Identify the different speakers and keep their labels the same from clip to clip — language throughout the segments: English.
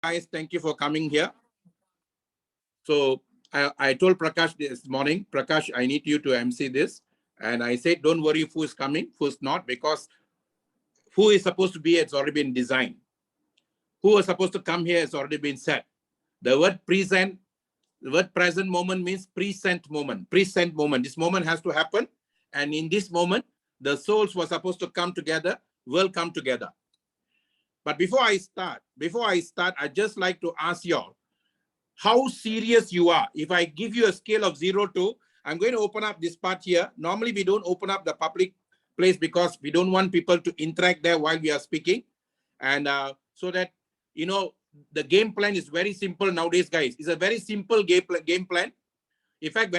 Speaker 1: guys, thank you for coming here. So I told Prakash this morning, Prakash, I need you to MC this. And I said, don't worry who is coming, who's not, because who is supposed to be, it's already been designed. Who is supposed to come here has already been set. The word present, the word present moment means present moment. Present moment. This moment has to happen. And in this moment, the souls were supposed to come together, will come together. But before I start, I just like to ask you all how serious you are. If I give you a scale of 0 to, I'm going to open up this part here. Normally, we don't open up the public place because we don't want people to interact there while we are speaking. And so that, you know, the game plan is very simple nowadays, guys. It's a very simple game plan. In fact,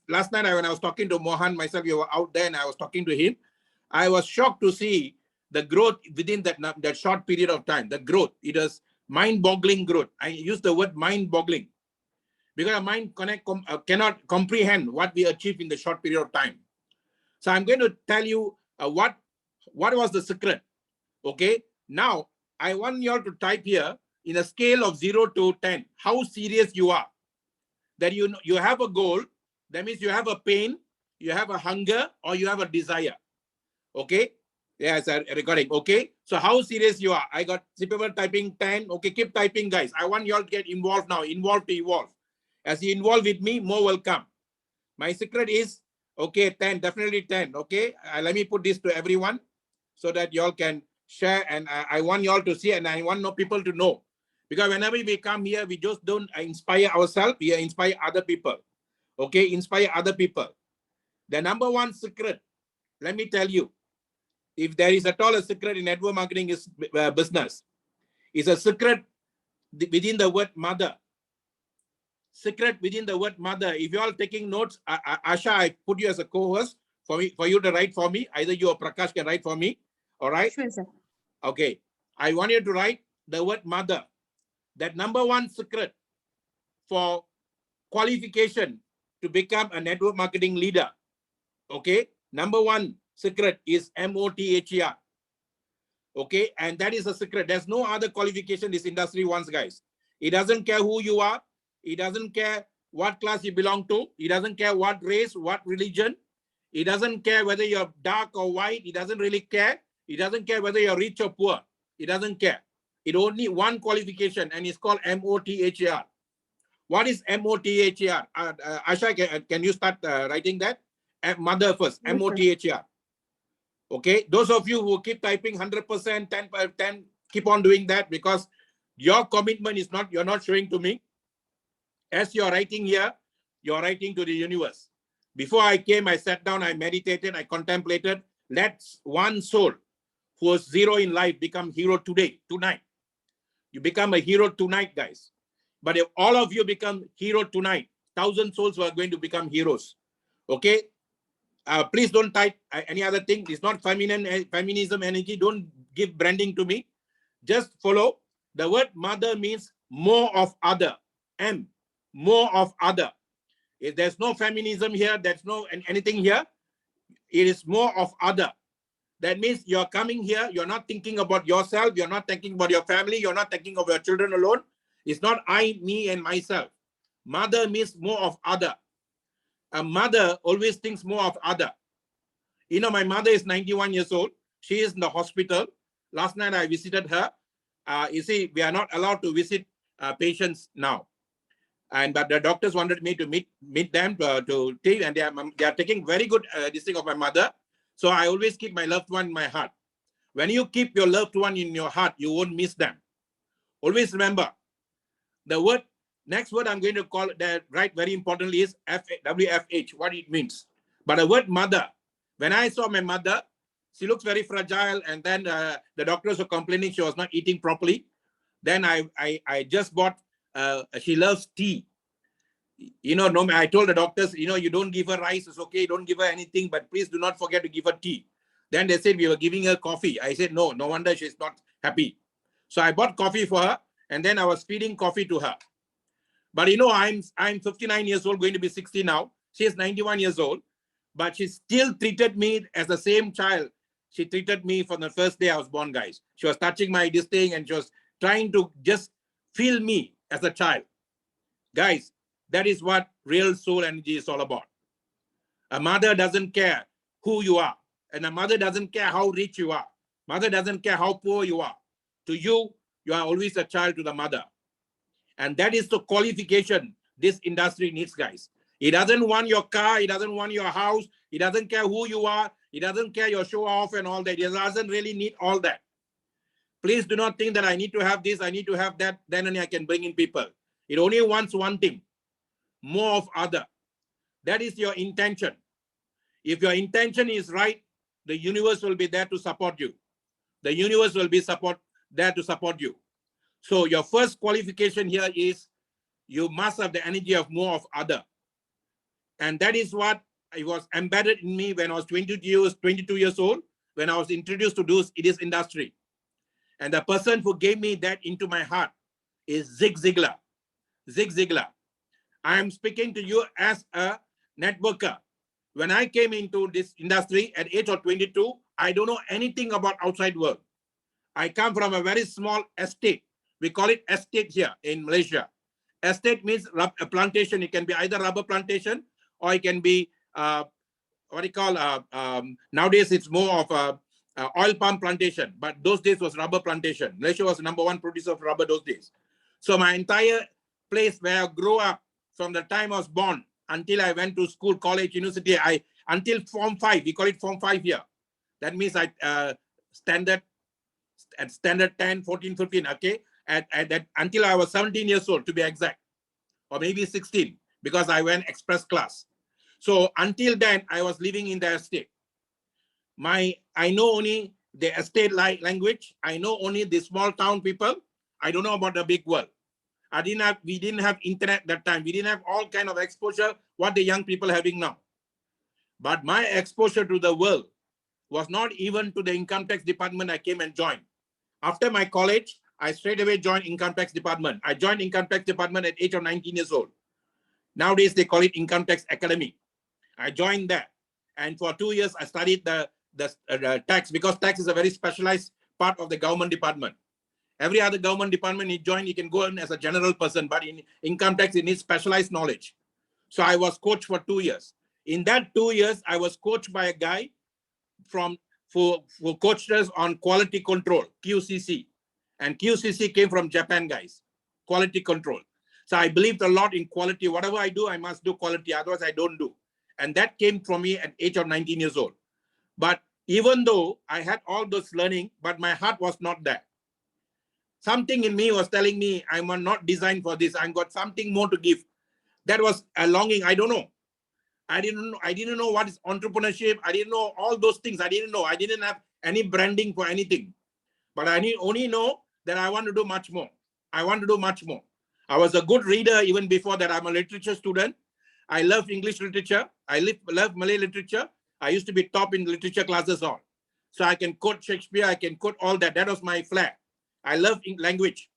Speaker 1: last night when I was talking to Mohan, myself, we were out there and I was talking to him. I was shocked to see the growth within that short period of time. The growth, it was mind-boggling growth. I use the word mind-boggling because our mind cannot comprehend what we achieved in the short period of time. So I'm going to tell you what was the secret. Okay, now I want you all to type here in a scale of 0 to 10 how serious you are. That you have a goal, that means you have a pain, you have a hunger, or you have a desire. Okay. Yes, recording. Okay. So how serious you are? I got people typing 10. Okay, keep typing, guys. I want you all to get involved now. Involved to evolve. As you involve with me, more will come. My secret is, okay, 10, definitely 10. Okay. Let me put this to everyone so that you all can share. And I want you all to see, and I want people to know. Because whenever we come here, we just don't inspire ourselves. We inspire other people. Okay. Inspire other people. The number one secret, let me tell you, if there is at all a secret in network marketing is business, it's a secret within the word mother. Secret within the word mother. If you're all taking notes, Asha, I put you as a co-host for you to write for me. Either you or Prakash can write for me. All right?
Speaker 2: Sure, sir.
Speaker 1: Okay. I want you to write the word mother. That number one secret for qualification to become a network marketing leader. Okay. Number one secret is MOTHER. Okay, and that is a secret. There's no other qualification this industry wants, guys. It doesn't care who you are. It doesn't care what class you belong to. It doesn't care what race, what religion. It doesn't care whether you're dark or white. It doesn't really care. It doesn't care whether you're rich or poor. It doesn't care. It only one qualification, and it's called MOTHER. What is MOTHER? Asha, can you start writing that? Mother first,
Speaker 2: Yes,
Speaker 1: MOTHER. Okay, those of you who keep typing 100%, 10, keep on doing that because your commitment is not, you're not showing to me. As you're writing here, you're writing to the universe. Before I came, I sat down, I meditated, I contemplated. Let one soul who was zero in life become hero today, tonight. You become a hero tonight, guys. But if all of you become hero tonight, 1,000 souls are going to become heroes. Okay? Please don't type any other thing. It's not feminism energy. Don't give branding to me. Just follow. The word mother means more of other. M, more of other. If there's no feminism here, there's no anything here. It is more of other. That means you're coming here. You're not thinking about yourself. You're not thinking about your family. You're not thinking of your children alone. It's not I, me, and myself. Mother means more of other. A mother always thinks more of other. You know, my mother is 91 years old. She is in the hospital. Last night I visited her. You see, we are not allowed to visit patients now. But the doctors wanted me to meet them to take, and they are taking very good this thing of my mother. So I always keep my loved one in my heart. When you keep your loved one in your heart, you won't miss them. Always remember, the word, next word I'm going to call that right very importantly is WFH, what it means. But the word mother, when I saw my mother, she looks very fragile, and then the doctors were complaining she was not eating properly. Then I just bought, she loves tea. You know, no, I told the doctors, you know, you don't give her rice, it's okay, don't give her anything, but please do not forget to give her tea. Then they said we were giving her coffee. I said, no wonder she's not happy. So I bought coffee for her, and then I was feeding coffee to her. But you know, I'm 59 years old, going to be 60 now. She is 91 years old, but she still treated me as the same child she treated me from the first day I was born, guys. She was touching my this thing, and she was trying to just Feel me as a child. Guys, that is what real soul energy is all about. A mother doesn't care who you are. And a mother doesn't care how rich you are. Mother doesn't care how poor you are. To you, you are always a child to the mother. And that is the qualification this industry needs, guys. He doesn't want your car. He doesn't want your house. He doesn't care who you are. He doesn't care your show off and all that. He doesn't really need all that. Please do not think that I need to have this, I need to have that, then only I can bring in people. It only wants one thing, more of other. That is your intention. If your intention is right, the universe will be there to support you. The universe will be there to support you. So your first qualification here is you must have the energy of more of other. And that is what it was embedded in me when I was 22 years old, when I was introduced to this industry. And the person who gave me that into my heart is Zig Ziglar. Zig Ziglar. I am speaking to you as a networker. When I came into this industry at age of 22, I don't know anything about outside world. I come from a very small estate. We call it estate here in Malaysia. Estate means a plantation. It can be either rubber plantation or it can be what you call nowadays it's more of a oil palm plantation, but those days was rubber plantation. Malaysia was the #1 producer of rubber those days. So my entire place where I grew up from the time I was born until I went to school, college, university, until Form 5, we call it Form 5 here. That means I standard 10, 14, 15, okay? Until I was 17 years old to be exact, or maybe 16, because I went express class. So until then, I was living in the estate. I know only the estate language. I know only the small town people. I don't know about the big world. We didn't have internet that time. We didn't have all kind of exposure what the young people are having now. But my exposure to the world was not even to the income tax department I came and joined. After my college, I straight away joined income tax department. I joined income tax department at age of 19 years old. Nowadays, they call it income tax academy. I joined that. And for 2 years, I studied the tax, because tax is a very specialized part of the government department. Every other government department you join, you can go in as a general person, but in income tax, you need specialized knowledge. So I was coached for 2 years. In that 2 years, I was coached by a guy who coached us on quality control, QCC. And QCC came from Japan, guys, quality control. So I believed a lot in quality. Whatever I do, I must do quality, otherwise I don't do. And that came from me at age of 19 years old. But even though I had all those learning, but my heart was not there. Something in me was telling me I'm not designed for this. I've got something more to give. That was a longing. I don't know. I didn't know what is entrepreneurship. I didn't know all those things. I didn't know. I didn't have any branding for anything. But I only know that I want to do much more. I want to do much more. I was a good reader even before that. I'm a literature student. I love English literature. I love Malay literature. I used to be top in literature classes all. So I can quote Shakespeare. I can quote all that. That was my flair. I love language.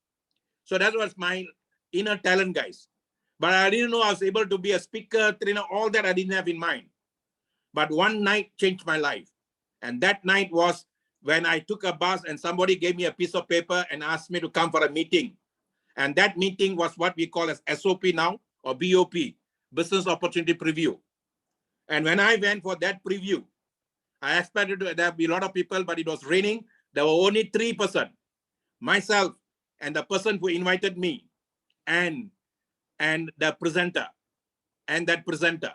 Speaker 1: So that was my inner talent, guys. But I didn't know I was able to be a speaker, trainer, all that I didn't have in mind. But one night changed my life. And that night was when I took a bus and somebody gave me a piece of paper and asked me to come for a meeting. And that meeting was what we call as SOP now, or BOP, Business Opportunity Preview. And when I went for that preview, I expected there be a lot of people, but it was raining. There were only 3 persons, myself and the person who invited me and the presenter and that presenter.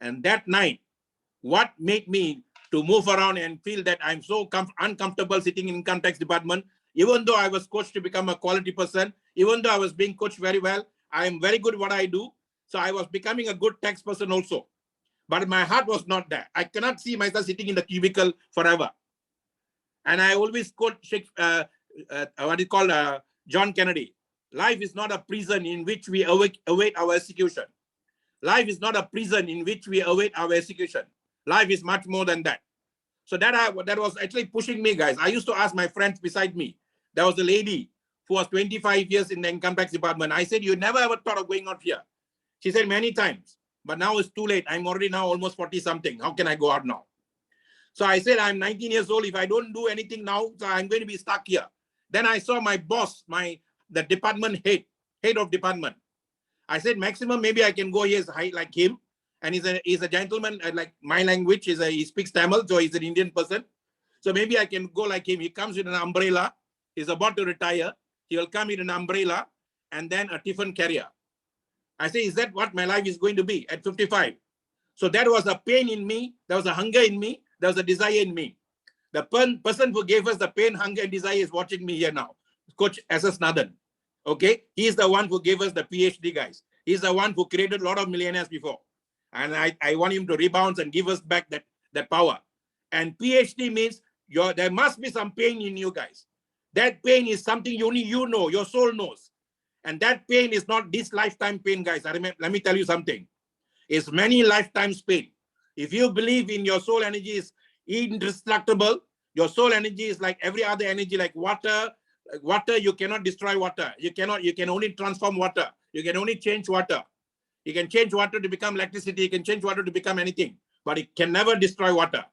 Speaker 1: And that night, what made me to move around and feel that I'm so uncomfortable sitting in income tax department, even though I was coached to become a quality person, even though I was being coached very well, I am very good at what I do. So I was becoming a good tax person also. But my heart was not there. I cannot see myself sitting in the cubicle forever. And I always quote John Kennedy. Life is not a prison in which we await our execution. Life is not a prison in which we await our execution. Life is much more than that. So that was actually pushing me, guys. I used to ask my friends beside me. There was a lady who was 25 years in the income tax department. I said, you never ever thought of going out here? She said many times, but now it's too late. I'm already now almost 40 something. How can I go out now? So I said, I'm 19 years old. If I don't do anything now, so I'm going to be stuck here. Then I saw my boss, my the department head of department. I said, maximum, maybe I can go here as high like him. And he's a gentleman, like my language, he speaks Tamil, so he's an Indian person. So maybe I can go like him. He comes with an umbrella. He's about to retire. He will come with an umbrella and then a tiffin carrier. I say, is that what my life is going to be at 55? So that was a pain in me. There was a hunger in me. There was a desire in me. The person who gave us the pain, hunger, and desire is watching me here now. Coach S.S. Nathan. Okay? He's the one who gave us the PhD, guys. He's the one who created a lot of millionaires before. And I want him to rebound and give us back that power. And PhD means there must be some pain in you guys. That pain is something only you know, your soul knows. And that pain is not this lifetime pain, guys. Let me tell you something. It's many lifetimes pain. If you believe in your soul energy is indestructible, your soul energy is like every other energy, like water. Water, you cannot destroy water. You can only transform water. You can only change water. You can change water to become electricity. You can change water to become anything, but it can never destroy water.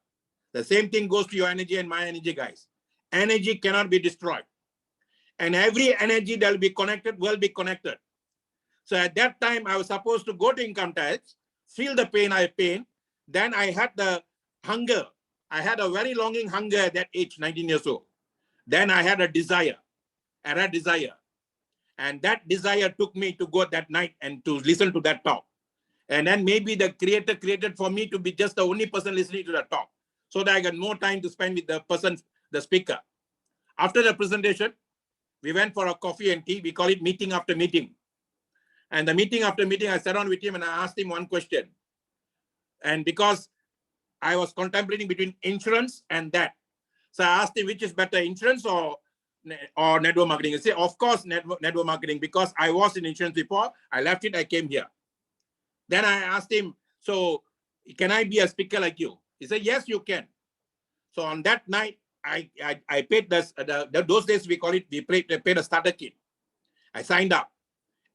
Speaker 1: The same thing goes to your energy and my energy, guys. Energy cannot be destroyed. And every energy that will be connected. So at that time, I was supposed to go to income tax, feel the pain I pain. Then I had the hunger. I had a very longing hunger at that age, 19 years old. Then I had a desire. And that desire took me to go that night and to listen to that talk. And then maybe the creator created for me to be just the only person listening to the talk, so that I got more time to spend with the person, the speaker. After the presentation, we went for a coffee and tea. We call it meeting after meeting. And the meeting after meeting, I sat down with him and I asked him one question. And because I was contemplating between insurance and that, so I asked him, which is better, insurance or network marketing? He said, of course, network marketing, because I was in insurance before. I left it, I came here. Then I asked him, so can I be a speaker like you? He said, yes, you can. So on that night, I paid those days we call it, we paid a starter kit. I signed up.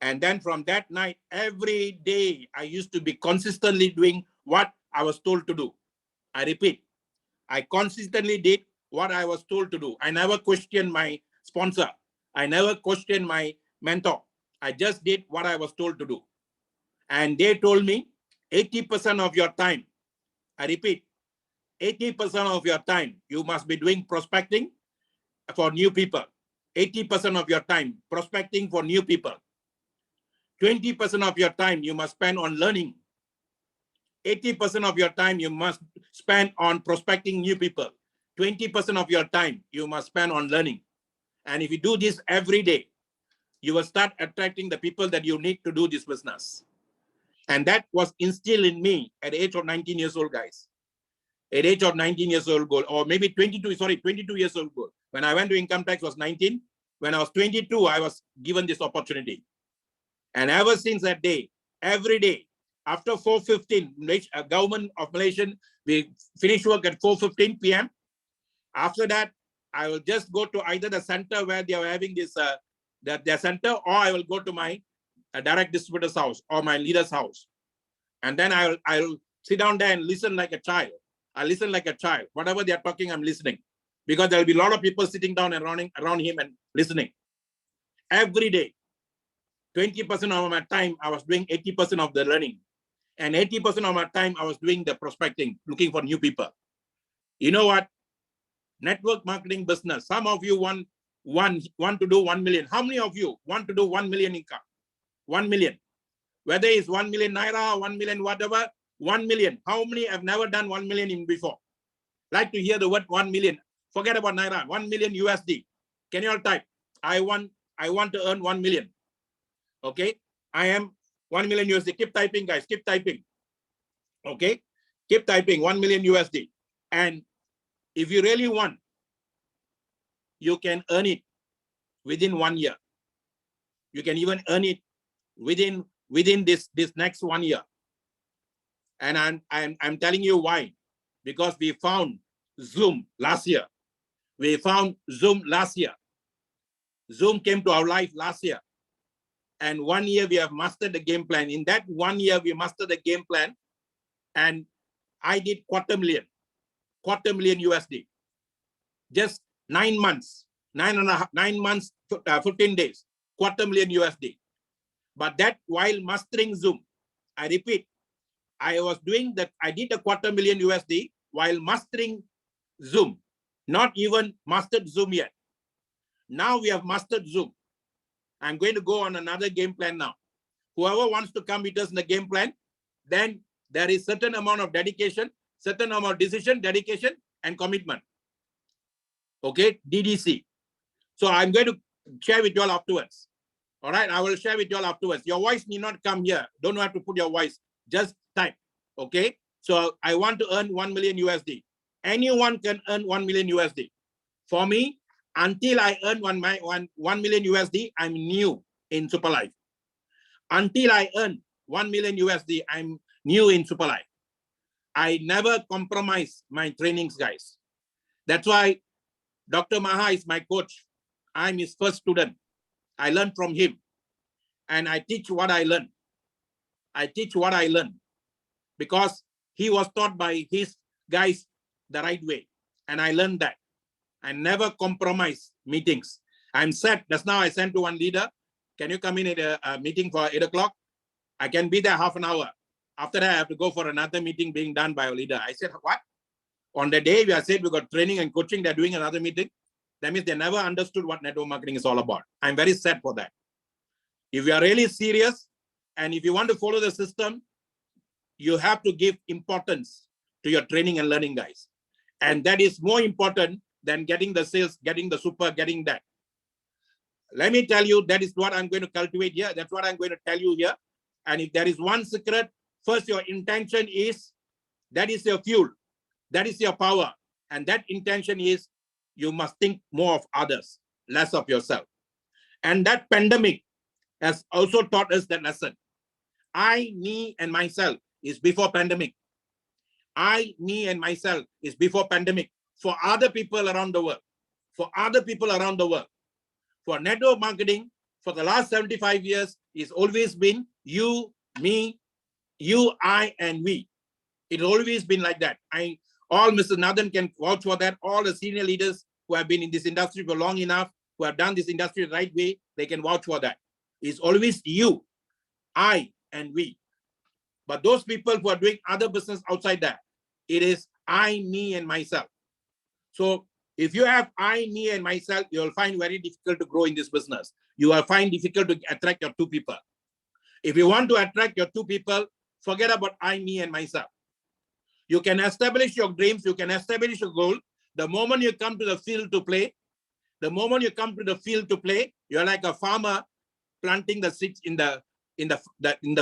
Speaker 1: And then from that night, every day, I used to be consistently doing what I was told to do. I repeat, I consistently did what I was told to do. I never questioned my sponsor. I never questioned my mentor. I just did what I was told to do. And they told me 80% of your time, I repeat, 80% of your time, you must be doing prospecting for new people. 80% of your time prospecting for new people. 20% of your time you must spend on learning. 80% of your time you must spend on prospecting new people. 20% of your time you must spend on learning. And if you do this every day, you will start attracting the people that you need to do this business. And that was instilled in me at the age of 19 years old, guys. At the age of 19 years old, or maybe 22 years old. When I went to income tax was 19. When I was 22, I was given this opportunity. And ever since that day, every day, after 4:15, government of Malaysia, we finish work at 4:15 p.m. After that, I will just go to either the center where they are having this, their center, or I will go to my direct distributor's house or my leader's house. And then I'll sit down there and listen like a child. I listen like a child. Whatever they are talking, I'm listening. Because there will be a lot of people sitting down and around him and listening. Every day, 20% of my time, I was doing 80% of the learning. And 80% of my time, I was doing the prospecting, looking for new people. You know what? Network marketing business. Some of you want to do 1 million. How many of you want to do 1 million income? 1 million. Whether it's 1 million naira, 1 million whatever, 1 million. How many have never done 1 million in before? Like to hear the word 1 million. Forget about naira. 1 million USD. Can you all type? I want to earn 1 million. Okay. I am 1 million USD. Keep typing, guys. Keep typing. Okay. Keep typing 1 million USD. And if you really want, you can earn it within 1 year. You can even earn it within this next 1 year. And I'm telling you why. Because we found Zoom last year. We found Zoom last year. Zoom came to our life last year. And 1 year we have mastered the game plan. In that 1 year, we mastered the game plan. And I did quarter million USD. Just 9 months, 9 months, 15 days. 250,000 USD. But that while mastering Zoom, I repeat, I was doing that. I did a 250,000 USD while mastering Zoom, not even mastered Zoom yet. Now we have mastered Zoom. I'm going to go on another game plan now. Whoever wants to come with us in the game plan, then there is certain amount of dedication, certain amount of decision, dedication, and commitment. Okay, DDC. So I'm going to share with you all afterwards. All right, I will share with you all afterwards. Your voice need not come here. Don't have to put your voice. Just type. Okay. So I want to earn 1 million USD. Anyone can earn 1 million USD. For me, until I earn 1 million USD, I'm new in Super Life. Until I earn 1 million USD, I'm new in Super Life. I never compromise my trainings, guys. That's why Dr. Maha is my coach. I'm his first student. I learned from him. And I teach what I learned. I teach what I learned. Because he was taught by his guys the right way. And I learned that. I never compromise meetings. I'm set. Just now I sent to one leader. Can you come in at a meeting for 8 o'clock? I can be there half an hour. After that, I have to go for another meeting being done by a leader. I said, what? On the day we are said we got training and coaching, they're doing another meeting. That means they never understood what network marketing is all about. I'm very sad for that. If you are really serious and if you want to follow the system, you have to give importance to your training and learning, guys. And that is more important than getting the sales, getting the super, getting that. Let me tell you, that is what I'm going to cultivate here. That's what I'm going to tell you here. And if there is one secret, first your intention is, that is your fuel. That is your power. And that intention is, you must think more of others, less of yourself. And that pandemic has also taught us that lesson. I, me, and myself is before pandemic. I, me, and myself is before pandemic. For other people around the world. For other people around the world. For network marketing, for the last 75 years, it's always been you, me, you, I, and we. It's always been like that. All Mr. Nathan can vouch for that. All the senior leaders who have been in this industry for long enough, who have done this industry the right way, they can vouch for that. It's always you, I, and we. But those people who are doing other business outside that, it is I, me, and myself. So if you have I, me, and myself, you'll find very difficult to grow in this business. You will find difficult to attract your two people. If you want to attract your two people, forget about I, me, and myself. You can establish your dreams. You can establish your goal. The moment you come to the field to play, you're like a farmer planting the seeds in the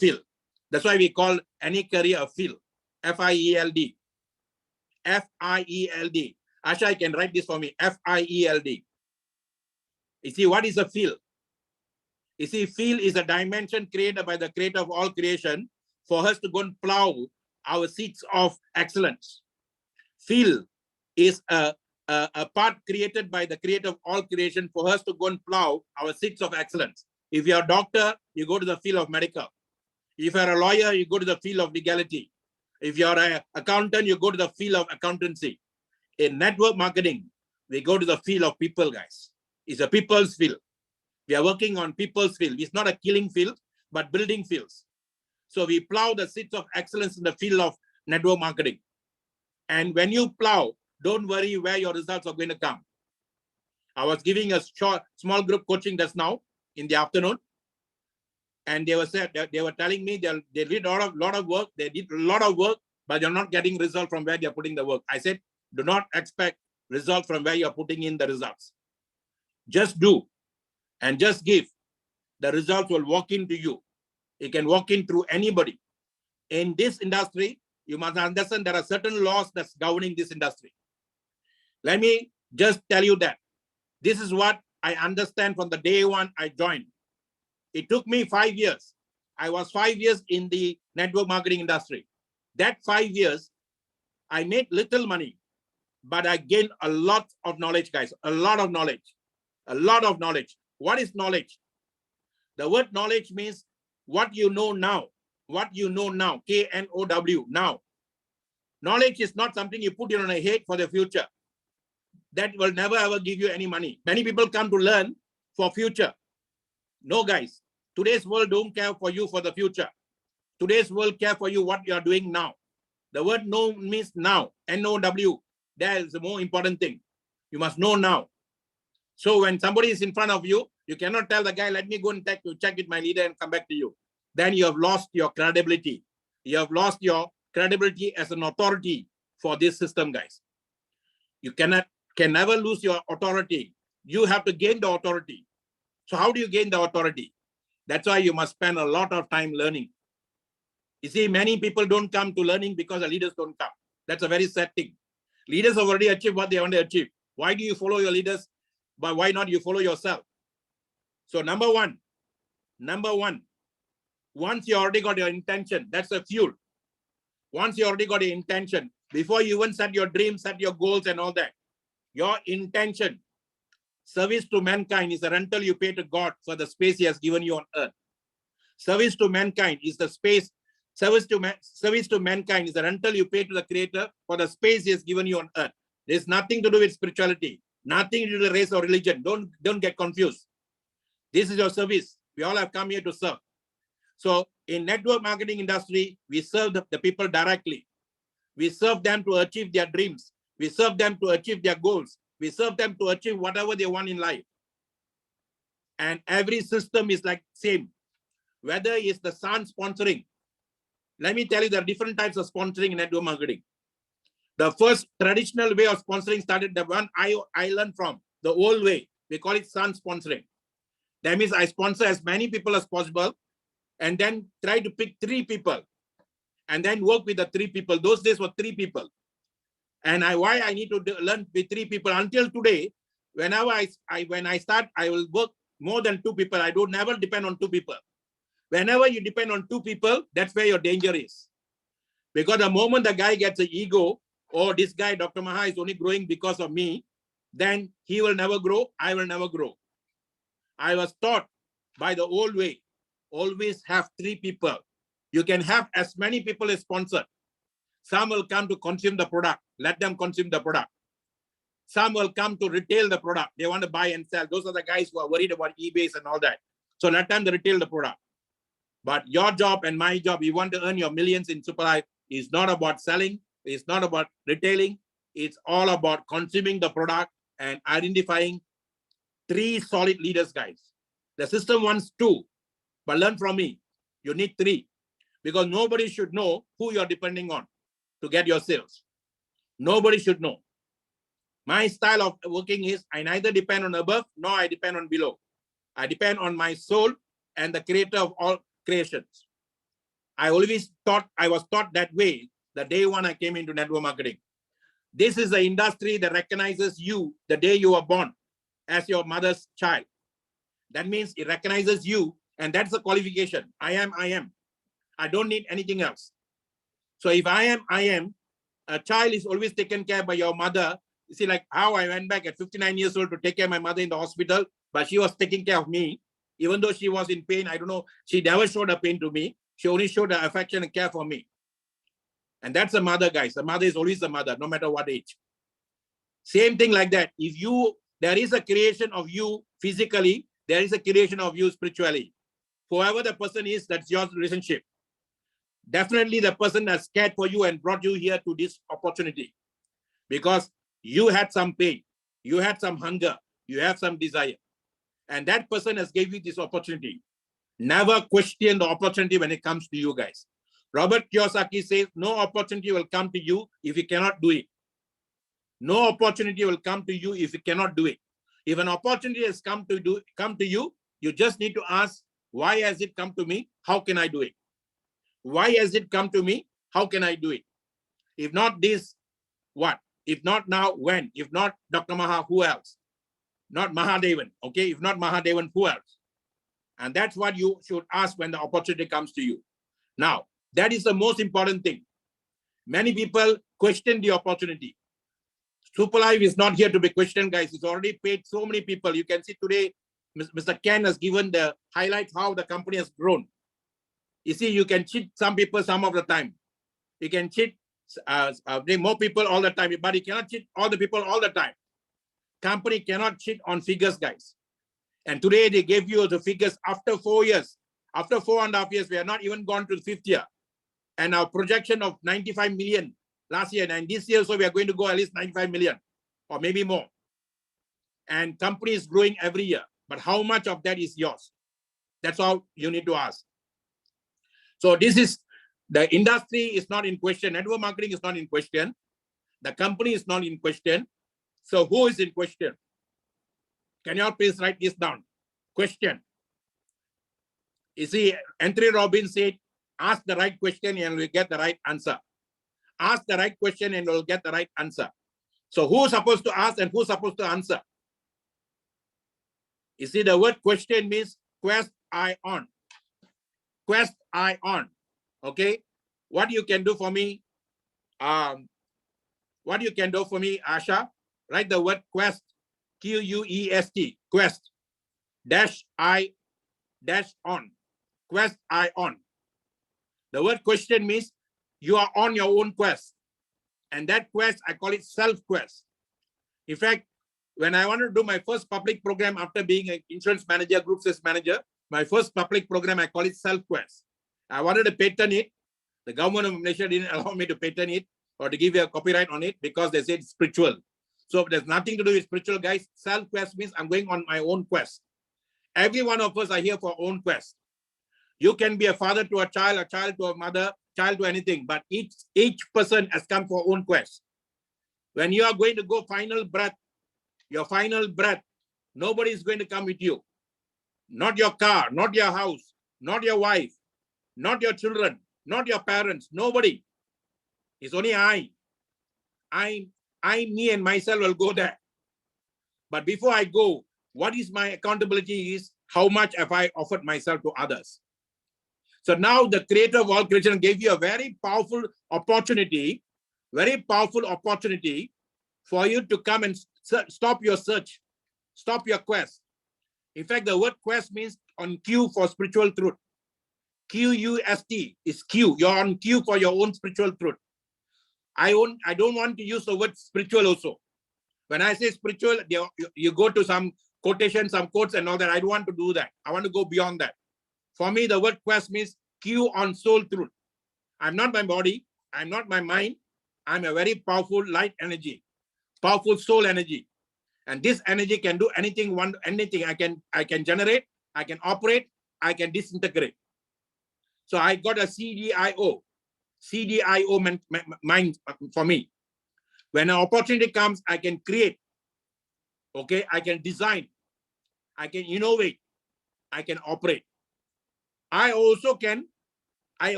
Speaker 1: field. That's why we call any career a field. F-I-E-L-D. F-I-E-L-D. Asha, you can write this for me. F-I-E-L-D. You see, what is a field? You see, field is a dimension created by the creator of all creation for us to go and plow our seeds of excellence. Field is a part created by the creator of all creation for us to go and plow our seeds of excellence. If you're a doctor, you go to the field of medical. If you're a lawyer, you go to the field of legality. If you're an accountant, you go to the field of accountancy. In network marketing, we go to the field of people, guys. It's a people's field. We are working on people's field. It's not a killing field, but building fields. So we plow the seeds of excellence in the field of network marketing. And when you plow, don't worry where your results are going to come. I was giving a small group coaching just now in the afternoon. And they were telling me they did a lot of work. They did a lot of work, but they're not getting results from where they're putting the work. I said, do not expect results from where you're putting in the results. Just do and just give. The results will walk into you. It can walk in through anybody. In this industry, you must understand there are certain laws that's governing this industry. Let me just tell you that. This is what I understand from the day one I joined. It took me 5 years. I was 5 years in the network marketing industry. That 5 years, I made little money, but I gained a lot of knowledge, guys. A lot of knowledge. A lot of knowledge. What is knowledge? The word knowledge means what you know now. What you know now. K-N-O-W, now. Knowledge is not something you put in a head for the future. That will never ever give you any money. Many people come to learn for future. No, guys. Today's world don't care for you for the future. Today's world care for you what you are doing now. The word know means now. N-O-W. That is the more important thing. You must know now. So when somebody is in front of you, you cannot tell the guy, let me go and check with my leader and come back to you. Then you have lost your credibility. You have lost your credibility as an authority for this system, guys. You can never lose your authority. You have to gain the authority. So how do you gain the authority? That's why you must spend a lot of time learning. You see, many people don't come to learning because the leaders don't come. That's a very sad thing. Leaders have already achieved what they want to achieve. Why do you follow your leaders? But why not you follow yourself? So number one, once you already got your intention, that's a fuel. Once you already got your intention, before you even set your dreams, set your goals and all that, your intention, service to mankind is the rental you pay to God for the space he has given you on earth. Service to mankind is the space, service to mankind is the rental you pay to the Creator for the space he has given you on earth. There's nothing to do with spirituality, nothing to do with race or religion. Don't get confused. This is your service. We all have come here to serve. So in network marketing industry, we serve the people directly. We serve them to achieve their dreams. We serve them to achieve their goals. We serve them to achieve whatever they want in life. And every system is like same. Whether it's the Sun sponsoring. Let me tell you, there are different types of sponsoring in network marketing. The first traditional way of sponsoring started, the one I learned from, the old way. We call it Sun sponsoring. That means I sponsor as many people as possible and then try to pick 3 people and then work with the 3 people. Those days were 3 people. And why I need to learn with 3 people until today, whenever when I start, I will work more than 2 people. I don't never depend on 2 people. Whenever you depend on 2 people, that's where your danger is. Because the moment the guy gets an ego, or this guy, Dr. Maha, is only growing because of me, then he will never grow, I will never grow. I was taught by the old way, always have 3 people. You can have as many people as sponsored. Some will come to consume the product. Let them consume the product. Some will come to retail the product. They want to buy and sell. Those are the guys who are worried about eBays and all that. So let them retail the product. But your job and my job, you want to earn your millions in Super Life, is not about selling. It's not about retailing. It's all about consuming the product and identifying 3 solid leaders, guys. The system wants 2, but learn from me. You need 3 because nobody should know who you're depending on to get your sales. Nobody should know. My style of working is I neither depend on above nor I depend on below. I depend on my soul and the creator of all creations. I was taught that way the day one I came into network marketing. This is the industry that recognizes you the day you were born as your mother's child. That means it recognizes you, and that's the qualification. I am. I don't need anything else. So if I am, a child is always taken care by your mother. You see, like how I went back at 59 years old to take care of my mother in the hospital, but she was taking care of me. Even though she was in pain, I don't know, she never showed her pain to me. She only showed her affection and care for me. And that's a mother, guys. The mother is always the mother, no matter what age. Same thing like that. If there is a creation of you physically, there is a creation of you spiritually. Whoever the person is, that's your relationship. Definitely the person that's cared for you and brought you here to this opportunity. Because you had some pain, you had some hunger, you have some desire. And that person has gave you this opportunity. Never question the opportunity when it comes to you guys. Robert Kiyosaki says, no opportunity will come to you if you cannot do it. No opportunity will come to you if you cannot do it. If an opportunity has come to you, you just need to ask, why has it come to me? How can I do it? Why has it come to me? How can I do it? If not this, what? If not now, when? If not Dr. Maha, who else? Not Mahadevan, okay? If not Mahadevan, who else? And that's what you should ask when the opportunity comes to you. Now, that is the most important thing. Many people question the opportunity. Super Life is not here to be questioned, guys. It's already paid so many people. You can see today, Mr. Ken has given the highlight how the company has grown. You see, you can cheat some people some of the time. You can cheat more people all the time, but you cannot cheat all the people all the time. Company cannot cheat on figures, guys. And today they gave you the figures after 4 years. After 4.5 years, we are not even gone to the 5th year. And our projection of 95 million last year, and this year, so we are going to go at least 95 million or maybe more. And company is growing every year. But how much of that is yours? That's all you need to ask. So this is, the industry is not in question. Network marketing is not in question. The company is not in question. So who is in question? Can you all please write this down? Question. You see, Anthony Robbins said, ask the right question and we'll get the right answer. Ask the right question and we'll get the right answer. So who's supposed to ask and who's supposed to answer? You see, the word question means quest eye on. Quest eye on. Okay? What you can do for me, Asha, write the word quest, Q-U-E-S-T, quest, dash I, dash on, quest I on. The word question means you are on your own quest. And that quest, I call it self-quest. In fact, when I wanted to do my first public program after being an insurance manager, group sales manager, my first public program, I call it self-quest. I wanted to patent it. The government of Malaysia didn't allow me to patent it or to give you a copyright on it because they said it's spiritual. So there's nothing to do with spiritual, guys. Self-quest means I'm going on my own quest. Every one of us are here for our own quest. You can be a father to a child to a mother, child to anything, but each person has come for own quest. When you are going to go final breath, your final breath, nobody is going to come with you. Not your car, not your house, not your wife, not your children, not your parents, nobody. It's only I, me and myself will go there. But before I go, what is my accountability is how much have I offered myself to others. So now the creator of all creation gave you a very powerful opportunity for you to come and stop your search, stop your quest. In fact, the word quest means on queue for spiritual truth. Q-U-S-T is queue. You're on queue for your own spiritual truth. I don't want to use the word spiritual also. When I say spiritual, you go to some quotation, some quotes and all that. I don't want to do that. I want to go beyond that. For me, the word quest means queue on soul truth. I'm not my body. I'm not my mind. I'm a very powerful light energy, powerful soul energy. And this energy can do anything, anything. I can generate, I can operate, I can disintegrate. So I got a CDIO mind for me. When an opportunity comes, I can create. Okay, I can design, I can innovate, I can operate. I also can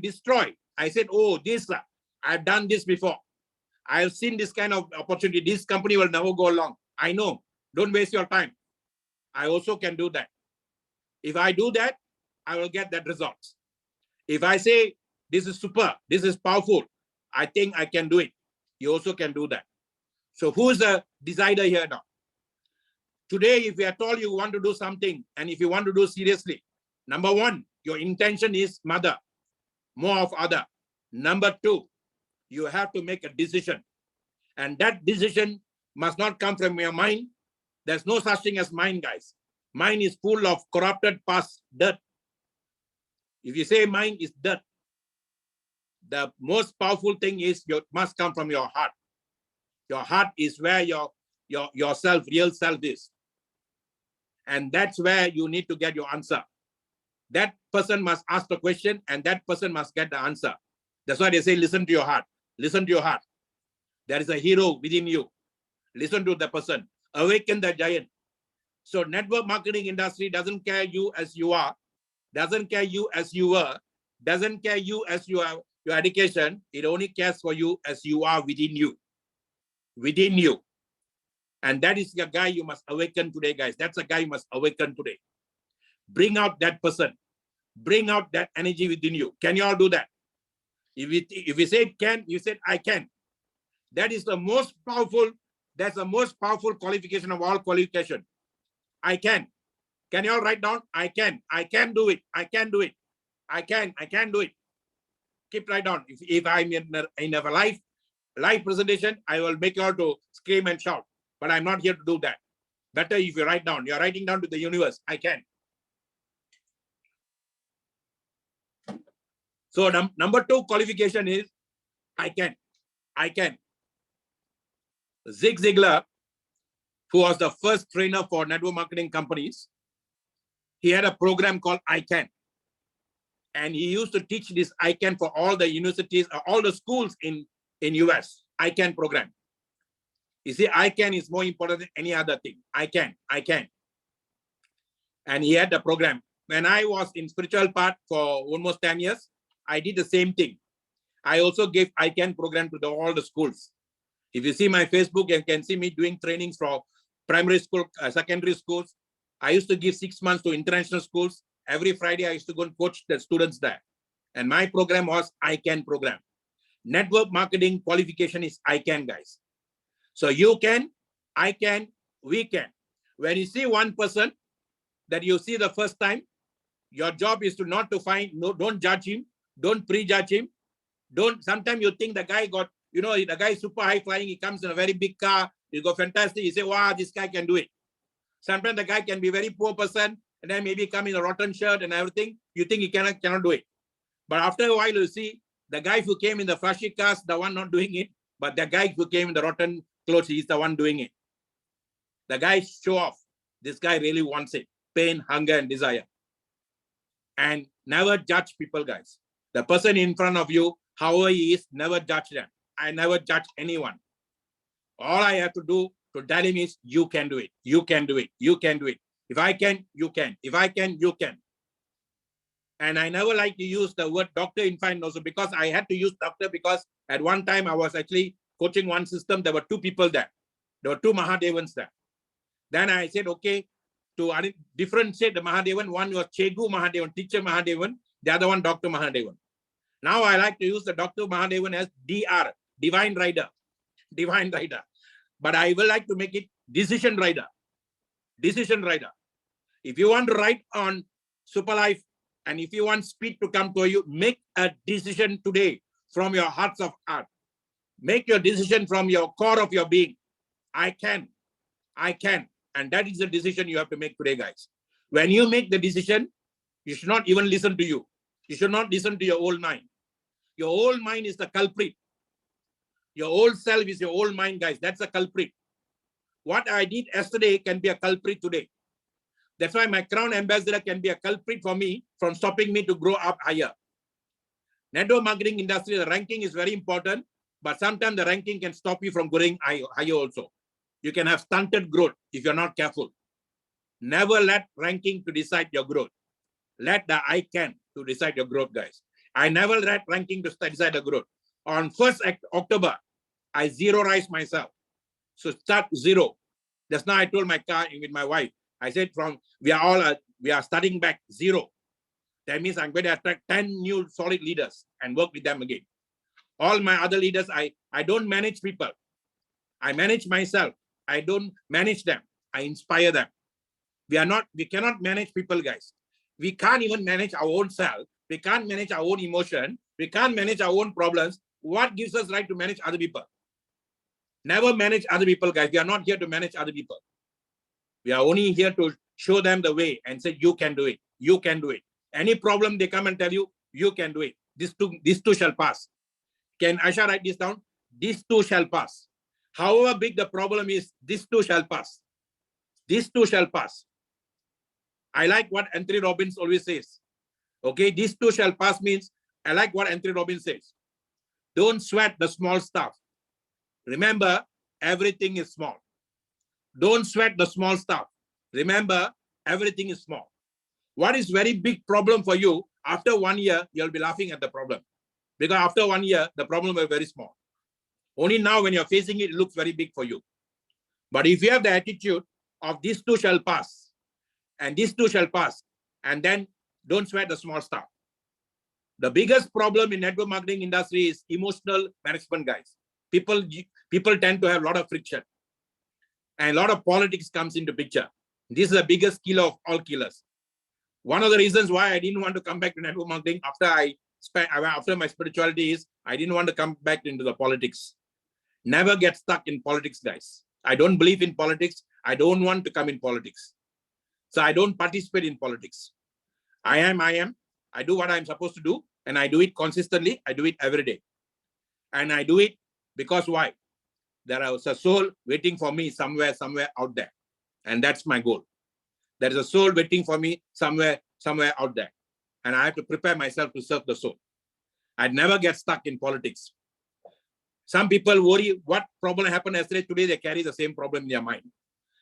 Speaker 1: destroy. I said, oh, I've done this before. I've seen this kind of opportunity. This company will never go along. I know. Don't waste your time. I also can do that. If I do that, I will get that results. If I say, this is super, this is powerful, I think I can do it, you also can do that. So who's the decider here now? Today, if we are told you want to do something, and if you want to do seriously, number one, your intention is mother, more of other. Number two, you have to make a decision. And that decision must not come from your mind. There's no such thing as mind, guys. Mind is full of corrupted past dirt. If you say mind is dirt, the most powerful thing is you must come from your heart. Your heart is where your self, real self is. And that's where you need to get your answer. That person must ask the question and that person must get the answer. That's why they say, listen to your heart. Listen to your heart. There is a hero within you. Listen to the person. Awaken the giant. So network marketing industry doesn't care you as you are, doesn't care you as you were, doesn't care you as you are, your education. It only cares for you as you are within you. Within you. And that is the guy you must awaken today, guys. That's a guy you must awaken today. Bring out that person. Bring out that energy within you. Can you all do that? If you say can, you said I can. That is the most powerful, that's the most powerful qualification of all qualification. I can. Can you all write down? I can. I can do it. I can do it. I can do it. Keep write down. If I'm in a live presentation, I will make you all to scream and shout. But I'm not here to do that. Better if you write down. You're writing down to the universe. I can. So number 2 qualification is I can. I can. Zig Ziglar, who was the first trainer for network marketing companies, he had a program called I Can. And he used to teach this I Can for all the universities, all the schools in US. I Can program. You see, I Can is more important than any other thing. I can. And he had the program. When I was in spiritual part for almost 10 years, I did the same thing. I also gave I Can program to all the schools. If you see my Facebook, you can see me doing trainings for primary school, secondary schools. I used to give 6 months to international schools. Every Friday, I used to go and coach the students there. And my program was I Can program. Network marketing qualification is I Can, guys. So you can, I can, we can. When you see one person that you see the first time, your job is to not to find, no, don't judge him, don't prejudge him. Sometimes you think the guy got, the guy is super high flying, he comes in a very big car, he go fantastic, you say, wow, this guy can do it. Sometimes the guy can be very poor person, and then maybe come in a rotten shirt and everything, you think he cannot do it. But after a while, you see, the guy who came in the flashy cars, the one not doing it, but the guy who came in the rotten clothes, he's the one doing it. The guy show off. This guy really wants it. Pain, hunger, and desire. And never judge people, guys. The person in front of you, however he is, never judge them. I never judge anyone. All I have to do to tell him is, you can do it. You can do it. You can do it. If I can, you can. If I can, you can. And I never like to use the word doctor in fine also, because I had to use doctor because at one time I was actually coaching one system. There were 2 people there. There were 2 Mahadevans there. Then I said, okay, to differentiate the Mahadevan, one was Chegu Mahadevan, teacher Mahadevan, the other one Dr. Mahadevan. Now I like to use the Dr. Mahadevan as DR, Divine Rider. Divine Rider. But I will like to make it Decision Rider. Decision Rider. If you want to write on Super Life, and if you want speed to come to you, make a decision today from your hearts of heart. Make your decision from your core of your being. I can. I can. And that is the decision you have to make today, guys. When you make the decision, you should not even listen to you. You should not listen to your old mind. Your old mind is the culprit. Your old self is your old mind, guys. That's a culprit. What I did yesterday can be a culprit today. That's why my crown ambassador can be a culprit for me from stopping me to grow up higher. Network marketing industry, the ranking is very important, but sometimes the ranking can stop you from growing higher also. You can have stunted growth if you're not careful. Never let ranking to decide your growth. Let the I can to decide your growth, guys. I never let ranking to decide the growth. On 1st October, I zeroized myself. So start 0. Just now I told my car with my wife, I said we are starting back 0. That means I'm going to attract 10 new solid leaders and work with them again. All my other leaders, I don't manage people. I manage myself. I don't manage them. I inspire them. We cannot manage people, guys. We can't even manage our own self. We can't manage our own emotion. We can't manage our own problems. What gives us right to manage other people? Never manage other people, guys. We are not here to manage other people. We are only here to show them the way and say, you can do it. You can do it. Any problem they come and tell you, you can do it. This too shall pass. Can Aisha write this down? This too shall pass. However big the problem is, this too shall pass. This too shall pass. I like what Anthony Robbins always says. Okay, this too shall pass means, I like what Anthony Robbins says. Don't sweat the small stuff. Remember, everything is small. Don't sweat the small stuff. Remember, everything is small. What is very big problem for you, after 1 year, you'll be laughing at the problem. Because after 1 year, the problem will be very small. Only now when you're facing it, it looks very big for you. But if you have the attitude of this too shall pass, and this too shall pass, and then don't sweat the small stuff. The biggest problem in network marketing industry is emotional management, guys. People tend to have a lot of friction. And a lot of politics comes into picture. This is the biggest killer of all killers. One of the reasons why I didn't want to come back to network marketing after my spirituality is I didn't want to come back into the politics. Never get stuck in politics, guys. I don't believe in politics. I don't want to come in politics. So I don't participate in politics. I am. I do what I'm supposed to do, and I do it consistently. I do it every day. And I do it because why? There is a soul waiting for me somewhere out there. And that's my goal. There is a soul waiting for me somewhere out there. And I have to prepare myself to serve the soul. I'd never get stuck in politics. Some people worry what problem happened yesterday, today they carry the same problem in their mind.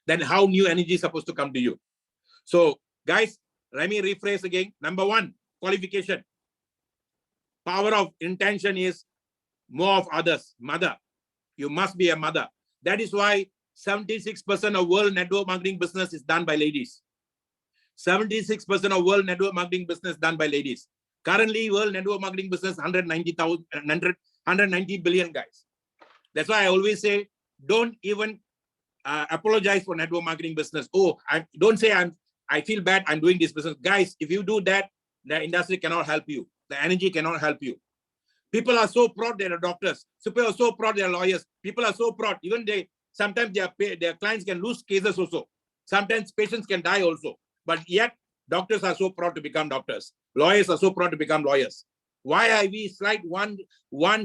Speaker 1: Then how new energy is supposed to come to you? So guys, let me rephrase again. Number one, qualification. Power of intention is more of others. Mother. You must be a mother. That is why 76% of world network marketing business is done by ladies. 76% of world network marketing business done by ladies. Currently, world network marketing business 190 billion guys. That's why I always say, don't even apologize for network marketing business. Oh, don't say I feel bad, I'm doing this business. Guys, if you do that, the industry cannot help you. The energy cannot help you. People are so proud they are doctors. People are so proud they are lawyers. People are so proud. Even sometimes their clients can lose cases also. Sometimes patients can die also. But yet, doctors are so proud to become doctors. Lawyers are so proud to become lawyers. Why are we slight one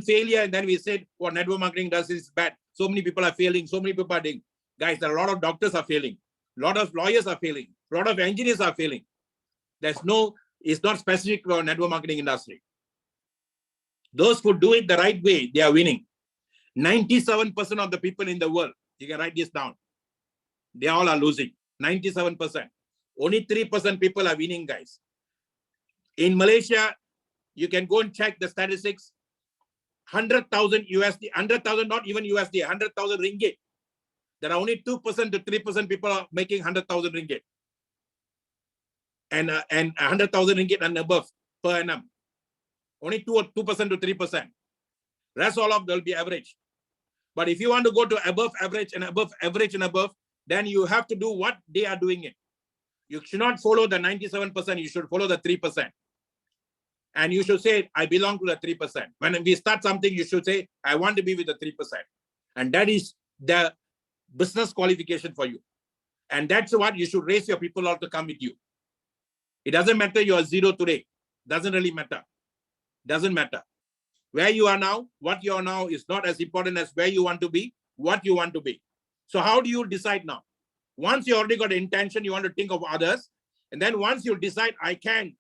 Speaker 1: failure and then we said, oh, network marketing industry is bad. So many people are failing. So many people are doing. Guys, a lot of doctors are failing. A lot of lawyers are failing. A lot of engineers are failing. It's not specific for network marketing industry. Those who do it the right way, they are winning. 97% of the people in the world, you can write this down, they all are losing. 97%. Only 3% people are winning, guys. In Malaysia, you can go and check the statistics. 100,000 USD, 100,000, not even USD, 100,000 ringgit. There are only 2% to 3% people are making 100,000 ringgit. And 100,000 ringgit and above per annum. Only 2% to 3%. Rest all of them will be average. But if you want to go to above average and above average and above, then you have to do what they are doing it. You should not follow the 97%. You should follow the 3%. And you should say, I belong to the 3%. When we start something, you should say, I want to be with the 3%. And that is the business qualification for you. And that's what you should raise your people all to come with you. It doesn't matter you are zero today. Doesn't really matter. Doesn't matter. Where you are now, what you are now is not as important as where you want to be, what you want to be. So how do you decide now? Once you already got the intention, you want to think of others. And then once you decide, I can.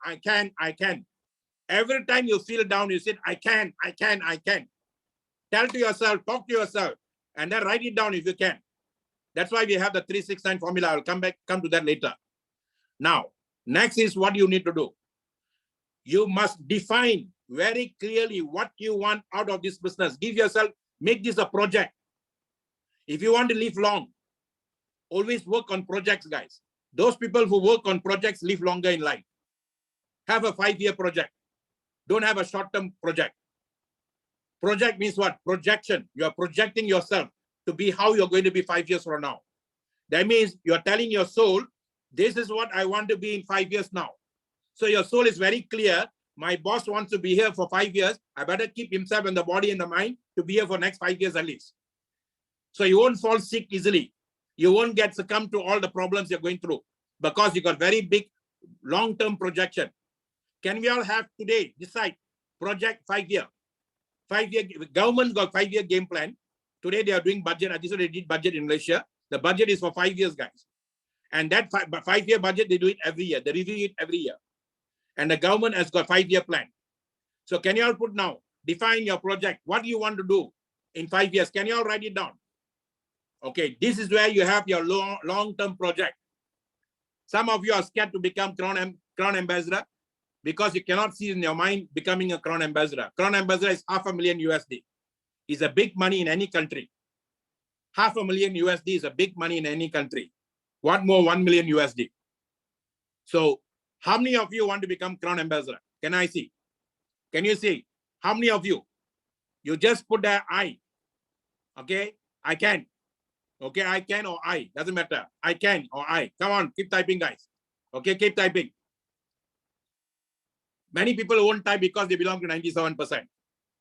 Speaker 1: Every time you feel down, you say, I can. Tell to yourself, talk to yourself, and then write it down if you can. That's why we have the 369 formula. I'll come to that later. Now, next is what you need to do. You must define very clearly what you want out of this business. Give yourself, make this a project. If you want to live long, always work on projects, guys. Those people who work on projects live longer in life. Have a 5-year project. Don't have a short-term project. Project means what? Projection. You are projecting yourself to be how you're going to be 5 years from now. That means you're telling your soul, this is what I want to be in 5 years now. So your soul is very clear. My boss wants to be here for 5 years. I better keep himself and the body and the mind to be here for next 5 years at least. So you won't fall sick easily. You won't get succumb to all the problems you're going through because you got very big long-term projection. Can we all have today decide project 5-year? 5-year government got 5-year game plan. Today they are doing budget. I think they did budget in Malaysia. The budget is for 5 years, guys. And that 5-year budget, they do it every year. They review it every year. And the government has got 5-year plan. So can you all put now, define your project. What do you want to do in 5 years? Can you all write it down? Okay, this is where you have your long-term project. Some of you are scared to become crown ambassador because you cannot see in your mind becoming a crown ambassador. Crown ambassador is $500,000 USD. It's a big money in any country. $500,000 USD is a big money in any country. What more, 1 million USD. So how many of you want to become crown ambassador? Can I see? Can you see? How many of you? You just put the I. Okay, I can. Okay, I can or I. Doesn't matter. I can or I. Come on, keep typing, guys. Okay, keep typing. Many people won't type because they belong to 97%.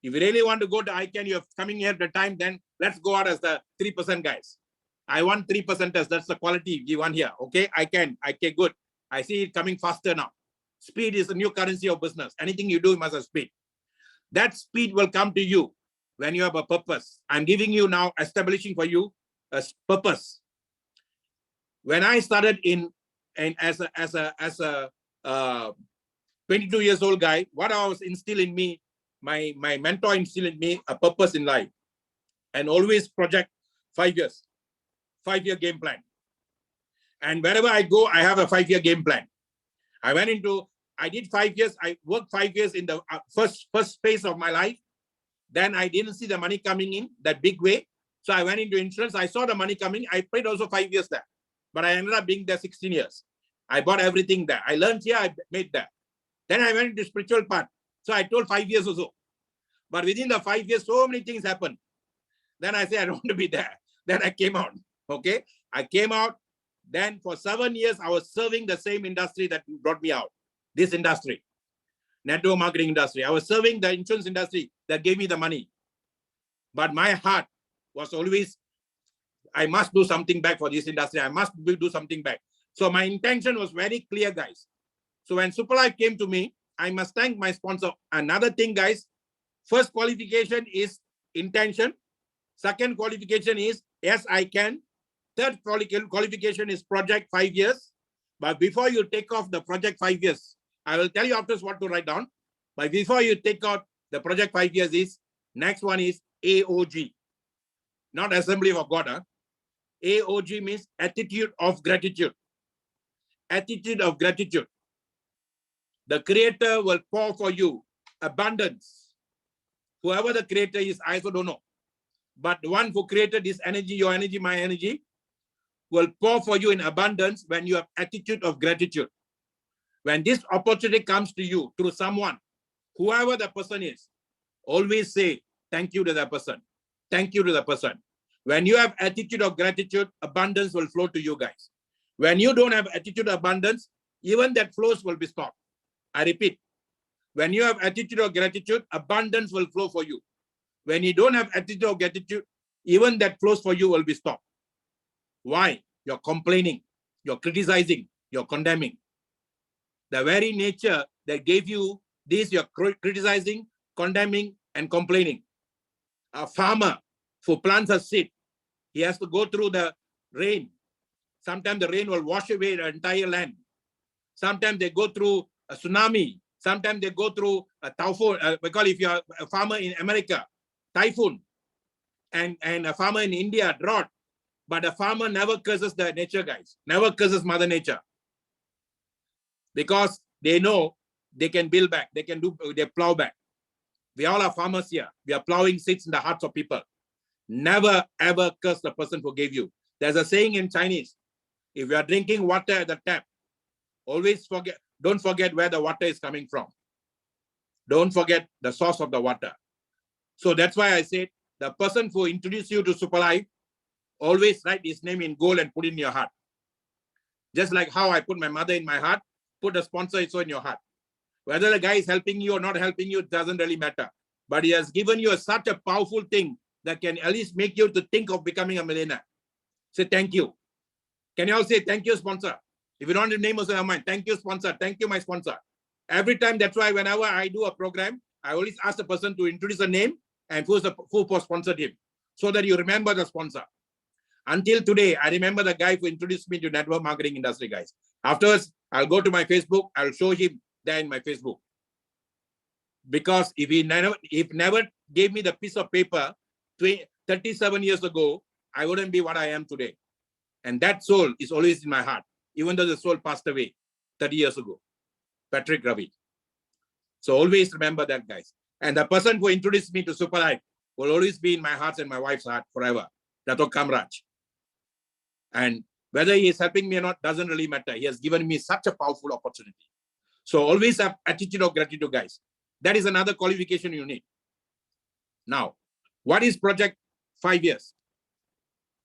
Speaker 1: If you really want to go to I can, you're coming here at the time, then let's go out as the 3% guys. I want 3%. That's the quality you want here. Okay, I can. Okay, good. I see it coming faster now. Speed is the new currency of business. Anything you do, you must have speed. That speed will come to you when you have a purpose. I'm giving you now, establishing for you a purpose. When I started as a 22 years old guy, what I was instilled in me, my mentor instilled in me a purpose in life, and always project 5 years, 5-year game plan. And wherever I go, I have a 5-year game plan. I did 5 years. I worked 5 years in the first phase of my life. Then I didn't see the money coming in that big way. So I went into insurance. I saw the money coming. I paid also 5 years there. But I ended up being there 16 years. I bought everything there. I learned here, I made there. Then I went into spiritual part. So I told 5 years or so. But within the 5 years, so many things happened. Then I said, I don't want to be there. Then I came out. Okay. I came out. Then for 7 years, I was serving the same industry that brought me out. This industry. Network marketing industry. I was serving the insurance industry that gave me the money. But my heart was always, I must do something back for this industry. I must do something back. So my intention was very clear, guys. So when Superlife came to me, I must thank my sponsor. Another thing, guys, first qualification is intention. Second qualification is, yes, I can. Third qualification is project 5 years. But before you take off the project 5 years, I will tell you afterwards what to write down. But before you take out the project 5 years is, next one is AOG. Not Assembly of God. Huh? AOG means attitude of gratitude. Attitude of gratitude. The Creator will pour for you abundance. Whoever the Creator is, I also don't know. But the one who created this energy, your energy, my energy, will pour for you in abundance when you have attitude of gratitude. When this opportunity comes to you through someone, whoever the person is, always say thank you to that person. Thank you to the person. When you have attitude of gratitude, abundance will flow to you guys. When you don't have attitude of abundance, even that flows will be stopped. I repeat, when you have attitude of gratitude, abundance will flow for you. When you don't have attitude of gratitude, even that flows for you will be stopped. Why? You're complaining, you're criticizing, you're condemning. The very nature that gave you this, you're criticizing, condemning, and complaining. A farmer who plants a seed, he has to go through the rain. Sometimes the rain will wash away the entire land. Sometimes they go through a tsunami. Sometimes they go through a typhoon. Because if you're a farmer in America, typhoon. And a farmer in India, drought. But a farmer never curses the nature, guys. Never curses Mother Nature. Because they know they can build back. They plow back. We all are farmers here. We are plowing seeds in the hearts of people. Never, ever curse the person who gave you. There's a saying in Chinese. If you are drinking water at the tap, don't forget where the water is coming from. Don't forget the source of the water. So that's why I said, the person who introduced you to Superlife, always write his name in gold and put it in your heart. Just like how I put my mother in my heart, put a sponsor also in your heart. Whether the guy is helping you or not helping you, it doesn't really matter. But he has given you such a powerful thing that can at least make you to think of becoming a millionaire. Say thank you. Can you all say thank you, sponsor? If you don't have a name, also have mine. Thank you, sponsor. Thank you, my sponsor. Every time, that's why whenever I do a program, I always ask the person to introduce a name and who sponsored him, so that you remember the sponsor. Until today, I remember the guy who introduced me to network marketing industry, guys. Afterwards, I'll go to my Facebook. I'll show him there in my Facebook. Because if he never gave me the piece of paper 37 years ago, I wouldn't be what I am today. And that soul is always in my heart, even though the soul passed away 30 years ago. Patrick Ravi. So always remember that, guys. And the person who introduced me to Superlife will always be in my heart and my wife's heart forever. Dato Kamraj. And whether he is helping me or not doesn't really matter. He has given me such a powerful opportunity. So always have attitude of gratitude, guys. That is another qualification you need. Now, what is project 5 years?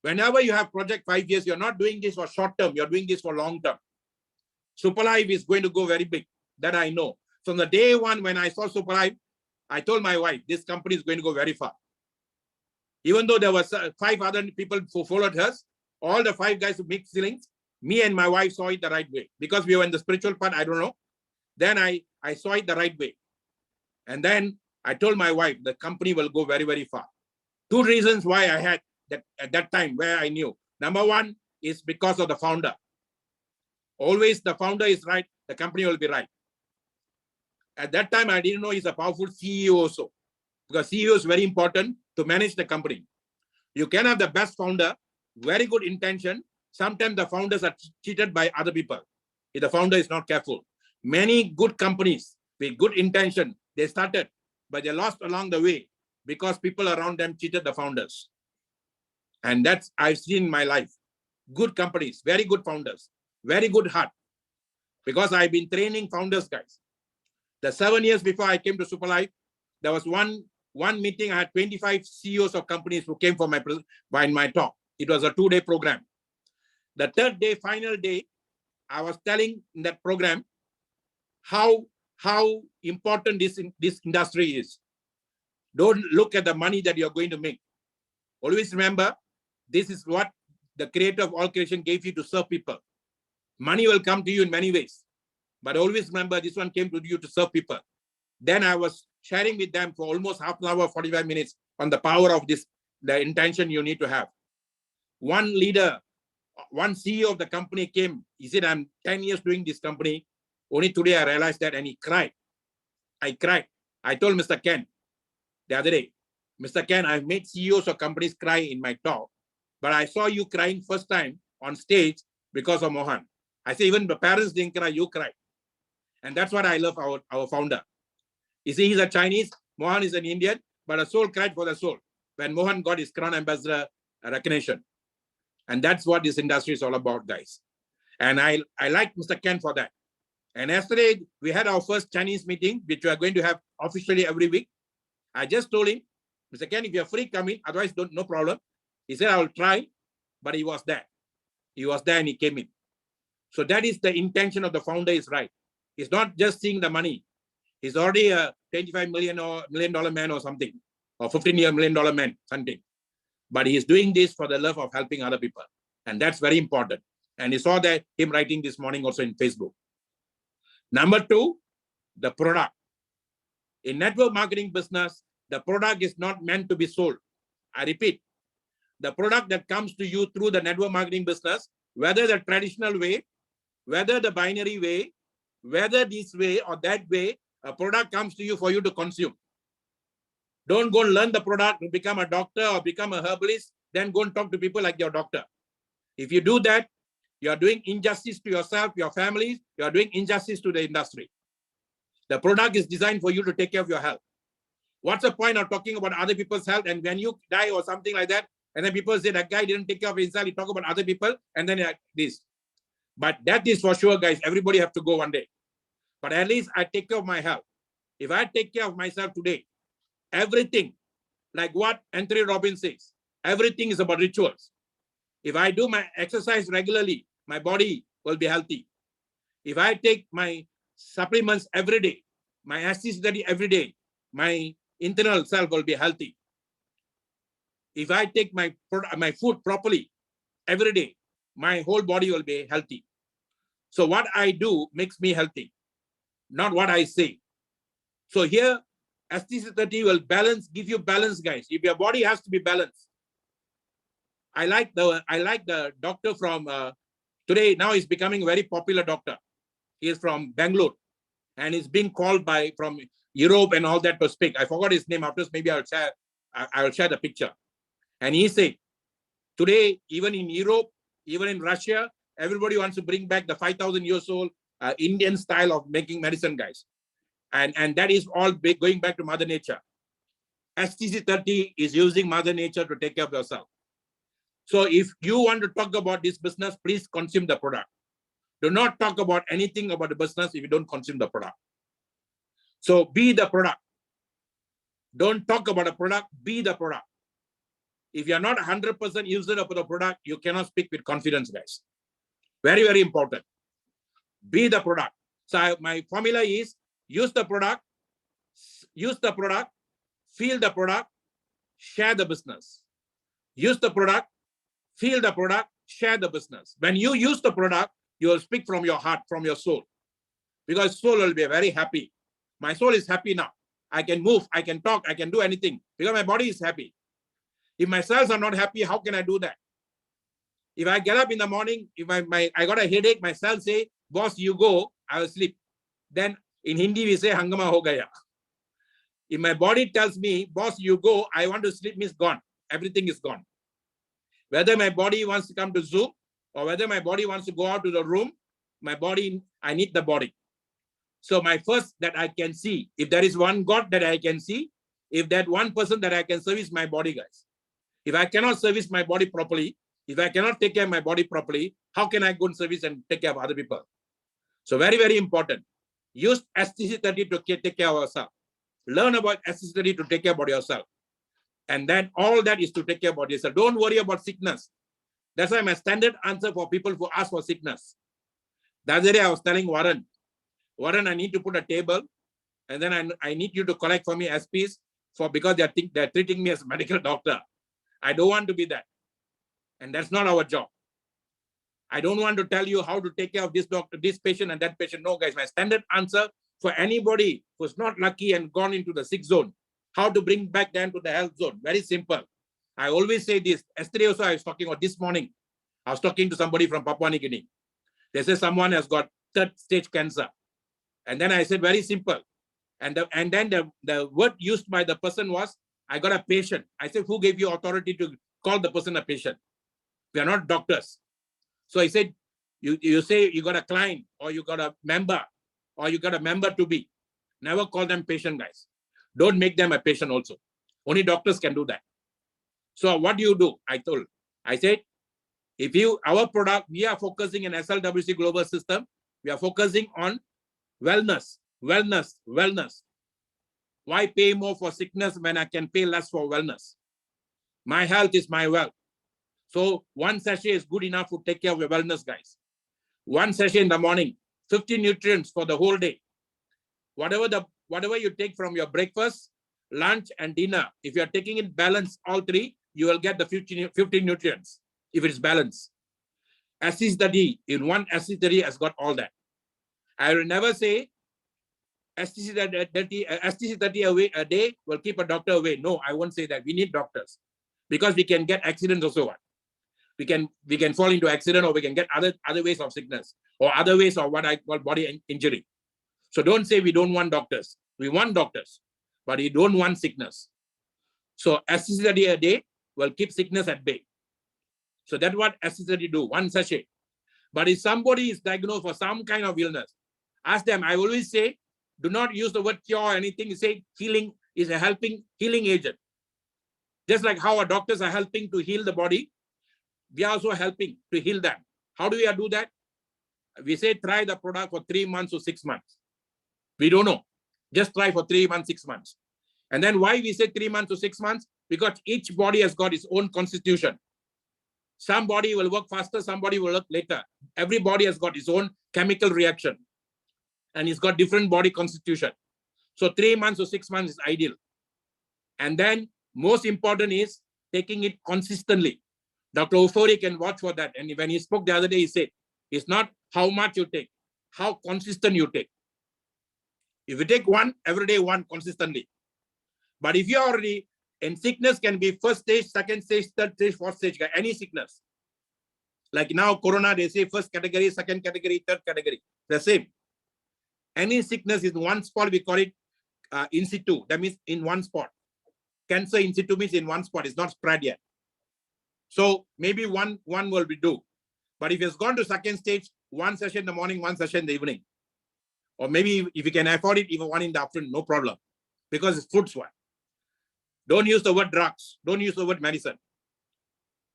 Speaker 1: Whenever you have project 5 years, you're not doing this for short term. You're doing this for long term. Superlife is going to go very big. That I know. From the day one when I saw Superlife, I told my wife, this company is going to go very far. Even though there were 5 other people who followed us, all the 5 guys who make ceilings, me and my wife saw it the right way. Because we were in the spiritual part, I don't know. Then I saw it the right way. And then I told my wife, the company will go very, very far. 2 reasons why I had that at that time where I knew. Number 1 is because of the founder. Always the founder is right, the company will be right. At that time, I didn't know he's a powerful CEO also. Because CEO is very important to manage the company. You can have the best founder, very good intention. Sometimes the founders are cheated by other people if the founder is not careful. Many good companies with good intention, they started, but they lost along the way because people around them cheated the founders. And that's I've seen in my life. Good companies, very good founders, very good heart. Because I've been training founders, guys. The 7 years before I came to Superlife, there was one meeting. I had 25 CEOs of companies who came for my talk. It was a 2-day program. The 3rd day, final day, I was telling in that program how important this industry is. Don't look at the money that you're going to make. Always remember, this is what the creator of all creation gave you to serve people. Money will come to you in many ways. But always remember, this one came to you to serve people. Then I was sharing with them for almost half an hour, 45 minutes on the power of this, the intention you need to have. One leader, one CEO of the company came. He said, I'm 10 years doing this company. Only today I realized that, and he cried. I cried. I told Mr. Ken the other day, Mr. Ken, I've made CEOs of companies cry in my talk, but I saw you crying first time on stage because of Mohan. I say, even the parents didn't cry, you cried. And that's what I love our founder. You see, he's a Chinese, Mohan is an Indian, but a soul cried for the soul when Mohan got his Crown Ambassador recognition. And that's what this industry is all about, guys. And I like Mr. Ken for that. And yesterday, we had our first Chinese meeting, which we are going to have officially every week. I just told him, Mr. Ken, if you're free, come in. Otherwise, no problem. He said, I will try. But he was there. He was there and he came in. So that is the intention of the founder is right. He's not just seeing the money. He's already a $25 million man or something, or $15 million man, something. But he's doing this for the love of helping other people. And that's very important. And you saw that him writing this morning also in Facebook. Number 2, the product. In network marketing business, the product is not meant to be sold. I repeat, the product that comes to you through the network marketing business, whether the traditional way, whether the binary way, whether this way or that way, a product comes to you for you to consume. Don't go and learn the product to become a doctor or become a herbalist, then go and talk to people like your doctor. If you do that, you are doing injustice to yourself, your families, you are doing injustice to the industry. The product is designed for you to take care of your health. What's the point of talking about other people's health? And when you die or something like that, and then people say that guy didn't take care of himself, he talk about other people, and then this. But that is for sure, guys. Everybody have to go one day. But at least I take care of my health. If I take care of myself today, everything, like what Anthony Robbins says, everything is about rituals. If I do my exercise regularly, my body will be healthy. If I take my supplements every day, my acidity every day, my internal self will be healthy. If I take my food properly every day, my whole body will be healthy. So what I do makes me healthy, not what I say. So here, STC30 will balance, give you balance, guys. If your body has to be balanced. I like the doctor from today. Now he's becoming a very popular doctor. He is from Bangalore, and he's being called from Europe and all that to speak. I forgot his name. After maybe I'll share the picture. And he said, today, even in Europe, even in Russia, everybody wants to bring back the 5,000 years old Indian style of making medicine, guys. And that is all going back to Mother Nature. STC30 is using Mother Nature to take care of yourself. So if you want to talk about this business, please consume the product. Do not talk about anything about the business if you don't consume the product. So be the product. Don't talk about a product, be the product. If you're not 100% user of the product, you cannot speak with confidence, guys. Very, very important. Be the product. So my formula is use the product, feel the product, share the business. Use the product, feel the product, share the business. When you use the product, you will speak from your heart, from your soul. Because soul will be very happy. My soul is happy now. I can move, I can talk, I can do anything because my body is happy. If my cells are not happy, how can I do that? If I get up in the morning, if I got a headache, my cells say, boss, you go, I will sleep. Then in Hindi, we say, hangama ho gaya. If my body tells me, boss, you go, I want to sleep, means gone. Everything is gone. Whether my body wants to come to Zoom or whether my body wants to go out to the room, my body, I need the body. So my first that I can see, if there is one God that I can see, if that one person that I can service my body, guys. If I cannot service my body properly, if I cannot take care of my body properly, how can I go and service and take care of other people? So very, very important. Use STC30 to take care of yourself. Learn about STC30 to take care about yourself. And then all that is to take care about yourself. Don't worry about sickness. That's why my standard answer for people who ask for sickness. The other day I was telling Warren, I need to put a table and then I need you to collect for me SPs because they're treating me as a medical doctor. I don't want to be that. And that's not our job. I don't want to tell you how to take care of this doctor, this patient and that patient. No, guys, my standard answer for anybody who's not lucky and gone into the sick zone, how to bring back them to the health zone. Very simple. I always say this. Yesterday also I was talking, or this morning, I was talking to somebody from Papua New Guinea. They say someone has got 3rd stage cancer. And then I said, very simple. And then the word used by the person was, I got a patient. I said, who gave you authority to call the person a patient? We are not doctors. So I said, you say you got a client or you got a member or you got a member to be. Never call them patient, guys. Don't make them a patient also. Only doctors can do that. So what do you do? I said, our product, we are focusing in SLWC Global System. We are focusing on wellness, wellness, wellness. Why pay more for sickness when I can pay less for wellness? My health is my wealth. So one sachet is good enough to take care of your wellness, guys. One sachet in the morning, 50 nutrients for the whole day. Whatever you take from your breakfast, lunch, and dinner, if you're taking it balanced, all three, you will get the 50 nutrients if it is balanced. STC30 in one STC30 has got all that. I will never say STC30 away a day will keep a doctor away. No, I won't say that. We need doctors because we can get accidents also. We can fall into accident or we can get other ways of sickness or other ways of what I call body injury. So don't say we don't want doctors. We want doctors, but we don't want sickness. So STC30 a day will keep sickness at bay. So that's what STC30 do, one sachet. But if somebody is diagnosed for some kind of illness, ask them. I always say, do not use the word cure or anything. You say healing is a healing agent. Just like how our doctors are helping to heal the body, we are also helping to heal them. How do we do that? We say try the product for 3 months or 6 months. We don't know. Just try for 3 months, 6 months. And then why we say 3 months or 6 months? Because each body has got its own constitution. Some body will work faster, some body will work later. Every body has got its own chemical reaction. And it's got different body constitution. So 3 months or 6 months is ideal. And then most important is taking it consistently. Dr. Ufori can watch for that. And when he spoke the other day, he said, it's not how much you take, how consistent you take. If you take one, every day one consistently. But if you're already in sickness, can be first stage, second stage, third stage, fourth stage, any sickness. Like now, Corona, they say first category, second category, third category. The same. Any sickness is one spot, we call it in situ. That means in one spot. Cancer in situ means in one spot. It's not spread yet. So maybe one will be do. But if it's gone to second stage, one session in the morning, one session in the evening. Or maybe if you can afford it, even one in the afternoon, no problem. Because it's food's one. Don't use the word drugs. Don't use the word medicine.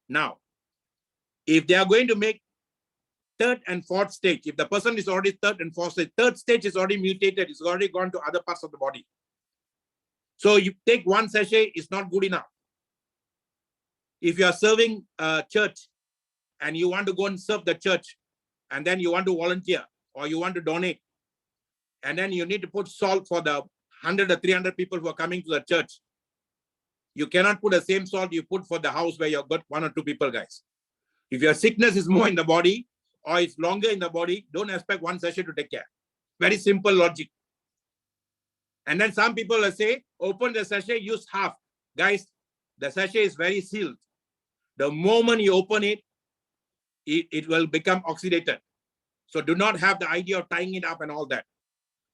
Speaker 1: Now, if they are going to make third and fourth stage, if the person is already third and fourth stage, third stage is already mutated, it's already gone to other parts of the body. So you take one sachet, it's not good enough. If you are serving a church and you want to go and serve the church, and then you want to volunteer or you want to donate, and then you need to put salt for the 100 or 300 people who are coming to the church. You cannot put the same salt you put for the house where you've got 1 or 2 people, guys. If your sickness is more in the body or it's longer in the body, don't expect one sachet to take care. Very simple logic. And then some people will say, open the sachet, use half. Guys, the sachet is very sealed. The moment you open it, it will become oxidated. So do not have the idea of tying it up and all that.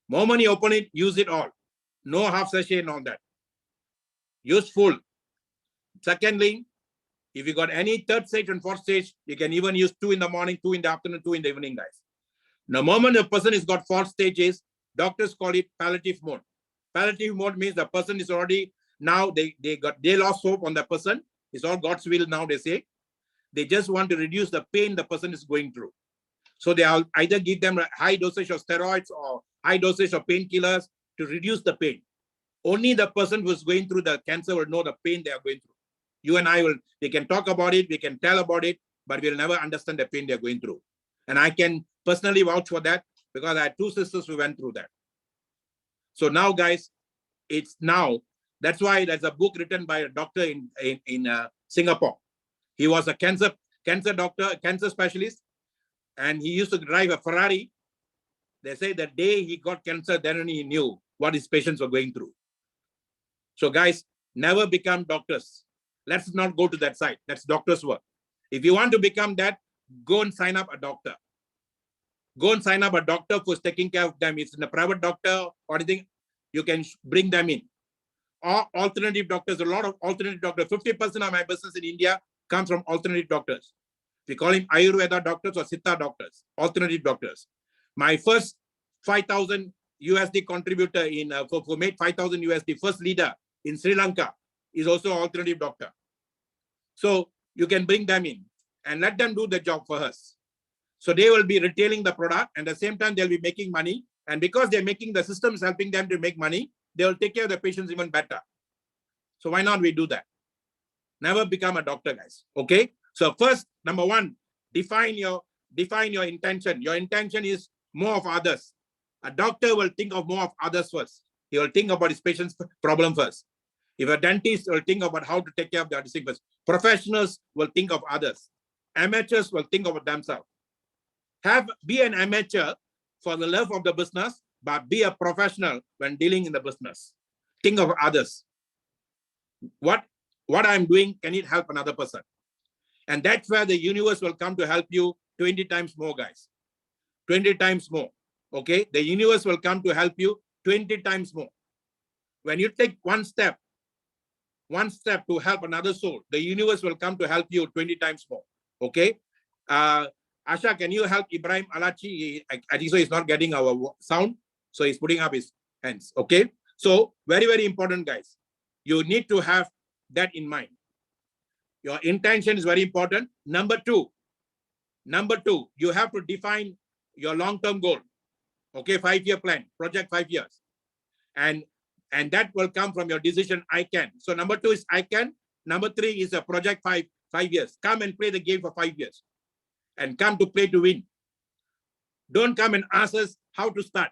Speaker 1: Moment you open it, use it all. No half sachet and all that. Use full. Secondly, if you got any third stage and fourth stage, you can even use 2 in the morning, 2 in the afternoon, 2 in the evening, guys. The moment a person has got fourth stages, doctors call it palliative mode. Palliative mode means the person is already, now they lost hope on the person. It's all God's will now, they say. They just want to reduce the pain the person is going through. So they will either give them a high dosage of steroids or high dosage of painkillers to reduce the pain. Only the person who is going through the cancer will know the pain they are going through. You and I we can talk about it, we can tell about it, but we'll never understand the pain they're going through. And I can personally vouch for that because I had 2 sisters who went through that. So now, guys, it's now. That's why there's a book written by a doctor in Singapore. He was a cancer doctor, cancer specialist, and he used to drive a Ferrari. They say the day he got cancer, then he knew what his patients were going through. So, guys, never become doctors. Let's not go to that side. That's doctor's work. If you want to become that, go and sign up a doctor. Go and sign up a doctor who's taking care of them. It's in a private doctor or anything, you can bring them in. Or alternative doctors, a lot of alternative doctors. 50% of my business in India comes from alternative doctors. We call him Ayurveda doctors or Siddha doctors, alternative doctors. My first 5,000 USD contributor who made 5,000 USD, first leader in Sri Lanka is also an alternative doctor. So you can bring them in and let them do the job for us. So they will be retailing the product and at the same time they'll be making money. And because they're making the systems helping them to make money, they will take care of the patients even better. So why not we do that? Never become a doctor, guys. Okay. So first, number 1, define your intention. Your intention is more of others. A doctor will think of more of others first. He will think about his patient's problem first. If a dentist will think about how to take care of the disease first. Professionals will think of others. Amateurs will think about themselves. Be an amateur for the love of the business, but be a professional when dealing in the business. Think of others. What I'm doing, can it help another person? And that's where the universe will come to help you 20 times more, guys. 20 times more. Okay? The universe will come to help you 20 times more. When you take one step to help another soul, the universe will come to help you 20 times more. Okay? Asha, can you help Ibrahim Alachi? I think so he's not getting our sound. So he's putting up his hands. Okay? So very, very important, guys. You need to have that in mind. Your intention is very important. Number two, you have to define your long-term goal. Okay, 5-year plan, project 5 years. And that will come from your decision, I can. So number 2 is I can. Number 3 is a project 5 years. Come and play the game for 5 years. And come to play to win. Don't come and ask us how to start.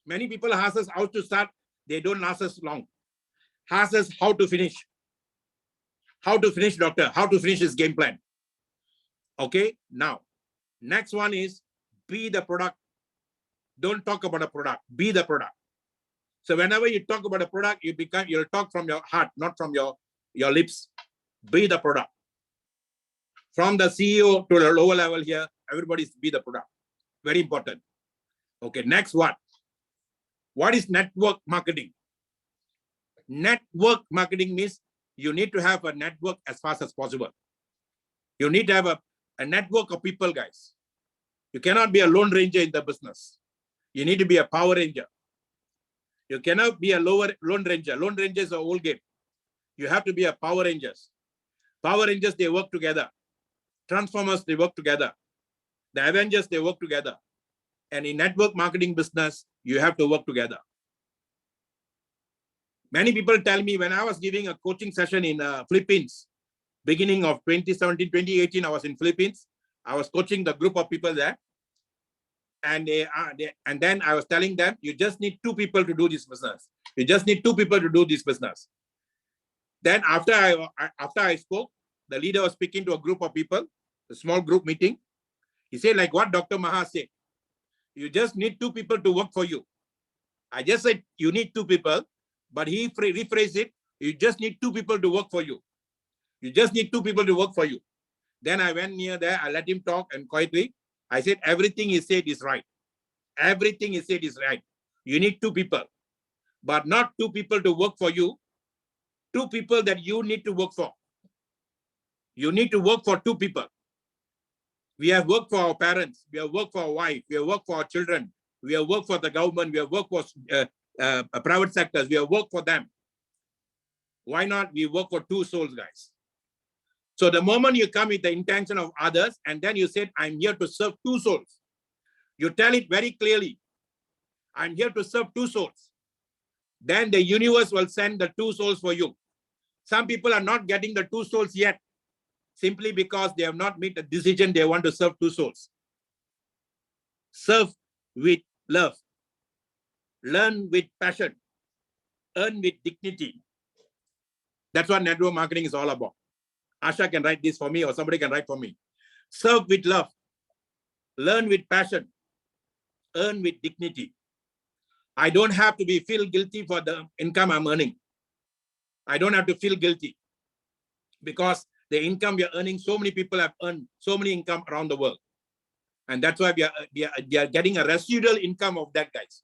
Speaker 1: Many people ask us how to start. They don't ask us long. Ask us how to finish. How to finish, doctor? How to finish his game plan? Okay, now, next one is be the product. Don't talk about a product. Be the product. So whenever you talk about a product, you'll talk from your heart, not from your lips. Be the product. From the CEO to the lower level here, everybody's be the product. Very important. Okay, next what? What is network marketing? Network marketing means you need to have a network as fast as possible. You need to have a network of people, guys. You cannot be a lone ranger in the business. You need to be a power ranger. You cannot be a lone ranger. Lone ranger is an old game. You have to be a power rangers. Power rangers, they work together. Transformers, they work together. The Avengers, they work together. And in network marketing business, you have to work together. Many people tell me when I was giving a coaching session in Philippines, beginning of 2017, 2018, I was in Philippines. I was coaching the group of people there. And then I was telling them, you just need 2 people to do this business. You just need 2 people to do this business. Then after I spoke, the leader was speaking to a group of people. a small group meeting. He said, like what Dr. Maha said, you just need 2 people to work for you. I just said you need 2 people, but he rephrased it. You just need 2 people to work for you. You just need 2 people to work for you. Then I went near there. I let him talk, and quietly I said, everything he said is right. Everything he said is right. You need 2 people, but not 2 people to work for you. 2 people that you need to work for. You need to work for 2 people. We have worked for our parents. We have worked for our wife. We have worked for our children. We have worked for the government. We have worked for private sectors. We have worked for them. Why not we work for 2 souls, guys? So the moment you come with the intention of others, and then you said, I'm here to serve 2 souls. You tell it very clearly. I'm here to serve 2 souls. Then the universe will send the 2 souls for you. Some people are not getting the 2 souls yet, simply because they have not made a decision they want to serve 2 souls. Serve with love. Learn with passion. Earn with dignity. That's what network marketing is all about. Asha can write this for me, or somebody can write for me. Serve with love. Learn with passion. Earn with dignity. I don't have to feel guilty for the income I'm earning. I don't have to feel guilty, because the income we are earning, so many people have earned so many income around the world. And that's why we are getting a residual income of that, guys.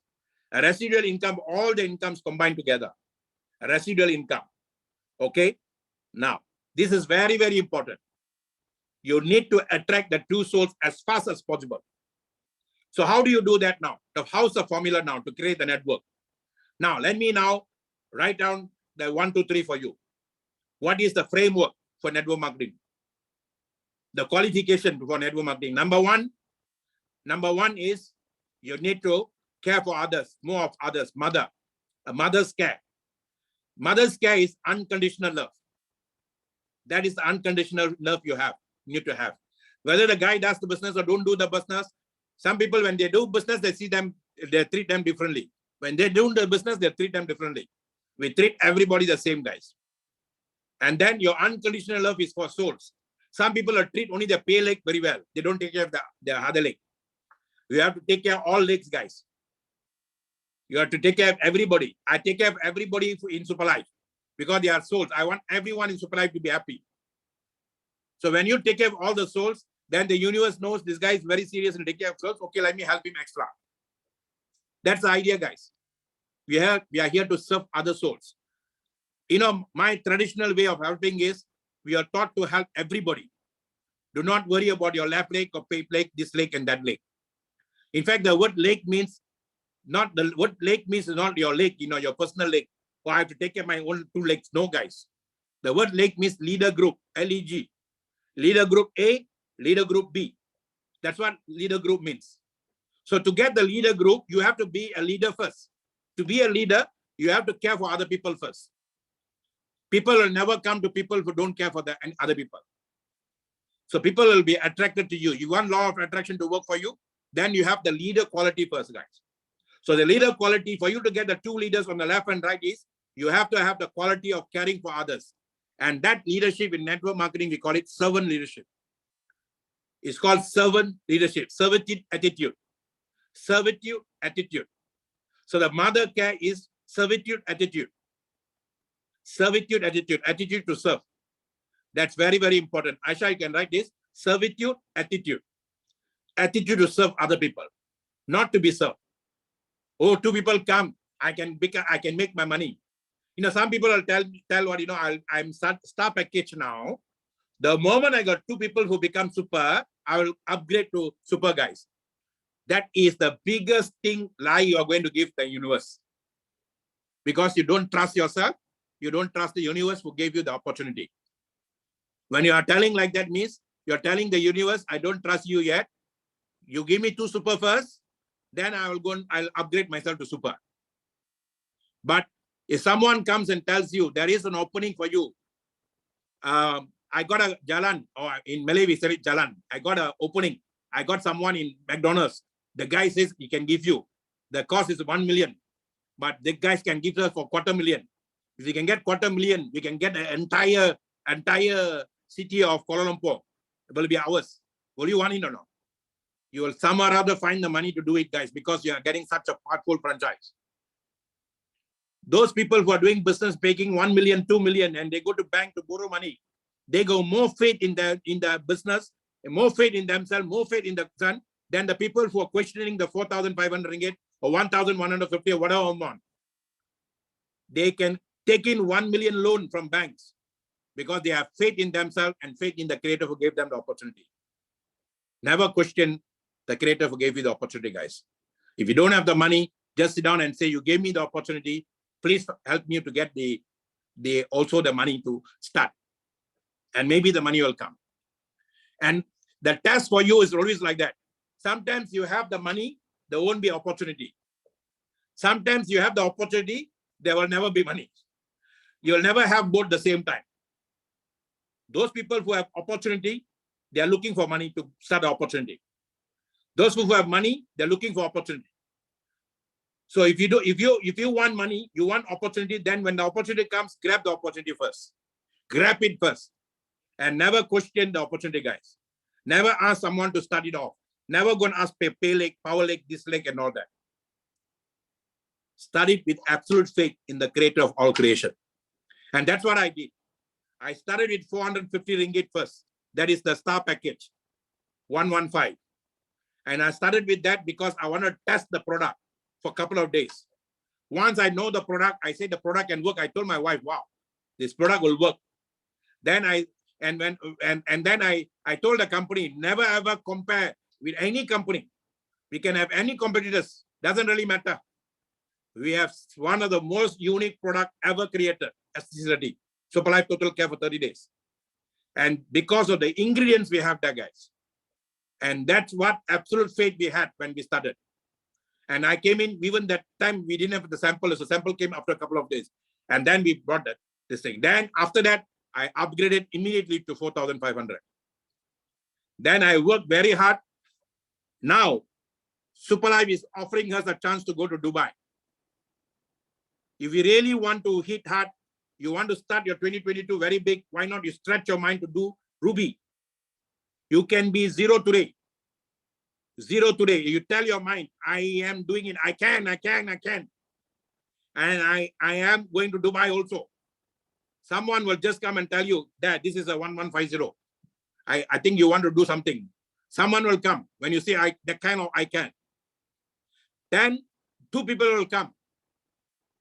Speaker 1: A residual income, all the incomes combined together. A residual income. Okay? Now, this is very, very important. You need to attract the 2 souls as fast as possible. So how do you do that now? How's the formula now to create the network? Now, let me now write down the 1, 2, 3 for you. What is the framework for network marketing? The qualification for network marketing. Number one is you need to care for others, more of others. A mother's care. Mother's care is unconditional love. That is the unconditional love you need to have. Whether the guy does the business or don't do the business, some people, when they do business, they treat them differently. When they do the business, they treat them differently. We treat everybody the same, guys. And then your unconditional love is for souls. Some people treat only the pay leg very well. They don't take care of the other leg. You have to take care of all legs, guys. You have to take care of everybody. I take care of everybody in Super Life because they are souls. I want everyone in Super Life to be happy. So when you take care of all the souls, then the universe knows this guy is very serious and take care of souls. Okay, let me help him extra. That's the idea, guys. We are here to serve other souls. You know, my traditional way of helping is we are taught to help everybody. Do not worry about your left leg or right leg, this leg and that leg. In fact, the word leg means not your leg, your personal leg. Or I have to take care of my own 2 legs. No, guys. The word leg means leader group, LEG. Leader group A, leader group B. That's what leader group means. So to get the leader group, you have to be a leader first. To be a leader, you have to care for other people first. People will never come to people who don't care for other people. So people will be attracted to you. You want law of attraction to work for you, then you have the leader quality first, guys. So the leader quality, for you to get the 2 leaders on the left and right, is you have to have the quality of caring for others. And that leadership in network marketing, we call it servant leadership. It's called servant leadership, servitude attitude. Servitude attitude. So the mother care is servitude attitude. Servitude attitude, attitude to serve. That's very, very important. Aisha, you can write this. Servitude attitude. Attitude to serve other people, not to be served. Oh, 2 people come, I can make my money. Some people will tell what, I'm star package now. The moment I got 2 people who become super, I will upgrade to super, guys. That is the biggest lie you are going to give the universe. Because you don't trust yourself, you don't trust the universe who gave you the opportunity. When you are telling like that means, you're telling the universe, I don't trust you yet. You give me 2 super first, then I'll upgrade myself to super. But if someone comes and tells you there is an opening for you, I got a jalan, or in Malay we say it jalan. I got an opening. I got someone in McDonald's. The guy says he can give you. The cost is 1 million, but the guys can give us for 250,000. If we can get 250,000, we can get the entire city of Kuala Lumpur. It will be ours. Will you want it or not? You will somehow or other find the money to do it, guys, because you are getting such a powerful franchise. Those people who are doing business making 1 million, 2 million, and they go to bank to borrow money, they go more faith in the business, more faith in themselves, more faith in the son than the people who are questioning the 4,500 ringgit or 1,150 or whatever amount. They can take in 1 million loan from banks because they have faith in themselves and faith in the creator who gave them the opportunity. Never question the creator who gave you the opportunity, guys. If you don't have the money, just sit down and say, you gave me the opportunity. Please help me to get also the money to start. And maybe the money will come. And the test for you is always like that. Sometimes you have the money, there won't be opportunity. Sometimes you have the opportunity, there will never be money. You will never have both the same time. Those people who have opportunity, they are looking for money to start the opportunity. Those who have money, they're looking for opportunity. So if you want money, you want opportunity, then when the opportunity comes, grab the opportunity first. Grab it first. And never question the opportunity, guys. Never ask someone to start it off. Never go and ask pay leg, power leg, this leg, and all that. Start it with absolute faith in the creator of all creation. And that's what I did. I started with 450 ringgit first. That is the star package, 115. And I started with that because I want to test the product for a couple of days. Once I know the product, I say the product can work. I told my wife, wow, this product will work. Then I told the company, never ever compare with any company. We can have any competitors, doesn't really matter. We have one of the most unique product ever created, SC30, Super Life Total Care for 30 days. And because of the ingredients we have there, guys. And that's what absolute faith we had when we started. And I came in, even that time we didn't have the sample. So the sample came after a couple of days. And then we brought this thing. Then after that, I upgraded immediately to 4,500. Then I worked very hard. Now, Superlife is offering us a chance to go to Dubai. If you really want to hit hard, you want to start your 2022 very big, why not you stretch your mind to do Ruby? You can be zero today. Zero today. You tell your mind, I am doing it. I can. And I am going to Dubai also. Someone will just come and tell you that this is a 1150. I think you want to do something. Someone will come when you say that kind of I can. Then 2 people will come.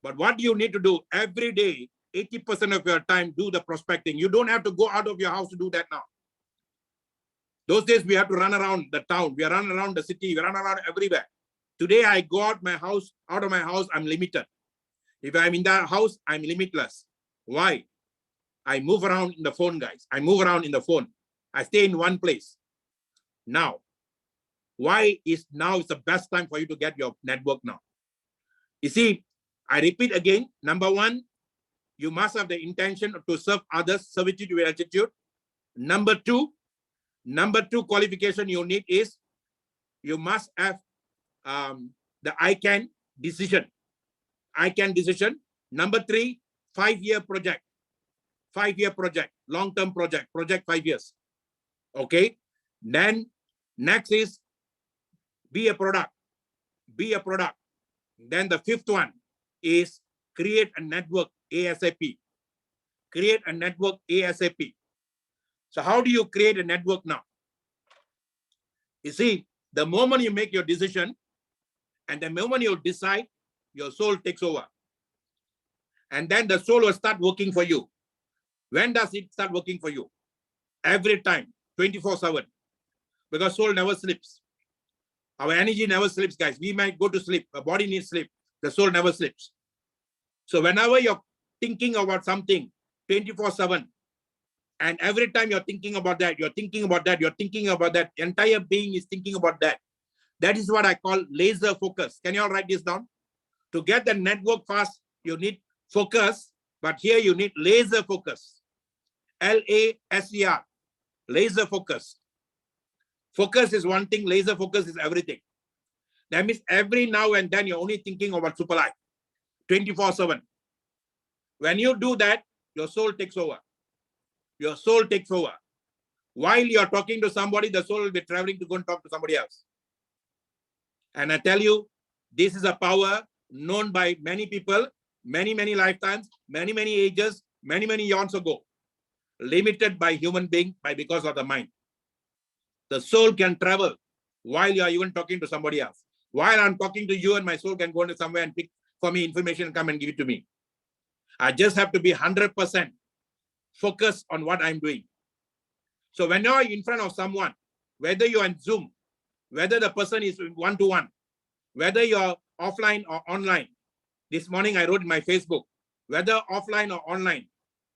Speaker 1: But what you need to do every day, 80% of your time, do the prospecting. You don't have to go out of your house to do that now. Those days we have to run around the town. We run around the city. We run around everywhere. Today I go out of my house, I'm limited. If I'm in the house, I'm limitless. Why? I move around in the phone, guys. I move around in the phone. I stay in one place. Now, why is now is the best time for you to get your network now? You see, I repeat again, number 1, you must have the intention to serve others, servitude with attitude. Number 2 qualification you need is you must have the I can decision. I can decision. Number 3, 5-year project. 5-year project, long-term project 5 years. Okay. Then next is be a product. Be a product. Then the 5th one is create a network ASAP. Create a network ASAP. So how do you create a network now? You see, the moment you make your decision and the moment you decide, your soul takes over. And then the soul will start working for you. When does it start working for you? Every time, 24/7. Because soul never sleeps. Our energy never sleeps, guys. We might go to sleep. The body needs sleep. The soul never sleeps. So whenever you're thinking about something 24/7, and every time you're thinking about that, you're thinking about that, you're thinking about that, entire being is thinking about that. That is what I call laser focus. Can you all write this down? To get the network fast, you need focus, but here you need laser focus. LASER, laser focus. Focus is one thing, laser focus is everything. That means every now and then you're only thinking about Super Life, 24/7. When you do that, your soul takes over. Your soul takes over. While you are talking to somebody, the soul will be traveling to go and talk to somebody else. And I tell you, this is a power known by many people, many, many lifetimes, many, many ages, many, many eons ago. Limited by human being because of the mind. The soul can travel while you are even talking to somebody else. While I'm talking to you, and my soul can go into somewhere and pick for me information and come and give it to me. I just have to be 100% focused on what I'm doing. So when you're in front of someone, whether you're on Zoom, whether the person is one-to-one, whether you're offline or online, this morning I wrote in my Facebook, whether offline or online,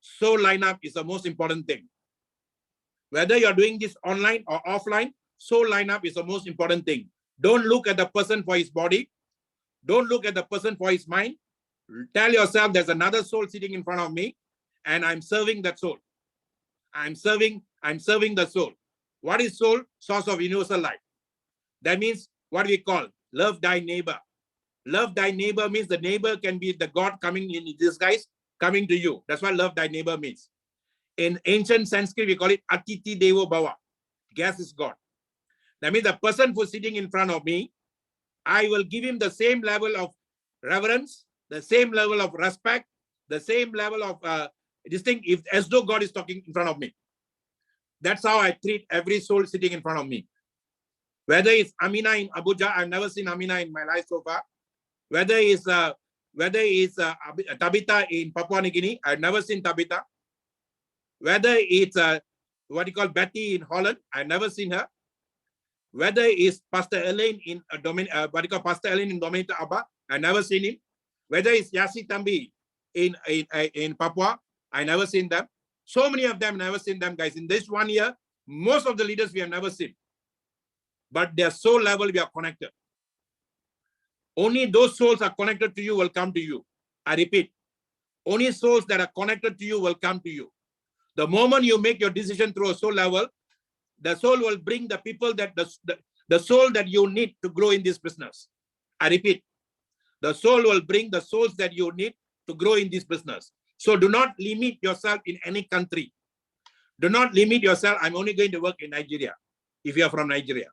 Speaker 1: soul lineup is the most important thing. Whether you're doing this online or offline, soul lineup is the most important thing. Don't look at the person for his body. Don't look at the person for his mind. Tell yourself there's another soul sitting in front of me and I'm serving that soul. I'm serving the soul. What is soul? Source of universal life. That means what we call love thy neighbor. Love thy neighbor means the neighbor can be the God coming in disguise, coming to you. That's what love thy neighbor means. In ancient Sanskrit, we call it Atiti Devo Bhava. Guest is God. That means the person who's sitting in front of me, I will give him the same level of reverence, the same level of respect, the same level of this thing, if as though God is talking in front of me. That's how I treat every soul sitting in front of me. Whether it's Amina in Abuja, I've never seen Amina in my life so far. Whether it's Tabitha in Papua New Guinea, I've never seen Tabitha. Whether it's what you call Betty in Holland, I've never seen her. Whether it's Pastor Elaine in Pastor Elaine in Dominica Abba, I've never seen him. Whether it's Yasi Tambi in Papua, I never seen them. So many of them, never seen them, guys. In this 1 year, most of the leaders we have never seen. But their soul level, we are connected. Only those souls are connected to you will come to you. I repeat, only souls that are connected to you will come to you. The moment you make your decision through a soul level, the soul will bring the people that the soul that you need to grow in this business. I repeat, the soul will bring the souls that you need to grow in this business. So do not limit yourself in any country. Do not limit yourself. I'm only going to work in Nigeria. If you are from Nigeria,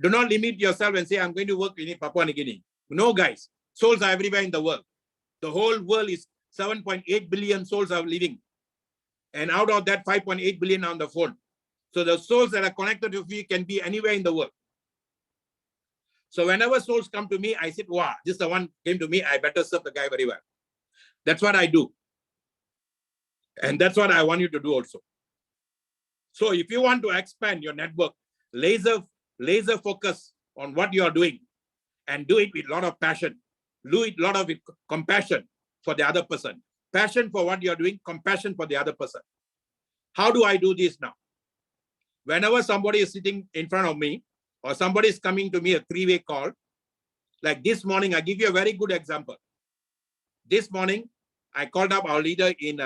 Speaker 1: do not limit yourself and say, I'm going to work in Papua New Guinea. No, guys, souls are everywhere in the world. The whole world is 7.8 billion souls are living. And out of that, 5.8 billion on the phone. So the souls that are connected to you can be anywhere in the world. So whenever souls come to me, I said, wow, this is the one came to me. I better serve the guy very well. That's what I do. And that's what I want you to do also. So if you want to expand your network, laser focus on what you are doing and do it with a lot of passion. Do it a lot of compassion for the other person. Passion for what you are doing, compassion for the other person. How do I do this now? Whenever somebody is sitting in front of me or somebody is coming to me a three-way call, like this morning, I give you a very good example. This morning, I called up our leader in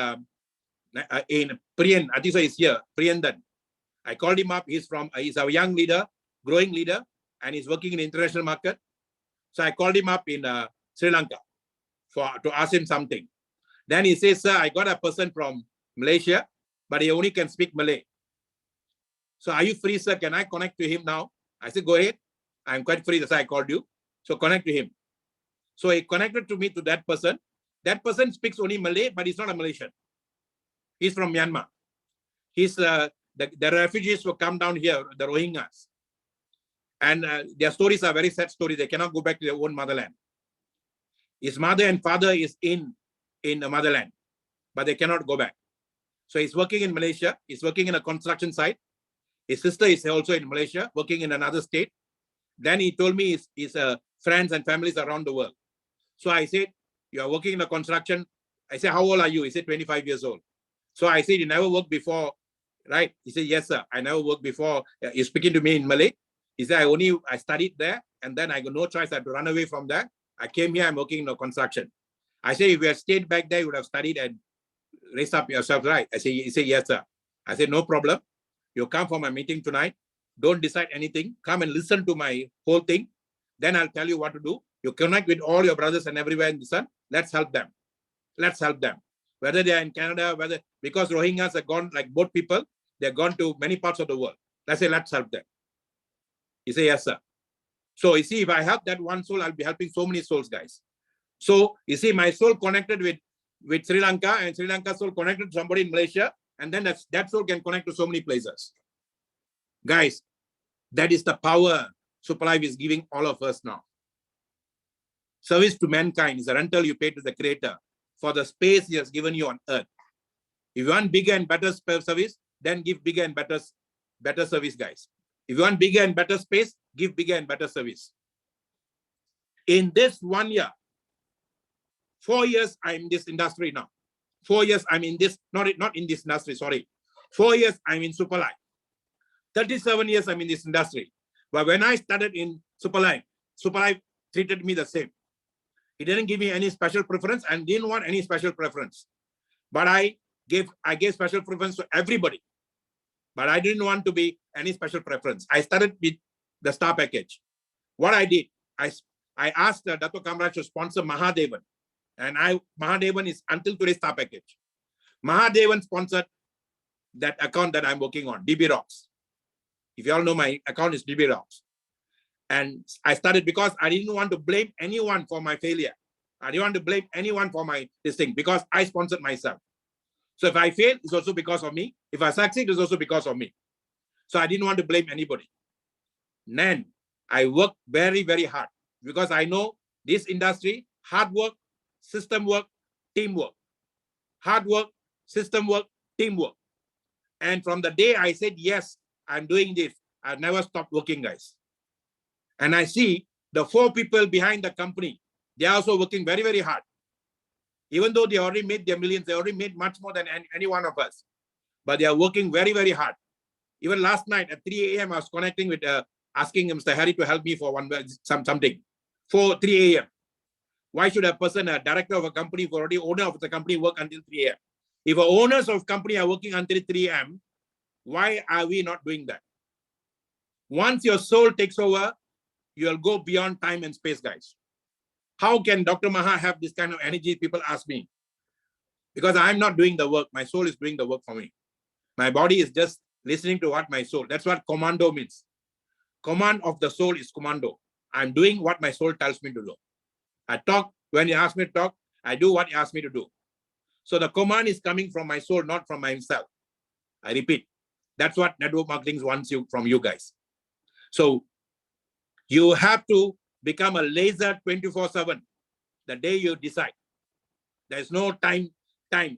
Speaker 1: Priyan. I think so he's here, Priyandan. I called him up. He's a young leader, growing leader, and he's working in the international market. So I called him up in Sri Lanka to ask him something. Then he says, sir, I got a person from Malaysia, but he only can speak Malay. So are you free, sir? Can I connect to him now? I said, go ahead. I'm quite free. That's why I called you. So connect to him. So he connected to me to that person. That person speaks only Malay, but he's not a Malaysian. He's from Myanmar. He's the refugees who come down here, the Rohingyas. And their stories are very sad stories. They cannot go back to their own motherland. His mother and father is in the motherland, but they cannot go back. So he's working in Malaysia. He's working in a construction site. His sister is also in Malaysia, working in another state. Then he told me his friends and families around the world. So I said, you are working in a construction. I said, how old are you? He said, 25 years old. So I said, you never worked before, right? He said, yes, sir. I never worked before. He's speaking to me in Malay. He said, I studied there, and then I got no choice. I had to run away from there. I came here. I'm working in a construction. I said, if you had stayed back there, you would have studied and raised up yourself, right? He said, yes, sir. I said, no problem. You come for my meeting tonight. Don't decide anything. Come and listen to my whole thing. Then I'll tell you what to do. You connect with all your brothers and everywhere in the sun. Let's help them. Let's help them. Whether they are in Canada, because Rohingyas are gone like boat people, They're gone to many parts of the world. Let's say, let's help them. You say, yes, sir. So you see, if I help that one soul, I'll be helping so many souls, guys. So you see, my soul connected with Sri Lanka, and Sri Lanka soul connected to somebody in Malaysia, and then that soul can connect to so many places. Guys, that is the power Superlife is giving all of us now. Service to mankind is a rental you pay to the Creator for the space He has given you on earth. If you want bigger and better service, then give bigger and better service, guys. If you want bigger and better space, give bigger and better service. In this 1 year, 4 years, I'm in this industry now. 4 years, I'm in this, not in this industry, sorry. 4 years, I'm in Superlife. 37 years, I'm in this industry. But when I started in Superlife treated me the same. He didn't give me any special preference and didn't want any special preference. But I gave special preference to everybody. But I didn't want to be any special preference. I started with the star package. What I did, I asked Dr. Kamraj to sponsor Mahadevan. And Mahadevan is until today's star package. Mahadevan sponsored that account that I'm working on, DB Rocks. If you all know, my account is DB Rocks. And I started because I didn't want to blame anyone for my failure. I didn't want to blame anyone for this thing because I sponsored myself. So if I fail, it's also because of me. If I succeed, it's also because of me. So I didn't want to blame anybody. Then I worked very, very hard because I know this industry, hard work, system work, teamwork. Hard work, system work, teamwork. And from the day I said, yes, I'm doing this, I've never stopped working, guys. And I see the 4 people behind the company, they are also working very, very hard. Even though they already made their millions, they already made much more than any one of us. But they are working very, very hard. Even last night at 3 a.m., I was connecting with, asking Mr. Harry to help me for something. 3 a.m. Why should a person, a director of a company, who already owner of the company, work until 3 a.m.? If owners of company are working until 3 a.m., why are we not doing that? Once your soul takes over, you'll go beyond time and space, guys. How can Dr. Maha have this kind of energy? People ask me. Because I'm not doing the work. My soul is doing the work for me. My body is just listening to what my soul. That's what commando means. Command of the soul is commando. I'm doing what my soul tells me to do. I talk when he asks me to talk. I do what he asks me to do. So the command is coming from my soul, not from myself. I repeat. That's what network marketing wants from you guys. So you have to become a laser 24/7 the day you decide. There's no time.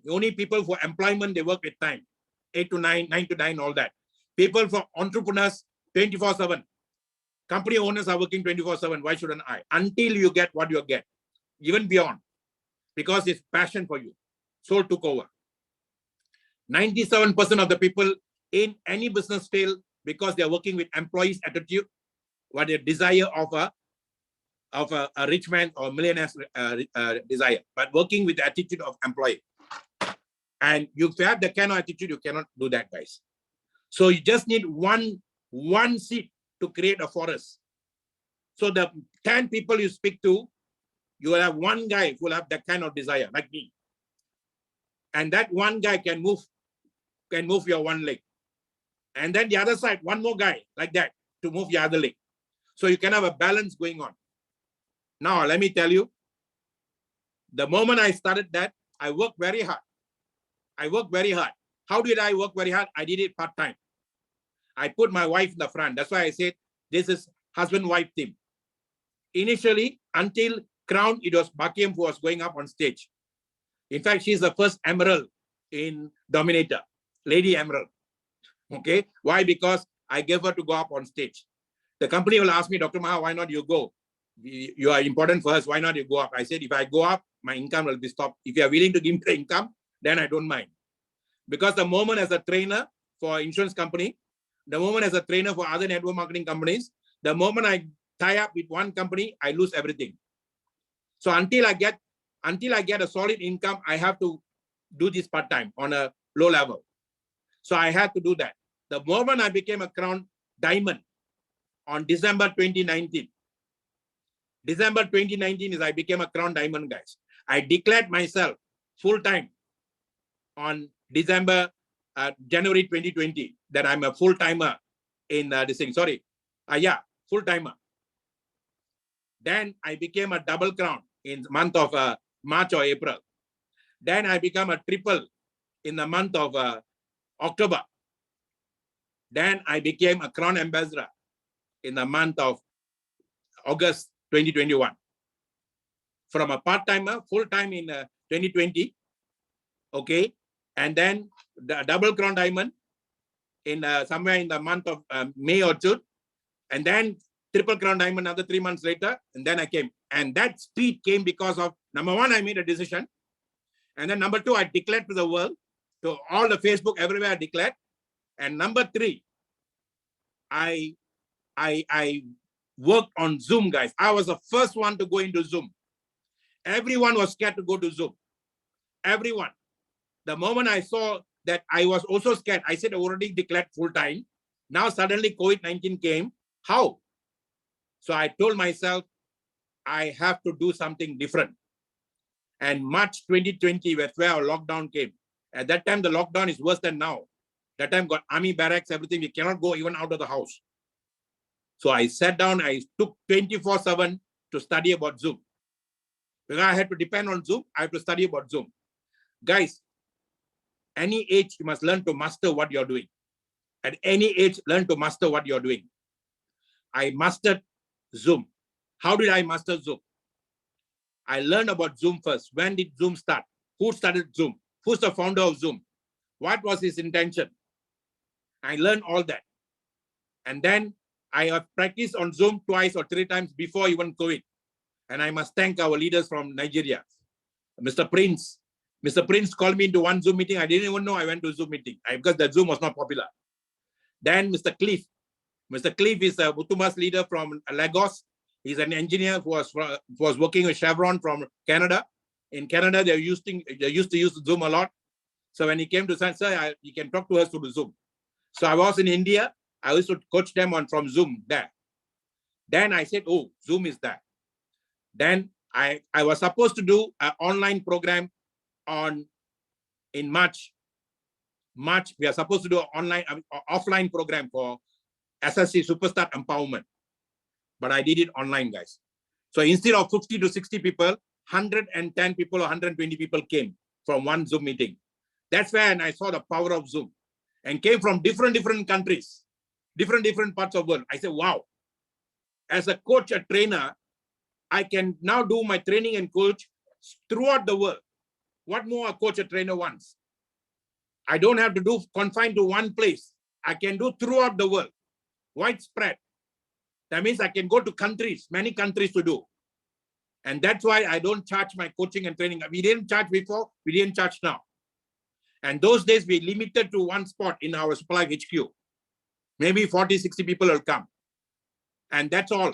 Speaker 1: Only people for employment, they work with time. 8 to 9, 9 to 9, all that. People for entrepreneurs, 24/7. Company owners are working 24/7. Why shouldn't I? Until you get what you get. Even beyond. Because it's passion for you. Soul took over. 97% of the people in any business fail because they're working with employees' attitude, what their desire of a rich man or millionaire's desire, but working with the attitude of employee. And you have the kind of attitude, you cannot do that, guys. So you just need one seed to create a forest. So the 10 people you speak to, you will have one guy who will have that kind of desire, like me. And that one guy can move your one leg. And then the other side, one more guy like that to move your other leg. So you can have a balance going on. Now, let me tell you, the moment I started that, I worked very hard. How did I work very hard? I did it part-time. I put my wife in the front. That's why I said, this is husband-wife team. Initially, until Crown, it was Bakiam who was going up on stage. In fact, she's the first emerald in Dominator, Lady Emerald. Okay, why? Because I gave her to go up on stage. The company will ask me, Dr. Maha, why not you go? You are important for us. Why not you go up? I said, if I go up, my income will be stopped. If you are willing to give me the income, then I don't mind. Because the moment as a trainer for insurance company, the moment as a trainer for other network marketing companies, the moment I tie up with one company, I lose everything. So until I get a solid income, I have to do this part-time on a low level. So I had to do that. The moment I became a Crown Diamond on December 2019, December 2019 is I became a Crown Diamond, guys. I declared myself full-time on December January 2020 that I'm a full-timer in this thing. Sorry. Yeah, full-timer. Then I became a double crown in the month of March or April. Then I become a triple in the month of October. Then I became a crown ambassador in the month of August 2021. From a part-timer, full-time in 2020. Okay. And then the double crown diamond in somewhere in the month of May or June. And then triple crown diamond another 3 months later. And then I came. And that speed came because of, number one, I made a decision. And then number two, I declared to the world, to all the Facebook, everywhere I declared. And number three, I worked on Zoom, guys. I was the first one to go into Zoom. Everyone was scared to go to Zoom. Everyone. The moment I saw that, I was also scared. I said I already declared full-time. Now suddenly COVID-19 came. How? So I told myself, I have to do something different. And March 2020 was where our lockdown came. At that time, the lockdown is worse than now. That time got army barracks, everything. We cannot go even out of the house. So I sat down. I took 24/7 to study about Zoom. Because I had to depend on Zoom, I have to study about Zoom. Guys, any age, you must learn to master what you're doing. At any age, learn to master what you're doing. I mastered Zoom. How did I master Zoom? I learned about Zoom first. When did Zoom start? Who started Zoom? Who's the founder of Zoom? What was his intention? I learned all that. And then I have practiced on Zoom twice or three times before even COVID. And I must thank our leaders from Nigeria. Mr. Prince. Mr. Prince called me into one Zoom meeting. I didn't even know I went to Zoom meeting because the Zoom was not popular. Then Mr. Cliff. Mr. Cliff is a Butumas leader from Lagos. He's an engineer who was working with Chevron from Canada. In Canada, they used to use Zoom a lot. So when he came to say, sir, you can talk to us through Zoom. So I was in India. I used to coach them from Zoom there. Then I said, oh, Zoom is there. Then I was supposed to do an online program in March. We are supposed to do an offline program for SSC Superstar Empowerment. But I did it online, guys. So instead of 50 to 60 people, 110 people or 120 people came from one Zoom meeting. That's when I saw the power of Zoom and came from different countries, different parts of the world. I said, wow, as a coach, a trainer, I can now do my training and coach throughout the world. What more a coach, a trainer wants? I don't have to do confined to one place. I can do throughout the world, widespread. That means I can go to countries, many countries to do. And that's why I don't charge my coaching and training. We didn't charge before, we didn't charge now. And those days we limited to one spot in our supply HQ. Maybe 40, 60 people will come. And that's all.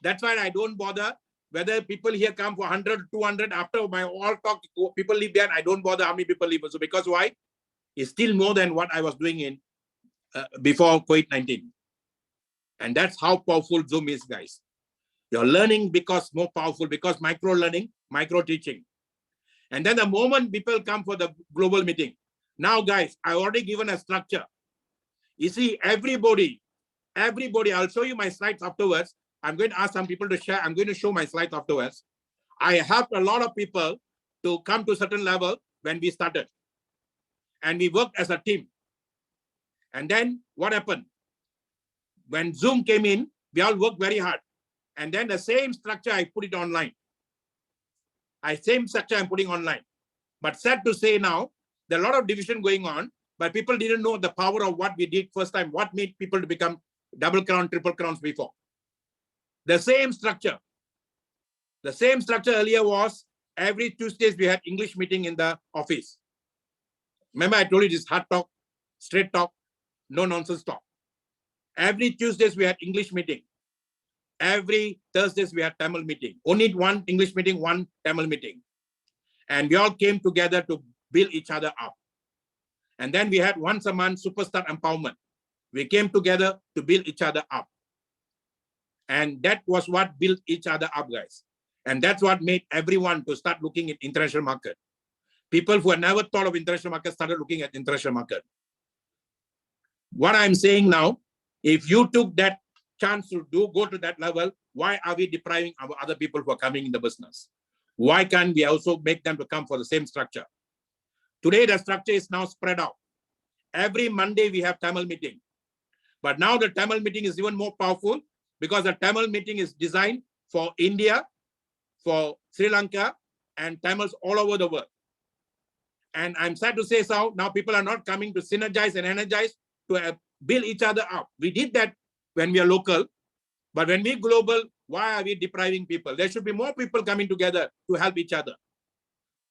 Speaker 1: That's why I don't bother whether people here come for 100, 200. After my all talk, people leave there. I don't bother how many people leave. So because why? It's still more than what I was doing in before COVID-19. And that's how powerful Zoom is, guys. You're learning because more powerful, because micro learning, micro teaching. And then the moment people come for the global meeting, now guys, I already given a structure. You see, everybody, I'll show you my slides afterwards. I'm going to ask some people to share. I'm going to show my slides afterwards. I helped a lot of people to come to a certain level when we started. And we worked as a team. And then what happened? When Zoom came in, we all worked very hard. And then the same structure, I put it online. Same structure I'm putting online. But sad to say now, there are a lot of division going on, but people didn't know the power of what we did first time, what made people to become double crown, triple crowns before. The same structure. The same structure earlier was every Tuesdays we had English meeting in the office. Remember I told you this hard talk, straight talk, no nonsense talk. Every Tuesdays we had English meeting. Every Thursdays we had Tamil meeting. Only one English meeting, one Tamil meeting. And we all came together to build each other up. And then we had once a month Superstar Empowerment. We came together to build each other up. And that was what built each other up, guys. And that's what made everyone to start looking at international market. People who had never thought of international market started looking at international market. What I'm saying now, if you took that chance to go to that level, why are we depriving our other people who are coming in the business? Why can't we also make them to come for the same structure? Today, the structure is now spread out. Every Monday, we have Tamil meeting. But now the Tamil meeting is even more powerful because the Tamil meeting is designed for India, for Sri Lanka, and Tamils all over the world. And I'm sad to say so, now people are not coming to synergize and energize to build each other up. We did that when we are local, but when we global, why are we depriving people? There should be more people coming together to help each other.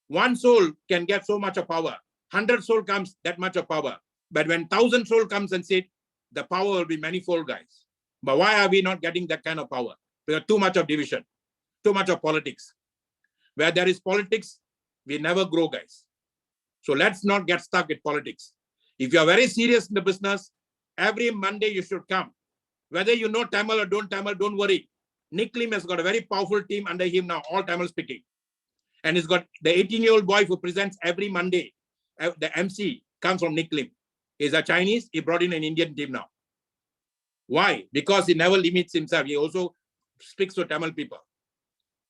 Speaker 1: One soul can get so much of power. 100 soul comes that much of power. But when 1,000 soul comes and sit, the power will be manifold, guys. But why are we not getting that kind of power? Because too much of division, too much of politics. Where there is politics, we never grow, guys. So let's not get stuck with politics. If you are very serious in the business, every Monday you should come. Whether you know Tamil or don't worry. Nick Lim has got a very powerful team under him now, all Tamil speaking. And he's got the 18-year-old boy who presents every Monday. The MC comes from Nick Lim. He's a Chinese. He brought in an Indian team now. Why? Because he never limits himself. He also speaks to Tamil people.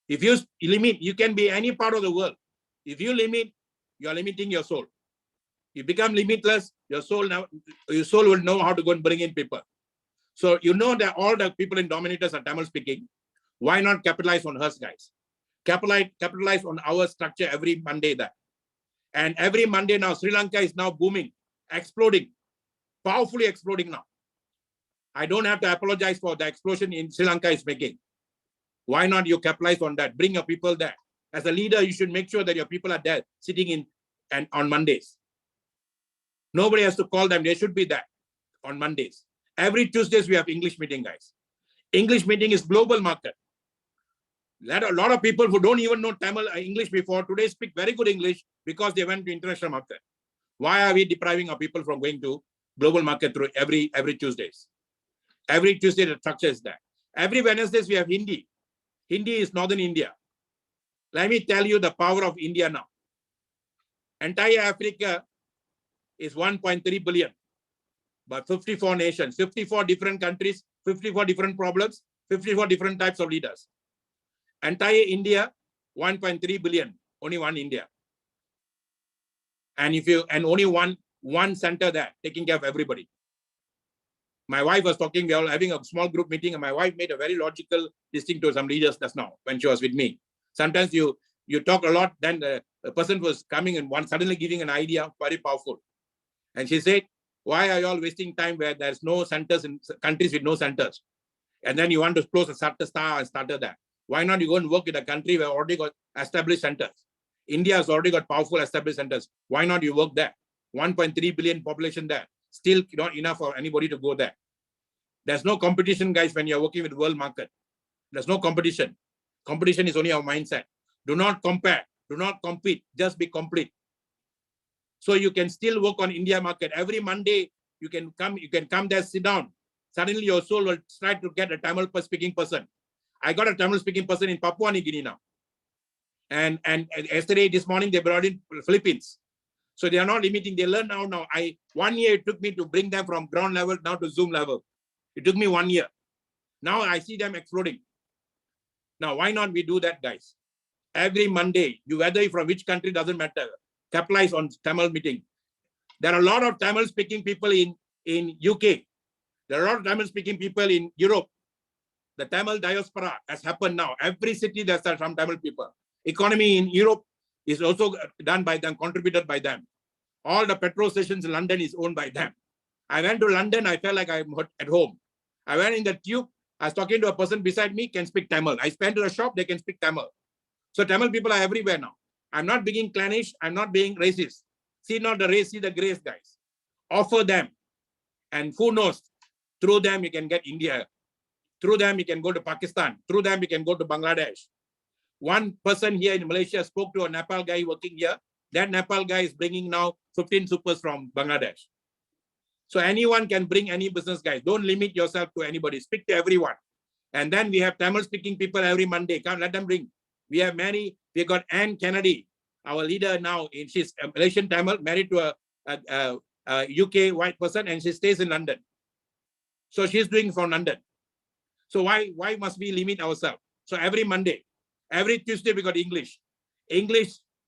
Speaker 1: If you limit, you can be any part of the world. If you limit, you are limiting your soul. You become limitless, your soul will know how to go and bring in people. So you know that all the people in Dominators are Tamil speaking. Why not capitalize on us, guys? Capitalize on our structure every Monday there. And every Monday now, Sri Lanka is now booming, exploding, powerfully exploding now. I don't have to apologize for the explosion in Sri Lanka is making. Why not you capitalize on that? Bring your people there. As a leader, you should make sure that your people are there, sitting in and on Mondays. Nobody has to call them. They should be there on Mondays. Every Tuesdays, we have English meeting, guys. English meeting is global market. A lot of people who don't even know Tamil English before, today speak very good English because they went to international market. Why are we depriving our people from going to global market through every Tuesdays? Every Tuesday, the structure is there. Every Wednesdays, we have Hindi. Hindi is Northern India. Let me tell you the power of India now. Entire Africa is 1.3 billion, but 54 nations, 54 different countries, 54 different problems, 54 different types of leaders. Entire India, 1.3 billion, only one India. And only one center there, taking care of everybody. My wife was talking, we are having a small group meeting, and my wife made a very logical distinct to some leaders just now when she was with me. Sometimes you talk a lot, then the person was coming and suddenly giving an idea, very powerful. And she said, why are you all wasting time where there's no centers in countries with no centers? And then you want to close a starter there. Why not you go and work in a country where already got established centers? India has already got powerful established centers. Why not you work there? 1.3 billion population there. Still not enough for anybody to go there. There's no competition, guys, when you're working with world market. There's no competition. Competition is only our mindset. Do not compare. Do not compete. Just be complete. So you can still work on India market. Every Monday, you can come there, sit down. Suddenly your soul will try to get a Tamil speaking person. I got a Tamil speaking person in Papua New Guinea now. And yesterday, this morning, they brought in Philippines. So they are not limiting. They learn now. 1 year it took me to bring them from ground level now to Zoom level. It took me 1 year. Now I see them exploding. Now, why not we do that, guys? Every Monday, whether you're from which country, doesn't matter. Capitalize on Tamil meeting. There are a lot of Tamil speaking people in UK. There are a lot of Tamil speaking people in Europe. The Tamil diaspora has happened now. Every city there's some Tamil people. Economy in Europe is also done by them, contributed by them. All the petrol stations in London is owned by them. I went to London, I felt like I'm at home. I went in the tube, I was talking to a person beside me, can speak Tamil. I went to the shop, they can speak Tamil. So Tamil people are everywhere now. I'm not being clannish, I'm not being racist. See not the race, see the grace, guys. Offer them. And who knows, through them you can get India. Through them you can go to Pakistan. Through them you can go to Bangladesh. One person here in Malaysia spoke to a Nepal guy working here. That Nepal guy is bringing now 15 supers from Bangladesh. So anyone can bring any business, guys. Don't limit yourself to anybody. Speak to everyone. And then we have Tamil speaking people every Monday. Can't let them bring. We have we got Anne Kennedy, our leader now. She's a Malaysian Tamil, married to a UK white person, and she stays in London. So she's doing from London. So why must we limit ourselves? So every Monday, every Tuesday, we got English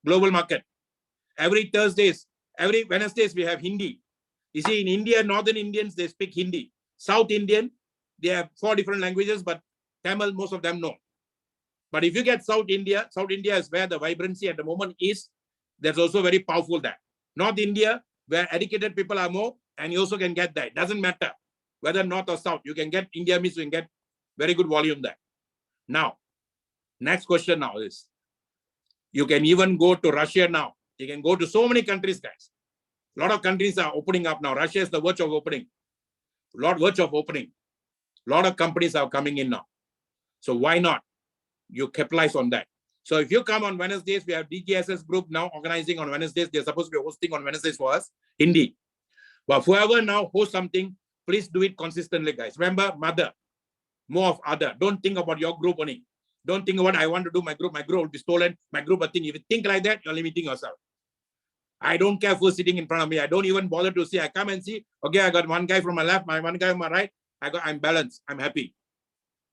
Speaker 1: global market. Every Thursdays, every Wednesdays, we have Hindi. You see, in India, Northern Indians, they speak Hindi. South Indian, they have 4 different languages, but Tamil, most of them know. But if you get South India is where the vibrancy at the moment is. That's also very powerful there. North India, where educated people are more, and you also can get that. It doesn't matter whether North or South. You can get India means you can get very good volume there. Now, next question now is, you can even go to Russia now. You can go to so many countries, guys. A lot of countries are opening up now. Russia is the verge of opening. Verge of opening. A lot of companies are coming in now. So why not? You capitalize on that. So if you come on Wednesdays, we have DGSS group now organizing on Wednesdays. They're supposed to be hosting on Wednesdays for us, Hindi. But whoever now hosts something, please do it consistently, guys. Remember, mother, more of other. Don't think about your group only. Don't think about, I want to do my group will be stolen. My group, if you think like that, you're limiting yourself. I don't care who's sitting in front of me. I don't even bother to see. I come and see, okay, I got one guy from my left, one guy from my right. I'm balanced. I'm happy.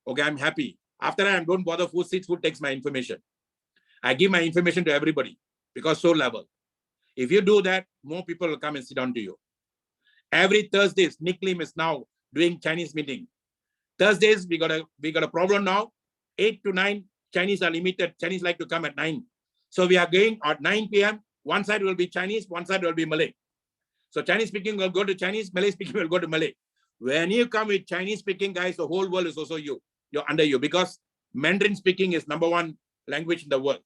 Speaker 1: Okay, I'm happy. After that, I don't bother who sits, who takes my information. I give my information to everybody because so level. If you do that, more people will come and sit down to you. Every Thursdays, Nick Lim is now doing Chinese meeting. Thursdays, we got a problem now. 8 to 9, Chinese are limited. Chinese like to come at 9. So we are going at 9 p.m. One side will be Chinese, one side will be Malay. So Chinese speaking will go to Chinese, Malay speaking will go to Malay. When you come with Chinese speaking guys, the whole world is also you. You're under you because Mandarin speaking is #1 language in the world.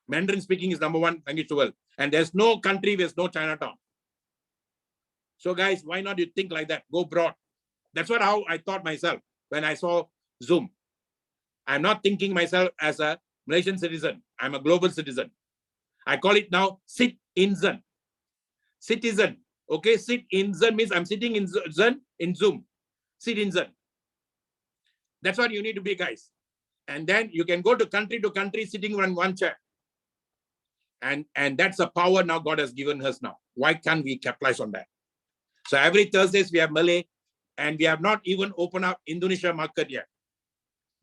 Speaker 1: Mandarin speaking is #1 language in the world. And there's no country, there's no Chinatown. So guys, why not you think like that? Go broad. That's how I thought myself when I saw Zoom. I'm not thinking myself as a Malaysian citizen. I'm a global citizen. I call it now sit-in-zen. Citizen. Okay, sit-in-zen means I'm sitting in Zen in Zoom. Sit-in-zen. That's what you need to be, guys. And then you can go to country sitting on one chair. And that's the power now God has given us now. Why can't we capitalize on that? So every Thursdays we have Malay, and we have not even opened up Indonesia market yet.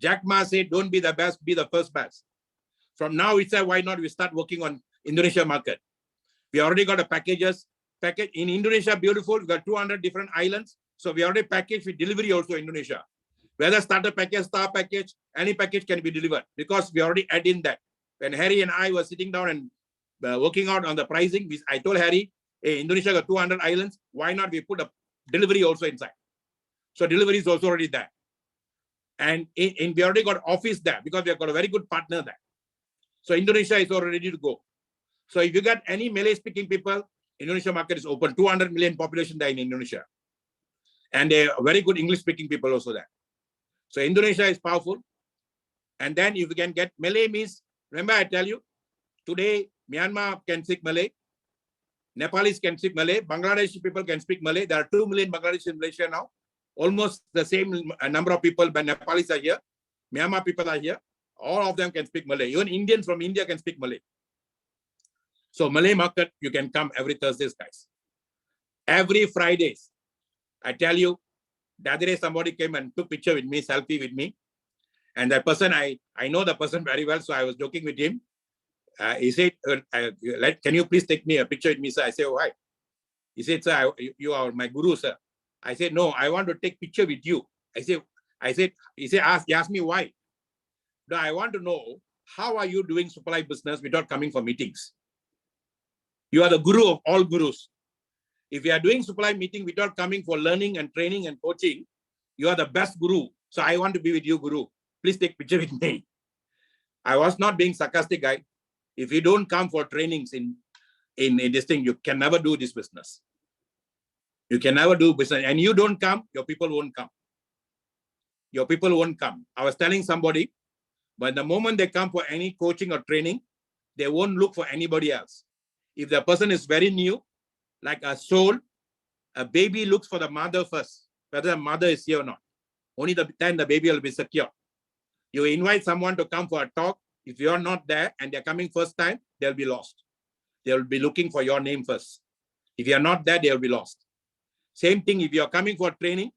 Speaker 1: Jack Ma said, don't be the best, be the first best. From now, we said, why not we start working on Indonesia market? We already got a package in Indonesia, beautiful. We got 200 different islands. So we already packaged with delivery also Indonesia. Whether starter package, star package, any package can be delivered because we already add in that. When Harry and I were sitting down and working out on the pricing, I told Harry, hey, Indonesia got 200 islands. Why not we put a delivery also inside? So delivery is also already there. And we already got office there because we have got a very good partner there. So Indonesia is already ready to go. So if you got any Malay speaking people, Indonesia market is open. 200 million population there in Indonesia. And they are very good English speaking people also there. So Indonesia is powerful. And then if you can get Malay means, remember I tell you, today Myanmar can speak Malay. Nepalese can speak Malay. Bangladeshi people can speak Malay. There are 2 million Bangladeshis in Malaysia now. Almost the same number of people, but Nepalese are here. Myanmar people are here. All of them can speak Malay. Even Indians from India can speak Malay. So Malay market, you can come every Thursdays, guys. Every Fridays. I tell you, the other day somebody came and took picture with me, selfie with me. And that person, I know the person very well, so I was joking with him. He said, can you please take me a picture with me, sir? I said, why? He said, sir, you are my guru, sir. I said, no, I want to take picture with you. He asked me why. No, I want to know, how are you doing supply business without coming for meetings? You are the guru of all gurus. If you are doing supply meeting without coming for learning and training and coaching, you are the best guru. So I want to be with you, guru. Please take picture with me. I was not being sarcastic, guy. If you don't come for trainings in this thing, you can never do this business. You can never do business. And you don't come, your people won't come. Your people won't come. I was telling somebody, but the moment they come for any coaching or training, they won't look for anybody else. If the person is very new, like a soul, a baby looks for the mother first, whether the mother is here or not. Only then the baby will be secure. You invite someone to come for a talk. If you're not there and they're coming first time, they'll be lost. They'll be looking for your name first. If you are not there, they will be lost. Same thing, if you are coming for training,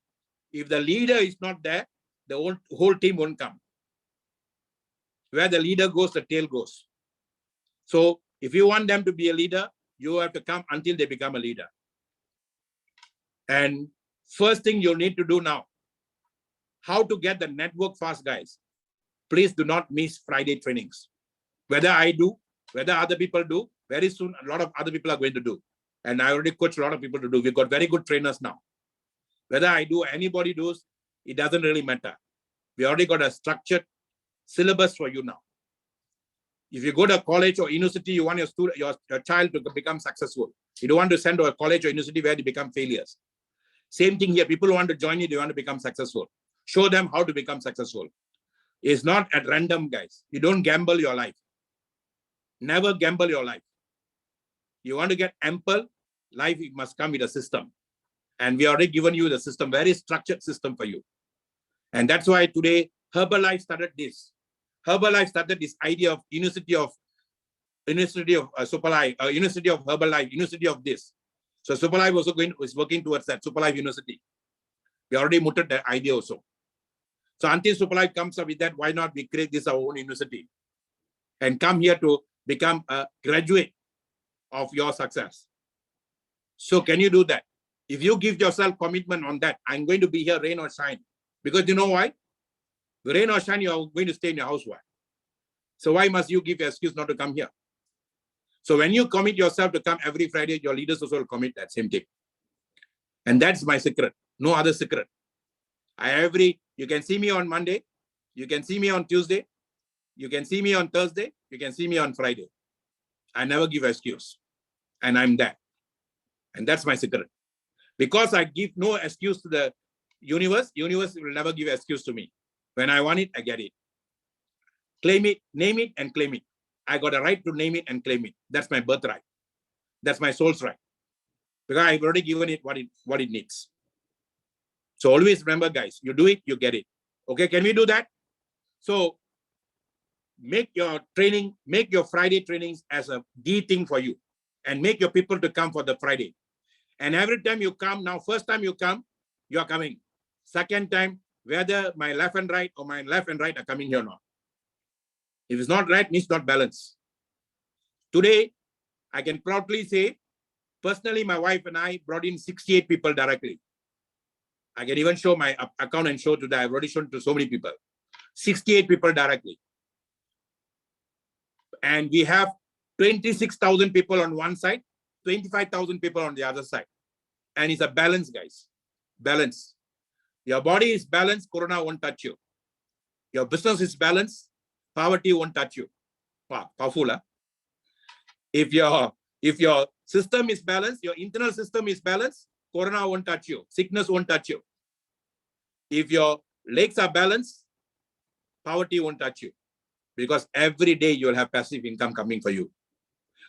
Speaker 1: if the leader is not there, the whole team won't come. Where the leader goes, the tail goes. So if you want them to be a leader, you have to come until they become a leader. And first thing you need to do now, how to get the network fast, guys. Please do not miss Friday trainings. Whether I do, whether other people do, very soon a lot of other people are going to do. And I already coach a lot of people to do. We've got very good trainers now. Whether I do, anybody does, it doesn't really matter. We already got a structured syllabus for you now. If you go to college or university, you want your child to become successful. You don't want to send to a college or university where they become failures. Same thing here. People want to join you, they want to become successful. Show them how to become successful. It's not at random, guys. You don't gamble your life. Never gamble your life. You want to get ample life, it must come with a system. And we already given you the system, very structured system for you. And that's why today Herbalife started this. Herbalife started this idea of University of Superlife, University of Herbalife, University of this. So Superlife also is working towards that, Superlife University. We already muted that idea also. So until Superlife comes up with that, why not we create this our own university and come here to become a graduate of your success. So can you do that? If you give yourself commitment on that, I'm going to be here, rain or shine. Because you know why? Rain or shine, you are going to stay in your house. Why? So why must you give an excuse not to come here? So when you commit yourself to come every Friday, your leaders also will commit that same thing. And that's my secret. No other secret. You can see me on Monday. You can see me on Tuesday. You can see me on Thursday. You can see me on Friday. I never give an excuse. And I'm there. And that's my secret. Because I give no excuse to the universe will never give an excuse to me. When I want it, I get it. Claim it, name it, and claim it. I got a right to name it and claim it. That's my birthright. That's my soul's right. Because I've already given it what it needs. So always remember, guys, you do it, you get it. Okay, can we do that? So make your training, make your Friday trainings as a D thing for you. And make your people to come for the Friday. And every time you come, now first time you come, you are coming. Second time, whether my left and right or my left and right are coming here or not. If it's not right, means not balanced. Today, I can proudly say, personally, my wife and I brought in 68 people directly. I can even show my account and show today. I've already shown to so many people. 68 people directly. And we have 26,000 people on one side, 25,000 people on the other side. And it's a balance, guys. Balance. Your body is balanced, Corona won't touch you. Your business is balanced, poverty won't touch you. Wow, powerful, huh? If your system is balanced, your internal system is balanced, Corona won't touch you. Sickness won't touch you. If your legs are balanced, poverty won't touch you. Because every day you'll have passive income coming for you.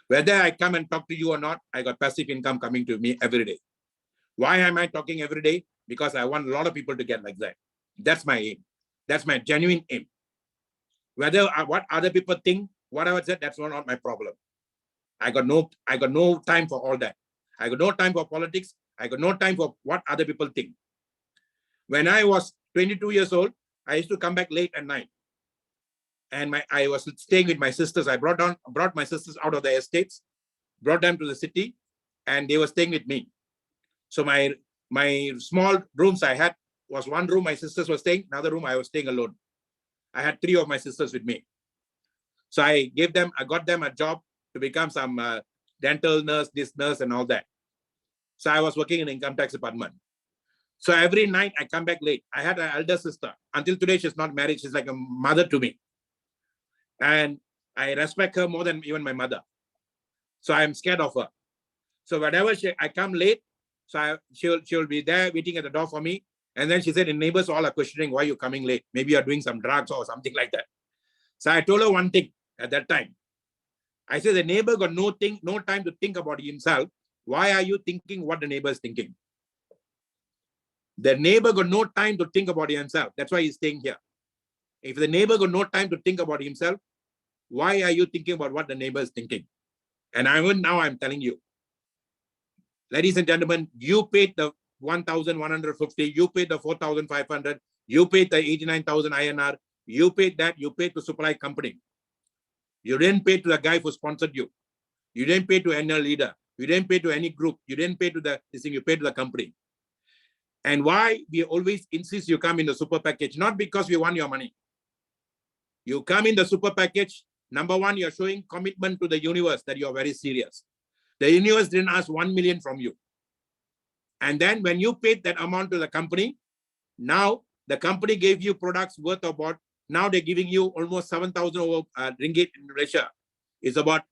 Speaker 1: Whether I come and talk to you or not, I got passive income coming to me every day. Why am I talking every day? Because I want a lot of people to get like that. That's my aim. That's my genuine aim. Whether what other people think, whatever I said, that's not my problem. I got no time for all that. I got no time for politics. I got no time for what other people think. When I was 22 years old, I used to come back late at night. And I was staying with my sisters. I brought my sisters out of the estates, brought them to the city, and they were staying with me. So my small rooms I had was one room my sisters were staying, another room I was staying alone. I had 3 of my sisters with me. So I got them a job to become some dental nurse, this nurse and all that. So I was working in the income tax department. So every night I come back late. I had an elder sister. Until today, she's not married. She's like a mother to me. And I respect her more than even my mother. So I'm scared of her. So whenever I come late, so she'll be there waiting at the door for me. And then she said, the neighbors all are questioning why you're coming late. Maybe you're doing some drugs or something like that. So I told her one thing at that time. I said, the neighbor got no time to think about himself. Why are you thinking what the neighbor is thinking? The neighbor got no time to think about himself. That's why he's staying here. If the neighbor got no time to think about himself, why are you thinking about what the neighbor is thinking? And now I'm telling you, Ladies and gentlemen, you paid the 1,150, you paid the 4,500, you paid the 89,000 INR, you paid that, you paid to supply company. You didn't pay to the guy who sponsored you. You didn't pay to any leader. You didn't pay to any group. You didn't pay to this thing, you paid to the company. And why we always insist you come in the super package? Not because we want your money. You come in the super package. Number one, you're showing commitment to the universe that you're very serious. The universe didn't ask 1 million from you. And then when you paid that amount to the company, now the company gave you products worth about, now they're giving you almost 7,000 ringgit in Malaysia. It's about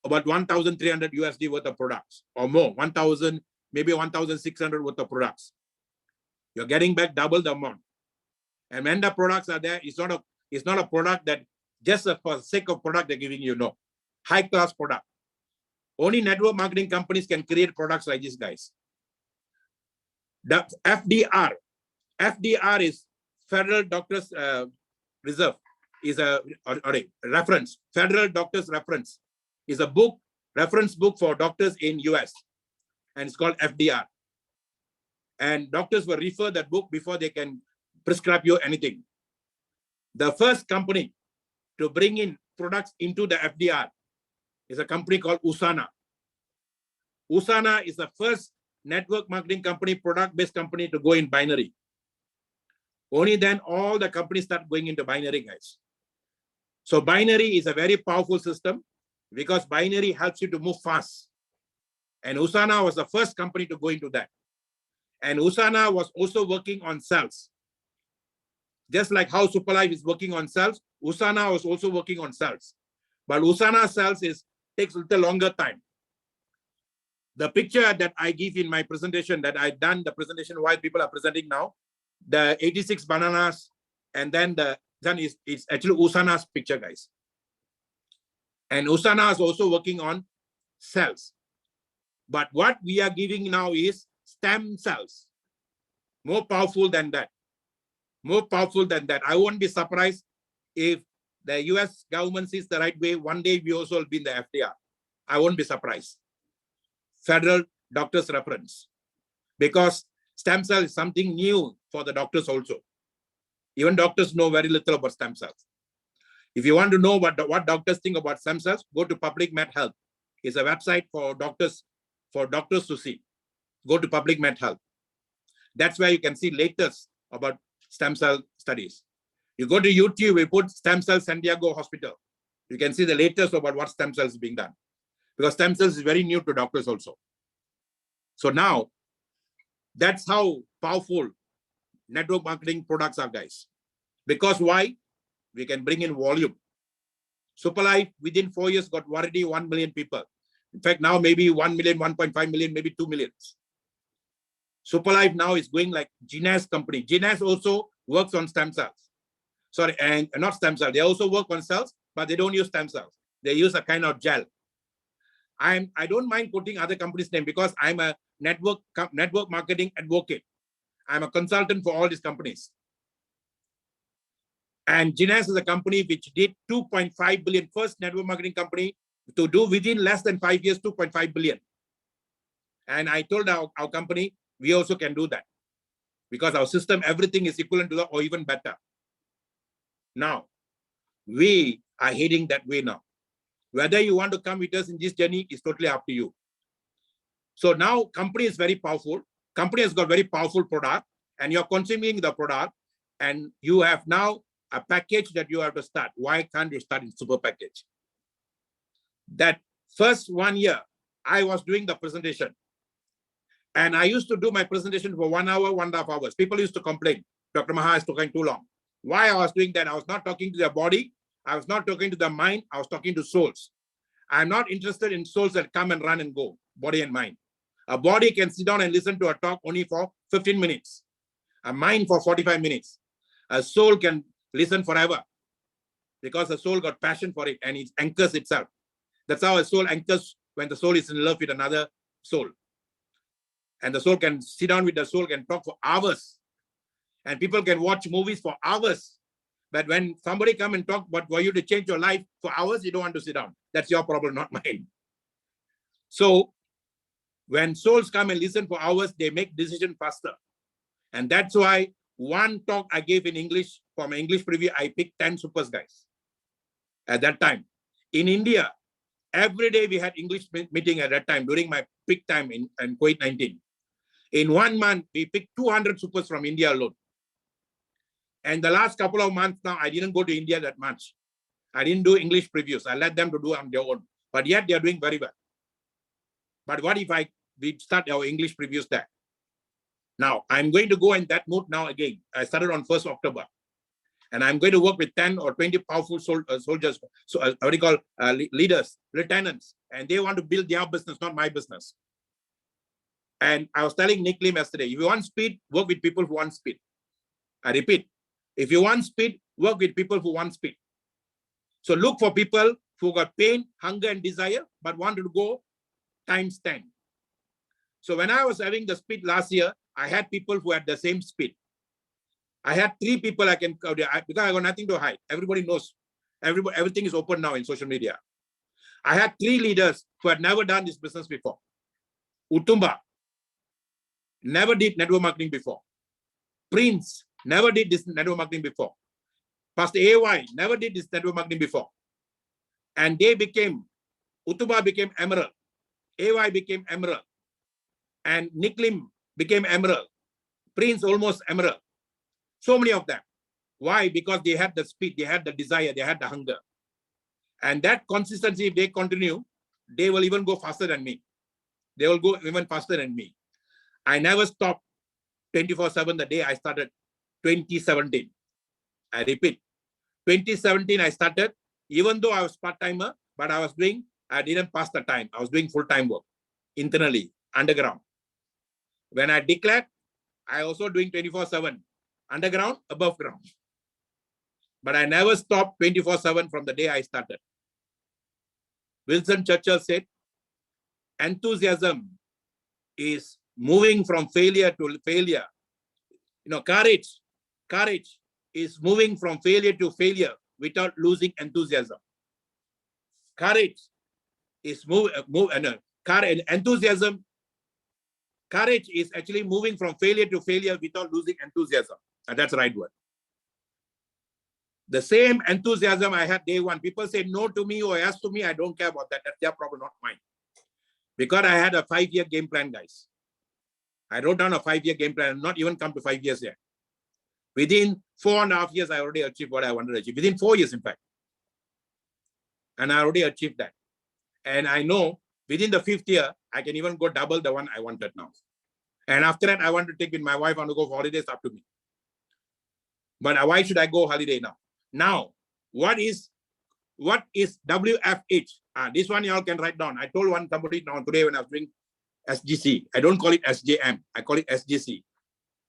Speaker 1: 1,300 USD worth of products or more, 1,000, maybe 1,600 worth of products. You're getting back double the amount. And when the products are there, it's not a product that just for the sake of product they're giving you, no. High-class product. Only network marketing companies can create products like this, guys. The FDR is Federal Doctors Reserve, is a reference. Federal Doctors Reference is a book, reference book for doctors in US, and it's called FDR. And doctors will refer that book before they can prescribe you anything. The first company to bring in products into the FDR is a company called Usana. Usana is the first network marketing company, product-based company to go in binary. Only then all the companies start going into binary, guys. So binary is a very powerful system because binary helps you to move fast. And Usana was the first company to go into that. And Usana was also working on cells. Just like how Superlife is working on cells, Usana was also working on cells. But Usana cells takes a little longer time. The picture that I give in my presentation, that I've done the presentation while people are presenting now, the 86 bananas, and then it's actually Usana's picture, guys. And Usana is also working on cells. But what we are giving now is stem cells. More powerful than that. More powerful than that. I won't be surprised if the US government sees the right way. One day we also will be in the FDR. I won't be surprised. Federal Doctors Reference. Because stem cell is something new for the doctors also. Even doctors know very little about stem cells. If you want to know what doctors think about stem cells, go to Public Med Health. It's a website for doctors to see. Go to Public Med Health. That's where you can see latest about stem cell studies. You go to YouTube, we put Stem Cell San Diego Hospital. You can see the latest about what stem cells is being done. Because stem cells is very new to doctors also. So now, that's how powerful network marketing products are, guys. Because why? We can bring in volume. Superlife, within 4 years, got already 1 million people. In fact, now maybe 1 million, 1.5 million, maybe 2 million. Superlife now is going like Genas company. Genas also works on stem cells. Sorry, and not stem cells. They also work on cells, but they don't use stem cells. They use a kind of gel. I don't mind putting other companies' name because I'm a network marketing advocate. I'm a consultant for all these companies. And Genas is a company which did 2.5 billion, first network marketing company to do within less than 5 years, 2.5 billion. And I told our company, we also can do that because our system, everything is equivalent to that or even better. Now, we are heading that way now. Whether you want to come with us in this journey is totally up to you. So now company is very powerful. Company has got very powerful product and you're consuming the product and you have now a package that you have to start. Why can't you start in super package? That first 1 year, I was doing the presentation. And I used to do my presentation for 1 hour, 1.5 hours. People used to complain, Dr. Maha is talking too long. Why I was doing that? I was not talking to their body. I was not talking to the mind. I was talking to souls. I'm not interested in souls that come and run and go, body and mind. A body can sit down and listen to a talk only for 15 minutes. A mind for 45 minutes. A soul can listen forever because the soul got passion for it and it anchors itself. That's how a soul anchors when the soul is in love with another soul. And the soul can sit down with the soul, can talk for hours. And people can watch movies for hours. But when somebody come and talk about for you to change your life for hours, you don't want to sit down. That's your problem, not mine. So When souls come and listen for hours, they make decision faster. And that's why one talk I gave in English, for my English preview, I picked 10 supers guys. At that time. In India, every day we had English meeting at that time during my peak time in Kuwait 19. In 1 month, we picked 200 supers from India alone. And the last couple of months now, I didn't go to India that much. I didn't do English previews. I let them to do on their own. But yet they are doing very well. But what if we start our English previews there? Now, I'm going to go in that mood now again. I started on 1st October. And I'm going to work with 10 or 20 powerful soldiers, what do you call leaders, lieutenants, and they want to build their business, not my business. And I was telling Nick Lim yesterday, if you want speed, work with people who want speed. I repeat, if you want speed, work with people who want speed. So look for people who got pain, hunger, and desire, but wanted to go times 10. So when I was having the speed last year, I had people who had the same speed. I had 3 people I can because I got nothing to hide. Everybody knows. Everything is open now in social media. I had 3 leaders who had never done this business before. Utumba never did network marketing before. Prince never did this network marketing before. Pastor AY never did this network marketing before. And they became, Utumba became Emerald. AY became Emerald. And Nick Lim became Emerald. Prince almost Emerald. So many of them. Why? Because they had the speed, they had the desire, they had the hunger. And that consistency, if they continue, they will even go faster than me. They will go even faster than me. I never stopped 24/7 the day I started 2017. I repeat, 2017 I started, even though I was part-timer, but I didn't pass the time. I was doing full-time work internally, underground. When I declared, I also doing 24/7. Underground, above ground. But I never stopped 24/7 from the day I started. Winston Churchill said, enthusiasm is moving from failure to failure. Courage is moving from failure to failure without losing enthusiasm. Courage is enthusiasm. Courage is actually moving from failure to failure without losing enthusiasm. And that's the right word. The same enthusiasm I had day one. People say no to me or yes to me. I don't care about that. That's their problem, not mine. Because I had a 5-year game plan, guys. I wrote down a 5-year game plan and not even come to 5 years yet. Within 4.5 years, I already achieved what I wanted to achieve. Within 4 years, in fact. And I already achieved that. And I know within the 5th year, I can even go double the one I wanted now. And after that, I want to take with my wife, I want to go for holidays, up to me. But why should I go holiday now? Now, what is WFH? This one y'all can write down. I told somebody now today when I was doing SGC. I don't call it SJM. I call it SGC.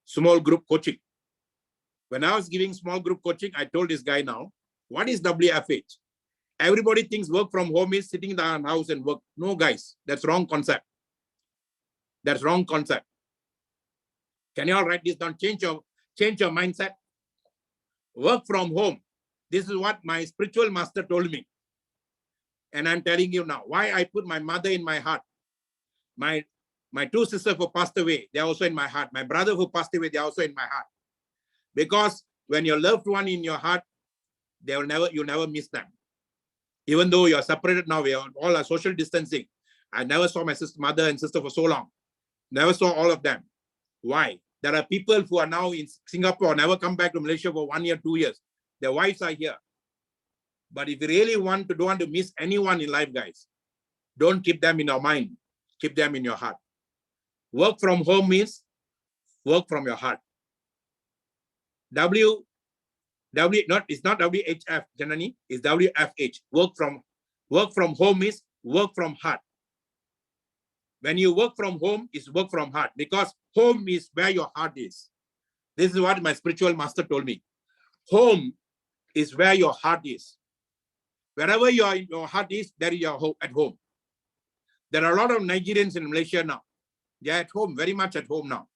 Speaker 1: Small group coaching. When I was giving small group coaching, I told this guy now, what is WFH? Everybody thinks work from home is sitting in the house and work. No, guys, that's wrong concept. That's wrong concept. Can you all write this down? Change your mindset. Work from home. This is what my spiritual master told me. And I'm telling you now, why I put my mother in my heart. My 2 sisters who passed away, they're also in my heart. My brother who passed away, they're also in my heart. Because when your loved one in your heart, you'll never miss them. Even though you're separated now, we all are social distancing. I never saw my mother and sister for so long. Never saw all of them. Why? There are people who are now in Singapore, never come back to Malaysia for 1 year, 2 years. Their wives are here. But if you really don't want to miss anyone in life, guys, don't keep them in your mind. Keep them in your heart. Work from home means work from your heart. It's not WHF, Janani, it's WFH. Work from home is work from heart. When you work from home, it's work from heart, because home is where your heart is. This is what my spiritual master told me. Home is where your heart is. Wherever your heart is, there you are at home. There are a lot of Nigerians in Malaysia now. They are at home, very much at home now,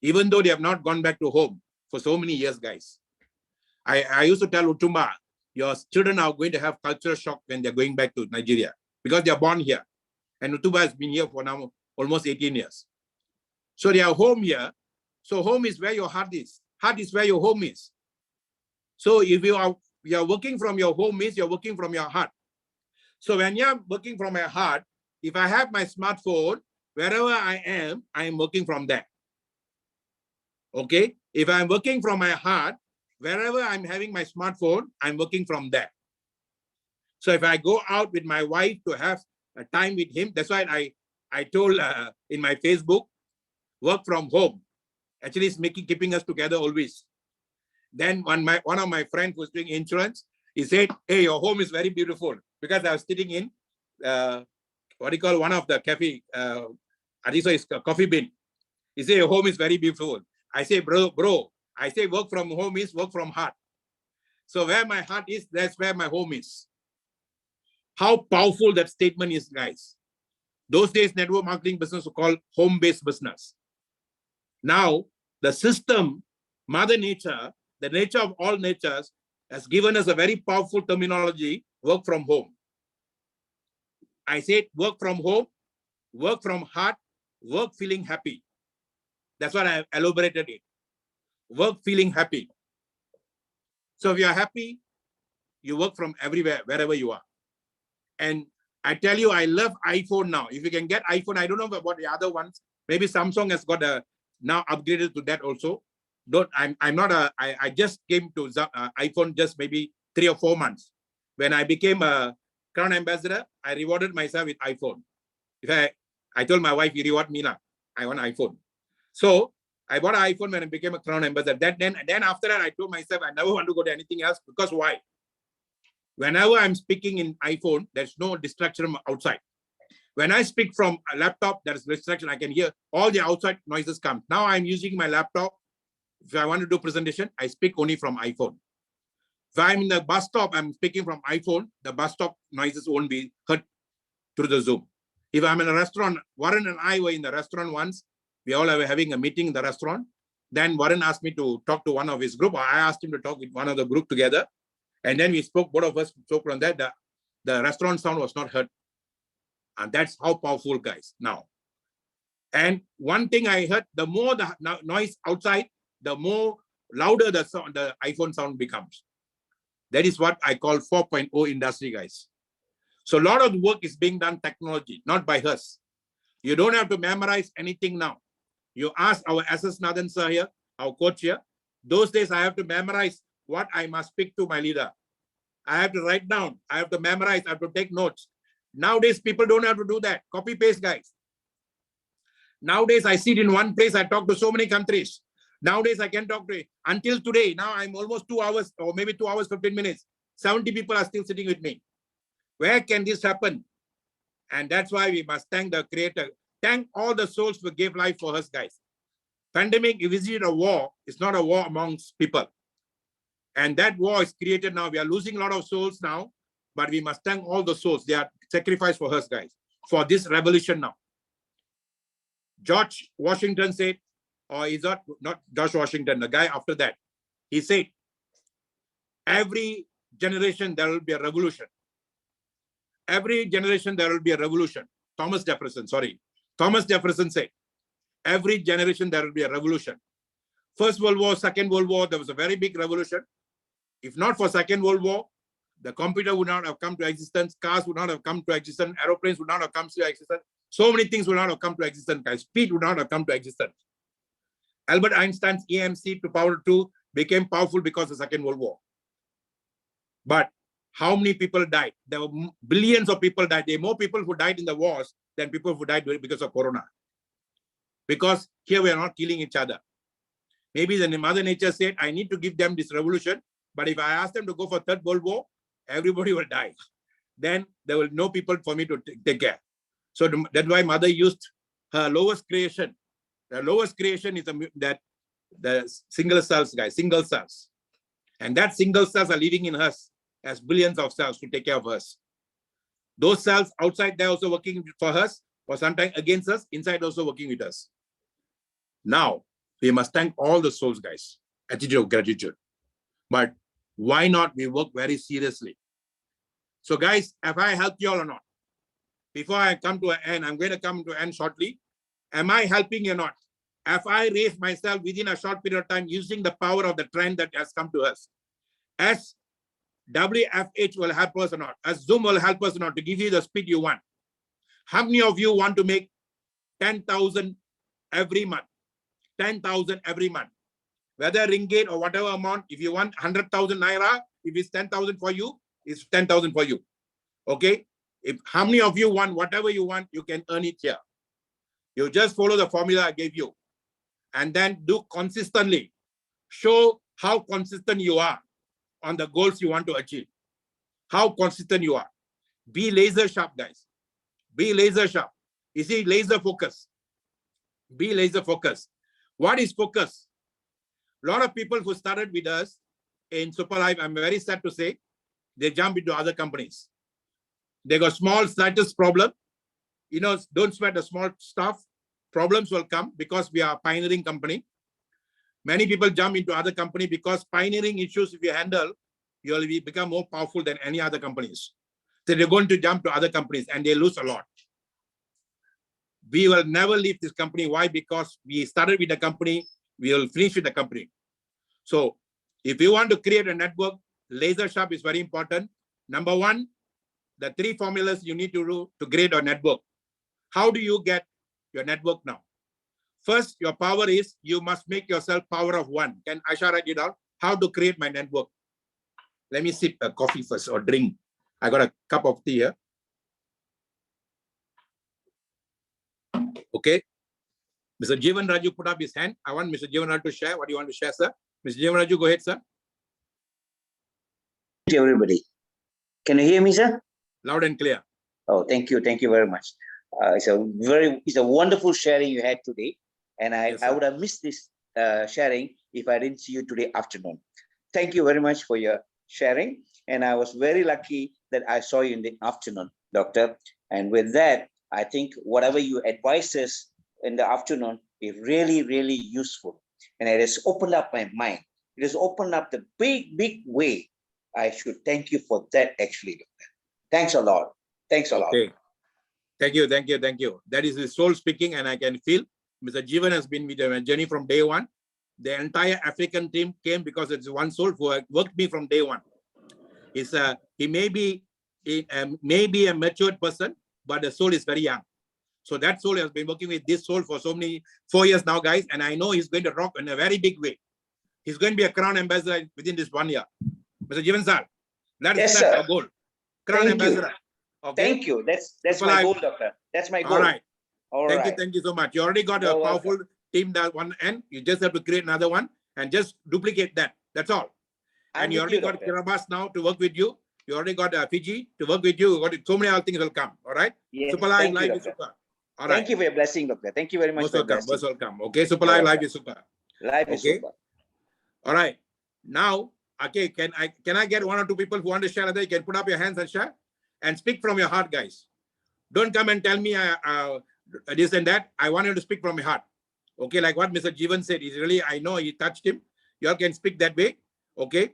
Speaker 1: even though they have not gone back to home for so many years, guys. I used to tell Utumba, your children are going to have cultural shock when they're going back to Nigeria because they're born here. And Utumba has been here for now almost 18 years. So they are home here. So home is where your heart is. Heart is where your home is. So if you are working from your home, means you're working from your heart. So when you're working from my heart, if I have my smartphone, wherever I am working from there. Okay? If I'm working from my heart, wherever I'm having my smartphone, I'm working from there. So if I go out with my wife to have a time with him, that's why I told in my Facebook, work from home. Actually, it's keeping us together always. Then one of my friends was doing insurance. He said, hey, your home is very beautiful. Because I was sitting in, what do you call, one of the cafe, I think so it's a coffee bin. He said, your home is very beautiful. I say, bro, I say work from home is work from heart. So where my heart is, that's where my home is. How powerful that statement is, guys. Those days, network marketing business was called home-based business. Now, the system, Mother Nature, the nature of all natures, has given us a very powerful terminology, work from home. I said work from home, work from heart, work feeling happy. That's what I have elaborated it. Work feeling happy. So if you are happy, you work from everywhere, wherever you are. And I tell you, I love iPhone now. If you can get iPhone, I don't know about the other ones. Maybe Samsung has got now upgraded to that also. I just came to iPhone just maybe 3 or 4 months. When I became a Crown Ambassador, I rewarded myself with iPhone. I told my wife, you reward me now. I want iPhone. So I bought an iPhone when I became a Crown Ambassador. Then after that, I told myself, I never want to go to anything else. Because why? Whenever I'm speaking in iPhone, there's no distraction from outside. When I speak from a laptop, there is distraction. I can hear all the outside noises come. Now I'm using my laptop. If I want to do presentation, I speak only from iPhone. If I'm in the bus stop, I'm speaking from iPhone, the bus stop noises won't be heard through the Zoom. If I'm in a restaurant, Warren and I were in the restaurant once. We all were having a meeting in the restaurant. Then Warren asked me to talk to one of his group. I asked him to talk with one of the group together. And then we spoke, both of us spoke on that. The restaurant sound was not heard. And that's how powerful, guys, now. And one thing I heard, the more the noise outside, the more louder the iPhone sound becomes. That is what I call 4.0 industry, guys. So a lot of the work is being done technology, not by us. You don't have to memorize anything now. You ask our SS Nathan sir here, our coach here. Those days I have to memorize what I must speak to my leader. I have to write down. I have to memorize. I have to take notes. Nowadays, people don't have to do that. Copy paste, guys. Nowadays, I sit in one place. I talk to so many countries. Nowadays, I can talk to you. Until today, now I'm almost 2 hours or maybe 2 hours, 15 minutes. 70 people are still sitting with me. Where can this happen? And that's why we must thank the Creator. Thank all the souls who gave life for us, guys. Pandemic, if you see a war, it's not a war amongst people. And that war is created now. We are losing a lot of souls now, but we must thank all the souls. They are sacrificed for us, guys, for this revolution now. George Washington said, or is that not George Washington, the guy after that, he said, every generation there will be a revolution. Every generation there will be a revolution. Thomas Jefferson said, every generation there will be a revolution. First World War, Second World War, there was a very big revolution. If not for Second World War, the computer would not have come to existence, cars would not have come to existence, aeroplanes would not have come to existence, so many things would not have come to existence, guys. Speed would not have come to existence. Albert Einstein's EMC to power 2 became powerful because of the Second World War. But how many people died? There were billions of people died. There are more people who died in the wars than people who died because of Corona. Because here we are not killing each other. Maybe the Mother Nature said, I need to give them this revolution, but if I ask them to go for Third World War, everybody will die. Then there will no people for me to take care. So that's why Mother used her lowest creation. The lowest creation is the single cells, guys, single cells. And that single cells are living in us as billions of cells to take care of us. Those cells outside, they're also working for us, or sometimes against us, inside also working with us. Now, we must thank all the souls, guys. Attitude of gratitude. But why not we work very seriously? So, guys, have I helped you all or not? Before I come to an end, I'm going to come to an end shortly. Am I helping you or not? Have I raised myself within a short period of time using the power of the trend that has come to us? As WFH will help us or not, as Zoom will help us or not to give you the speed you want. How many of you want to make 10,000 every month? 10,000 every month. Whether ringgit or whatever amount, if you want 100,000 naira, if it's 10,000 for you, it's 10,000 for you. Okay? If how many of you want whatever you want, you can earn it here. You just follow the formula I gave you. And then do consistently. Show how consistent you are on the goals you want to achieve. How consistent you are. Be laser sharp, guys. Be laser sharp. You see, laser focus. Be laser focused. What is focus? A lot of people who started with us in Superlife, I'm very sad to say, they jump into other companies. They got small, slightest problem. You know, don't sweat the small stuff. Problems will come because we are a pioneering company. Many people jump into other company because pioneering issues, if you handle, you will become more powerful than any other companies. So they're going to jump to other companies and they lose a lot. We will never leave this company. Why? Because we started with the company, we will finish with the company. So if you want to create a network, laser sharp is very important. Number one, the 3 formulas you need to do to create a network. How do you get your network now? First, your power is you must make yourself power of 1. Can Aisha write it down? How to create my network? Let me sip a coffee first or drink. I got a cup of tea here. Okay. Mr. Jeevan Raju put up his hand. I want Mr. Jeevan Raju to share. What do you want to share, sir? Mr. Jeevan Raju, go ahead, sir.
Speaker 2: To everybody. Can you hear me, sir?
Speaker 1: Loud and clear.
Speaker 2: Oh, thank you. Thank you very much. It's a wonderful sharing you had today. And I would have missed this sharing if I didn't see you today afternoon. Thank you very much for your sharing. And I was very lucky that I saw you in the afternoon, Doctor. And with that, I think whatever you advise us in the afternoon is really, really useful. And it has opened up my mind. It has opened up the big, big way. I should thank you for that, actually, Doctor. Thanks a lot. Thanks a lot.
Speaker 1: Thank you, thank you, thank you. That is his soul speaking, and I can feel Mr. Jeevan has been with the journey from day one. The entire African team came because it's one soul who worked me from day one. He may be a matured person, but the soul is very young. So that soul has been working with this soul for so many 4 years now, guys, and I know he's going to rock in a very big way. He's going to be a crown ambassador within this 1 year. Mr. Jeevan sir, that is our goal. Crown ambassador. Okay?
Speaker 2: Thank you. That's my goal, Doctor. That's my goal.
Speaker 1: All right. Thank you so much. You already got a powerful team that one end. You just have to create another one and just duplicate that. That's all. And you already got Kiribati now to work with you. You already got Fiji to work with you. So many other things will come. All right.
Speaker 2: Yes,
Speaker 1: Super Live is super. All right.
Speaker 2: Thank you for your blessing, Doctor. Thank you very much.
Speaker 1: Most welcome. Okay. Super Live is super.
Speaker 2: Live is super.
Speaker 1: All right. Now, okay. Can I get 1 or 2 people who want to share? You can put up your hands and share. And speak from your heart, guys. Don't come and tell me this and that. I want you to speak from your heart. Okay, like what Mr. Jeevan said. He's really, I know he touched him. You all can speak that way. Okay.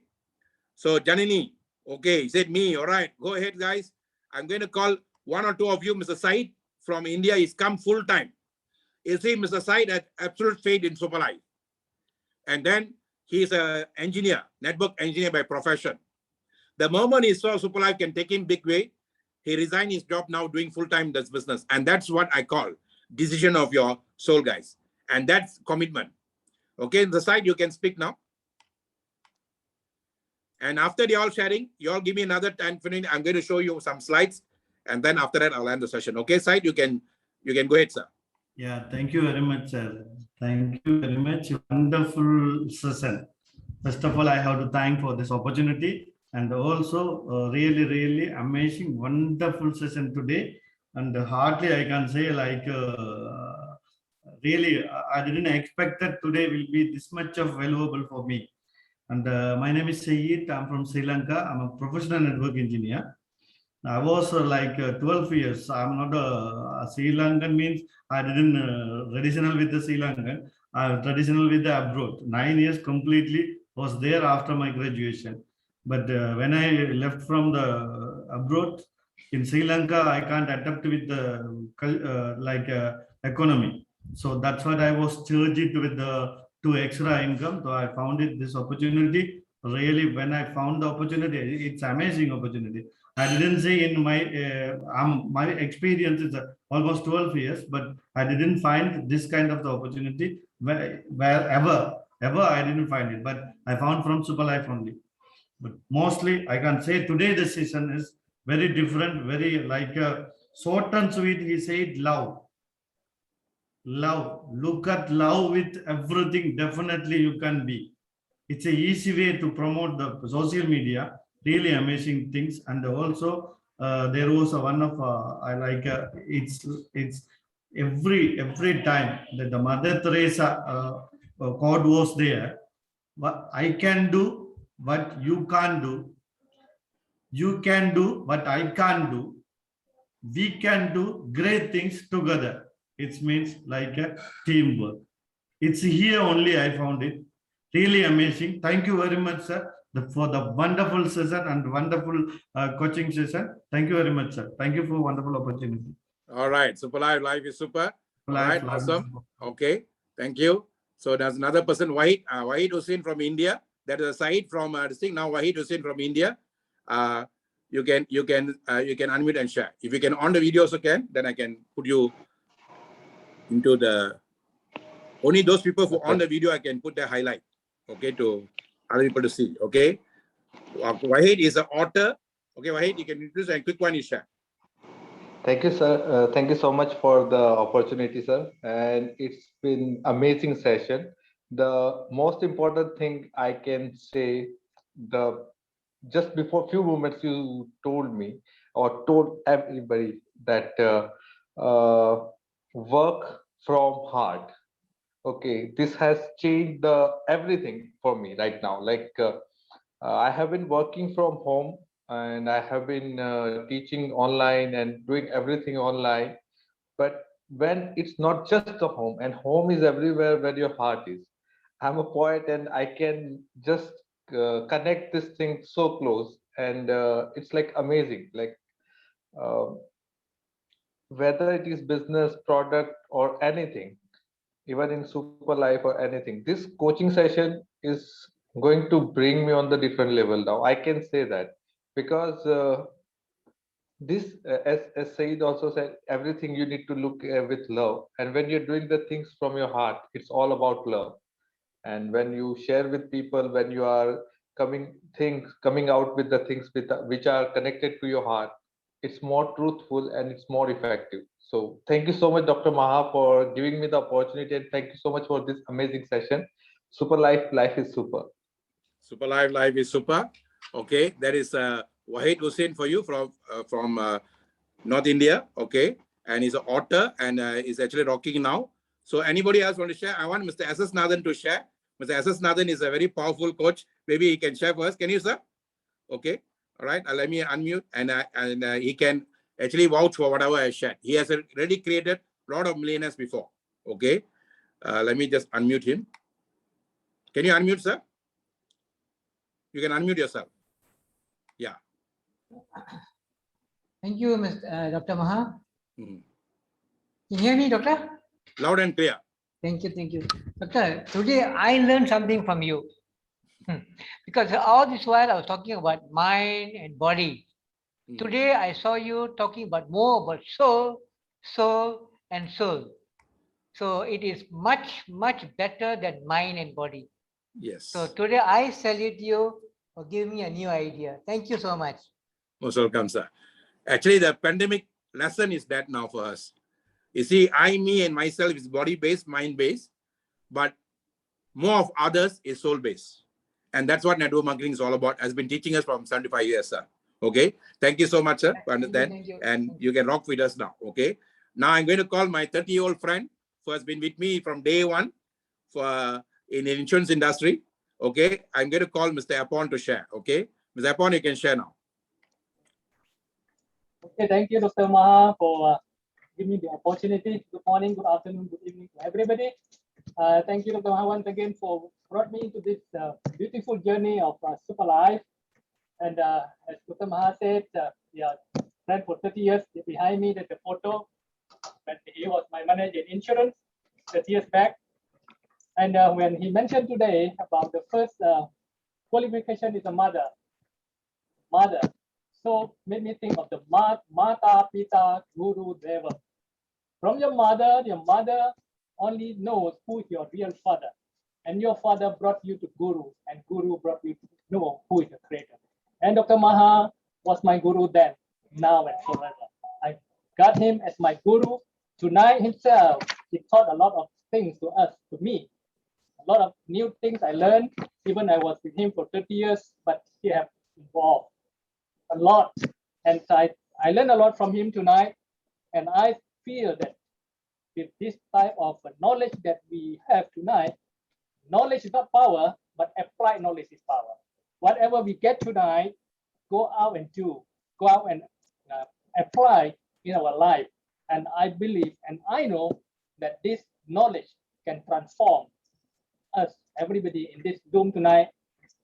Speaker 1: So Janini, okay, he said me. All right, go ahead, guys. I'm going to call 1 or 2 of you. Mr. Said from India, he's come full time. You see, Mr. Said had absolute faith in Superlife. And then he's an engineer, network engineer by profession. The moment he saw Superlife can take him big way, he resigned his job now doing full-time this business. And that's what I call decision of your soul, guys. And that's commitment. Okay, the side you can speak now. And after the all sharing, you all give me another 10 minutes. I'm going to show you some slides. And then after that, I'll end the session. Okay, side, you can go ahead, sir.
Speaker 3: Yeah, thank you very much, sir. Thank you very much. Wonderful session. First of all, I have to thank for this opportunity. And also really, really amazing, wonderful session today. And hardly I can say like, really, I didn't expect that today will be this much of valuable for me. And my name is Sayyid. I'm from Sri Lanka. I'm a professional network engineer. I was like 12 years. I'm not a Sri Lankan means I didn't traditional with the Sri Lankan. I'm traditional with the abroad. 9 years completely was there after my graduation. But when I left from the abroad in Sri Lanka, I can't adapt with the economy. So that's what I was charged with the two extra income. So I found it this opportunity. Really, when I found the opportunity, it's amazing opportunity. I didn't say in my experience is almost 12 years, but I didn't find this kind of the opportunity wherever I didn't find it. But I found from Super Life only. But mostly, I can say today the session is very different, very like short and sweet. He said love. Love. Look at love with everything. Definitely you can be. It's a easy way to promote the social media. Really amazing things. And also there was a one of I like it's every time that the Mother Teresa quote was there. What I can do, what you can't do. You can do what I can't do. We can do great things together. It means like a teamwork. It's here only I found it. Really amazing. Thank you very much, sir, for the wonderful session and wonderful coaching session. Thank you very much, sir. Thank you for wonderful opportunity.
Speaker 1: All right. Super life is super. All right. Awesome. Okay. Thank you. So there's another person, Wahid Hussain from India. That is a side from this thing. Now Wahid Hussain from India. You can unmute and share. If you can on the video also can, then I can put you into the only those people who on the video I can put the highlight. Okay, to other people to see. Okay. Wahid is an author. Okay, Wahid, you can introduce and quick one is share.
Speaker 4: Thank you, sir. Thank you so much for the opportunity, sir. And it's been amazing session. The most important thing I can say, just before few moments you told me or told everybody that work from heart. Okay, this has changed everything for me right now. Like I have been working from home and I have been teaching online and doing everything online. But when it's not just the home, and home is everywhere where your heart is. I'm a poet and I can just connect this thing so close, and it's like amazing. Like uh, whether it is business, product, or anything, even in super life or anything, this coaching session is going to bring me on the different level now. I can say that because this as Said also said, everything you need to look with love, and when you're doing the things from your heart, it's all about love. And when you share with people, when you are coming out with the things which are connected to your heart, it's more truthful and it's more effective. So thank you so much, Dr. Maha, for giving me the opportunity, and thank you so much for this amazing session. Super life is super.
Speaker 1: Super life is super. Okay, that is Wahid Hussain for you from North India. Okay, and he's an author and is actually rocking now. So anybody else want to share? I want Mr. S.S. Nathan to share. Mr. S.S. Nathan is a very powerful coach. Maybe he can share first. Can you, sir? Okay. All right. Let me unmute and he can actually vouch for whatever I shared. He has already created a lot of millionaires before. Okay. Let me just unmute him. Can you unmute, sir? You can unmute yourself. Yeah.
Speaker 5: Thank you, Dr. Maha.
Speaker 1: Mm-hmm.
Speaker 5: Can you hear me, Doctor?
Speaker 1: Loud and clear.
Speaker 5: Thank you. Doctor, today I learned something from you. Because all this while I was talking about mind and body. Today I saw you talking about more about soul, and soul. So it is much better than mind and body.
Speaker 1: Yes.
Speaker 5: So today I salute you for giving me a new idea. Thank you so much.
Speaker 1: Most welcome, sir. Actually, the pandemic lesson is that now for us. You see, I, me, and myself is body-based, mind-based, but more of others is soul-based. And that's what network marketing is all about, has been teaching us from 75 years, sir. Okay. Thank you so much, sir, for understand.
Speaker 5: Thank you.
Speaker 1: And you can rock with us now. Okay. Now I'm going to call my 30-year-old friend who has been with me from day one in the insurance industry. Okay. I'm going to call Mr. Apon to share. Okay. Mr. Apon, you can share now.
Speaker 6: Okay, thank you, Dr. Maha, for giving me the opportunity. Good morning, good afternoon, good evening to everybody. Thank you, Dr. Maha, once again for brought me into this beautiful journey of super life. And as Dr. Maha said, yeah, friend for 30 years behind me. That's a photo. But he was my manager in insurance. 30 years back. And when he mentioned today about the first qualification is a mother. So made me think of the Mata, Pita, Guru, Deva. From your mother only knows who is your real father. And your father brought you to Guru, and Guru brought you to know who is the creator. And Dr. Maha was my Guru then, now and forever. I got him as my Guru. Tonight himself, he taught a lot of things to us, to me. A lot of new things I learned, even I was with him for 30 years, but he have evolved a lot. And so I learned a lot from him tonight. And I feel that with this type of knowledge that we have tonight, knowledge is not power, but applied knowledge is power. Whatever we get tonight, go out and do, go out and apply in our life. And I believe and I know that this knowledge can transform us, everybody in this room tonight.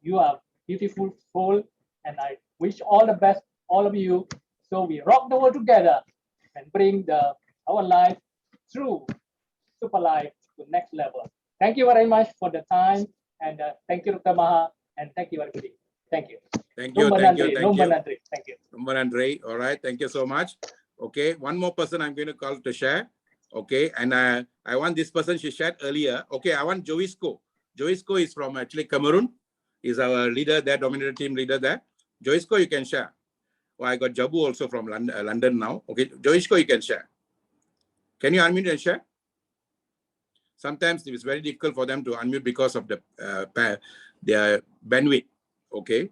Speaker 6: You are beautiful soul, and I wish all the best, all of you. So we rock the world together and bring our life through super life to next level. Thank you very much for the time, and thank you, Dr. Maha, and thank you, everybody. Thank you.
Speaker 1: Thank you, thank you, thank you.
Speaker 6: Thank you.
Speaker 1: Andre, all right, thank you so much. Okay, one more person I'm going to call to share. Okay, and I want this person she shared earlier. Okay, I want Joisco. Joisco is from actually Cameroon. He's our leader there, dominator team leader there. Joisco, you can share. Oh, I got Jabu also from London now. Okay, Joisco, you can share. Can you unmute and share? Sometimes it's very difficult for them to unmute because of their bandwidth. Okay.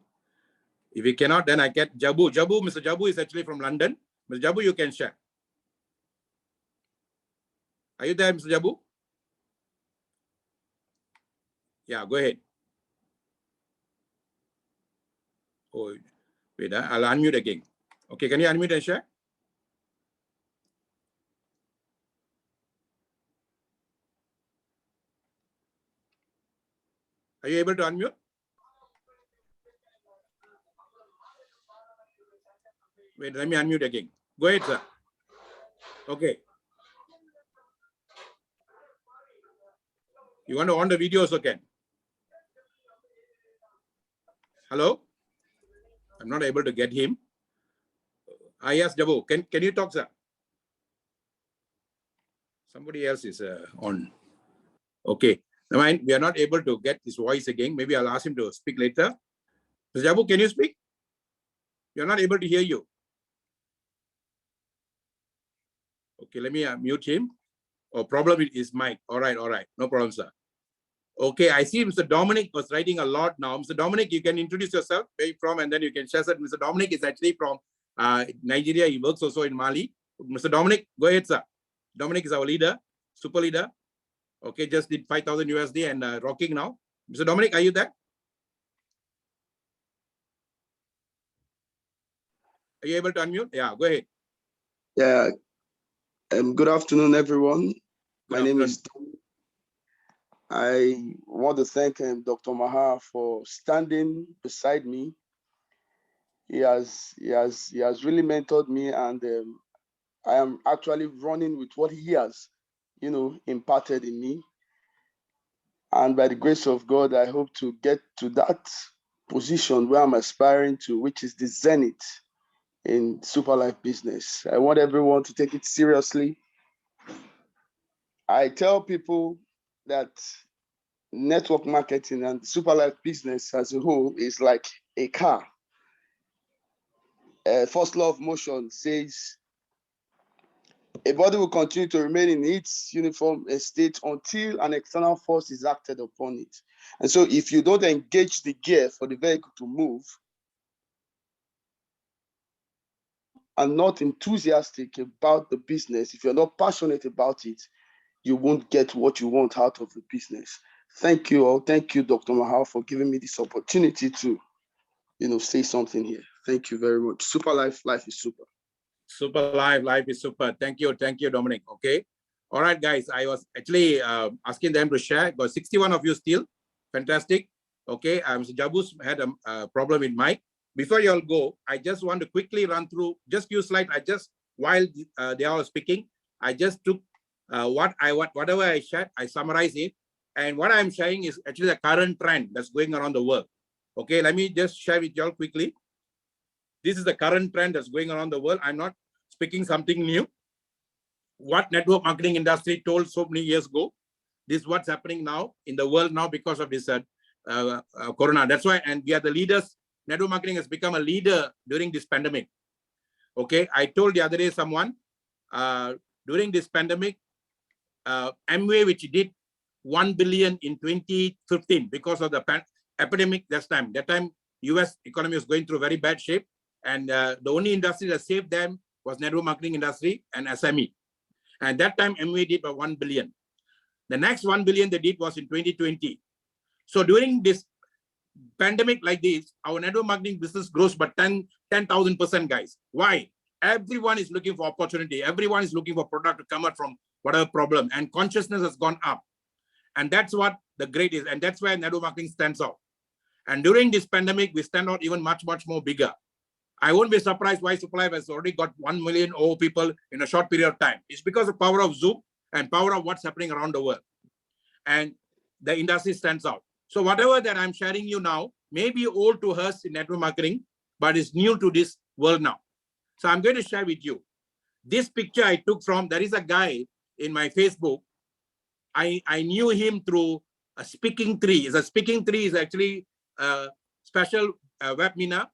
Speaker 1: If we cannot, then I get Jabu. Mr. Jabu is actually from London. Mr. Jabu, you can share. Are you there, Mr. Jabu? Yeah, go ahead. Oh, wait, I'll unmute again. Okay, can you unmute and share? Are you able to unmute? Wait, let me unmute again. Go ahead, sir. Okay. You want to on the video also can? Hello? I'm not able to get him. Yes, Jabu. Can you talk, sir? Somebody else is on. Okay. Never mind. We are not able to get his voice again. Maybe I'll ask him to speak later. Mr. Jabu, can you speak? We are not able to hear you. Okay, let me mute him. Oh, problem with his mic. All right. No problem, sir. Okay, I see Mr. Dominic was writing a lot now. Mr. Dominic, you can introduce yourself, where you're from, and then you can share that. Mr. Dominic is actually from Nigeria. He works also in Mali. Mr. Dominic, go ahead, sir. Dominic is our leader, super leader. Okay, just did 5,000 USD and rocking now. Mr. Dominic, are you there? Are you able to unmute? Yeah, go ahead.
Speaker 7: Yeah. Good afternoon, everyone. My name is Tom. I want to thank Dr. Maha for standing beside me. He has really mentored me, and I am actually running with what he has, imparted in me. And by the grace of God, I hope to get to that position where I'm aspiring to, which is the zenith in super life business. I want everyone to take it seriously. I tell people that network marketing and super life business as a whole is like a car. First law of motion says a body will continue to remain in its uniform state until an external force is acted upon it. And so if you don't engage the gear for the vehicle to move and not enthusiastic about the business, if you're not passionate about it, you won't get what you want out of the business. Thank you all. Thank you, Dr. Maha, for giving me this opportunity to, say something here. Thank you very much. Super life is super.
Speaker 1: Super life is super. Thank you, Dominic. Okay. All right, guys. I was actually asking them to share. Got 61 of you still. Fantastic. Okay. Mr. Jabus had a problem with mic. Before you all go, I just want to quickly run through just few slides. While they are speaking, I just took Whatever I shared, I summarize it. And what I'm sharing is actually the current trend that's going around the world. Okay, let me just share with you all quickly. This is the current trend that's going around the world. I'm not speaking something new. What network marketing industry told so many years ago, this is what's happening now in the world now because of this corona. That's why, and we are the leaders. Network marketing has become a leader during this pandemic. Okay, I told the other day someone, during this pandemic, Amway, which did 1 billion in 2015 because of the epidemic that time US economy was going through very bad shape, and the only industry that saved them was network marketing industry and SME. And that time Amway did 1 billion. The next 1 billion they did was in 2020. So during this pandemic like this, our network marketing business grows by 10,000%, guys. Why? Everyone is looking for opportunity. Everyone is looking for product to come out from whatever problem, and consciousness has gone up. And that's what the great is. And that's where network marketing stands out. And during this pandemic, we stand out even much more bigger. I won't be surprised why SuperLife has already got 1 million people in a short period of time. It's because of the power of Zoom and power of what's happening around the world. And the industry stands out. So whatever that I'm sharing you now may be old to us in network marketing, but it's new to this world now. So I'm going to share with you. This picture I took from, there is a guy in my Facebook. I knew him through a speaking tree. A speaking tree is actually a special webinar,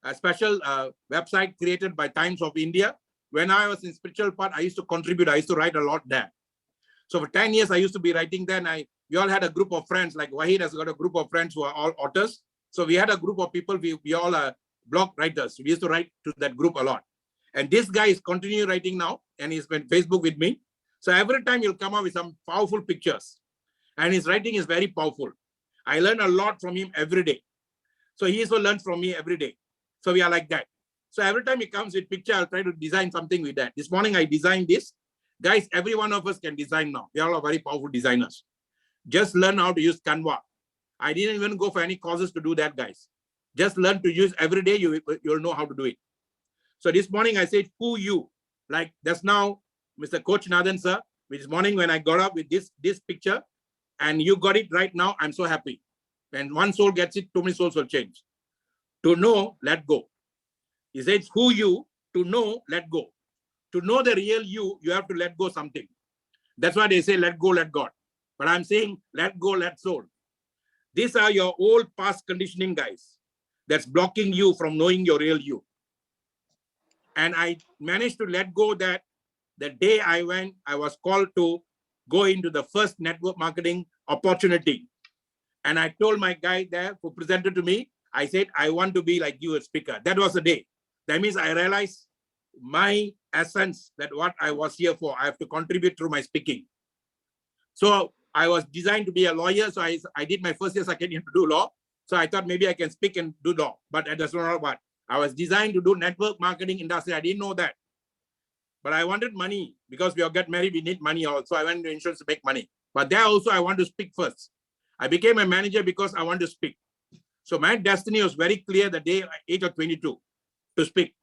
Speaker 1: a special website created by Times of India. When I was in spiritual part, I used to contribute. I used to write a lot there. So for 10 years, I used to be writing there. And we all had a group of friends, like Wahid has got a group of friends who are all authors. So we had a group of people, we all are blog writers. We used to write to that group a lot. And this guy is continuing writing now, and he's been Facebook with me. So every time he'll come up with some powerful pictures. And his writing is very powerful. I learn a lot from him every day. So he also learns from me every day. So we are like that. So every time he comes with picture, I'll try to design something with that. This morning I designed this. Guys, every one of us can design now. We all are very powerful designers. Just learn how to use Canva. I didn't even go for any courses to do that, guys. Just learn to use every day. You'll know how to do it. So this morning I said, who you? Like that's now Mr. Coach Nathan, sir. This morning when I got up with this picture, and you got it right now, I'm so happy. When one soul gets it, too many souls will change. To know, let go. He says, who you? To know, let go. To know the real you, you have to let go something. That's why they say, let go, let God. But I'm saying, let go, let soul. These are your old past conditioning, guys. That's blocking you from knowing your real you. And I managed to let go that the day I was called to go into the first network marketing opportunity. And I told my guy there who presented to me, I said, I want to be like you, a speaker. That was the day. That means I realized my essence, that what I was here for, I have to contribute through my speaking. So I was designed to be a lawyer. So I did my first year, second year to do law. So I thought maybe I can speak and do law, but that's not what. I was designed to do network marketing industry. I didn't know that. But I wanted money because we all get married, we need money also. I went to insurance to make money. But there also I want to speak first. I became a manager because I want to speak. So my destiny was very clear the day age of 22 to speak.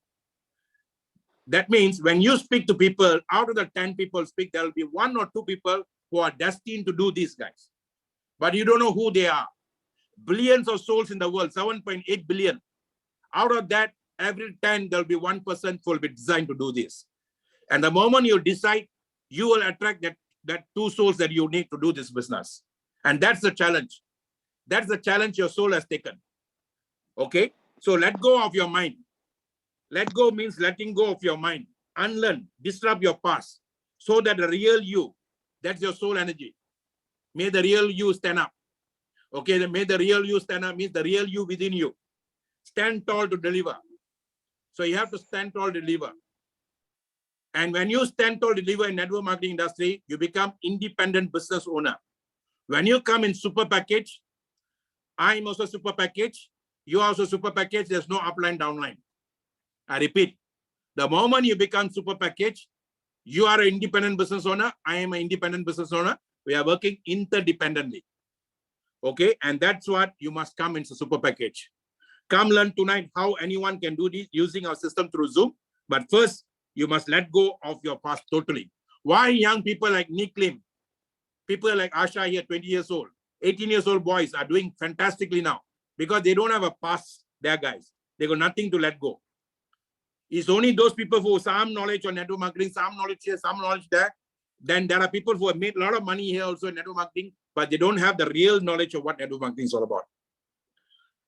Speaker 1: That means when you speak to people, out of the 10 people speak, there will be 1 or 2 people who are destined to do these guys. But you don't know who they are. Billions of souls in the world, 7.8 billion. Out of that, every 10, there'll be 1 person who will be designed to do this. And the moment you decide, you will attract that 2 souls that you need to do this business. And that's the challenge. That's the challenge your soul has taken. Okay? So let go of your mind. Let go means letting go of your mind. Unlearn, disrupt your past so that the real you, that's your soul energy. May the real you stand up. Okay, may the real you stand up means the real you within you. Stand tall to deliver. So you have to stand tall to deliver. And when you stand tall to deliver in network marketing industry, you become independent business owner. When you come in super package, I'm also super package. You are also super package. There's no upline, downline. I repeat, the moment you become super package, you are an independent business owner. I am an independent business owner. We are working interdependently. Okay, and that's what you must come into super package. Come learn tonight how anyone can do this using our system through Zoom. But first, you must let go of your past totally. Why young people like Nick Lim, people like Asha here, 20 years old, 18 years old boys are doing fantastically now? Because they don't have a past there, guys. They got nothing to let go. It's only those people who have some knowledge on network marketing, some knowledge here, some knowledge there. Then there are people who have made a lot of money here also in network marketing, but they don't have the real knowledge of what network marketing is all about.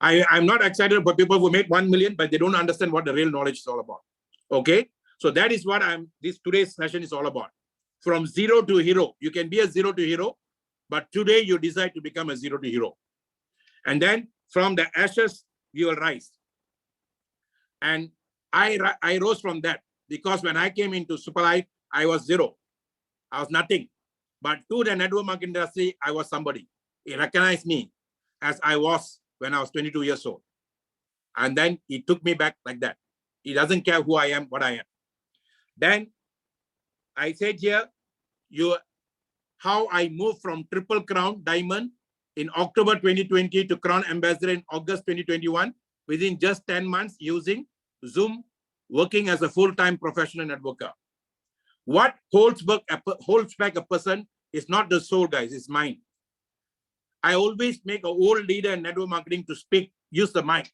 Speaker 1: I'm not excited for people who made 1 million, but they don't understand what the real knowledge is all about. Okay, so that is what today's session is all about. From zero to hero. You can be a zero to hero, but today you decide to become a zero to hero. And then from the ashes, you will rise. And I rose from that, because when I came into Super Life, I was zero. I was nothing. But to the network marketing industry, I was somebody. He recognized me as I was when I was 22 years old. And then he took me back like that. He doesn't care who I am, what I am. Then I said here, how I moved from Triple Crown Diamond in October 2020 to Crown Ambassador in August 2021, within just 10 months using Zoom, working as a full-time professional networker. What holds back a person is not the soul, guys, it's mind. I always make an old leader in network marketing to speak, use the mic,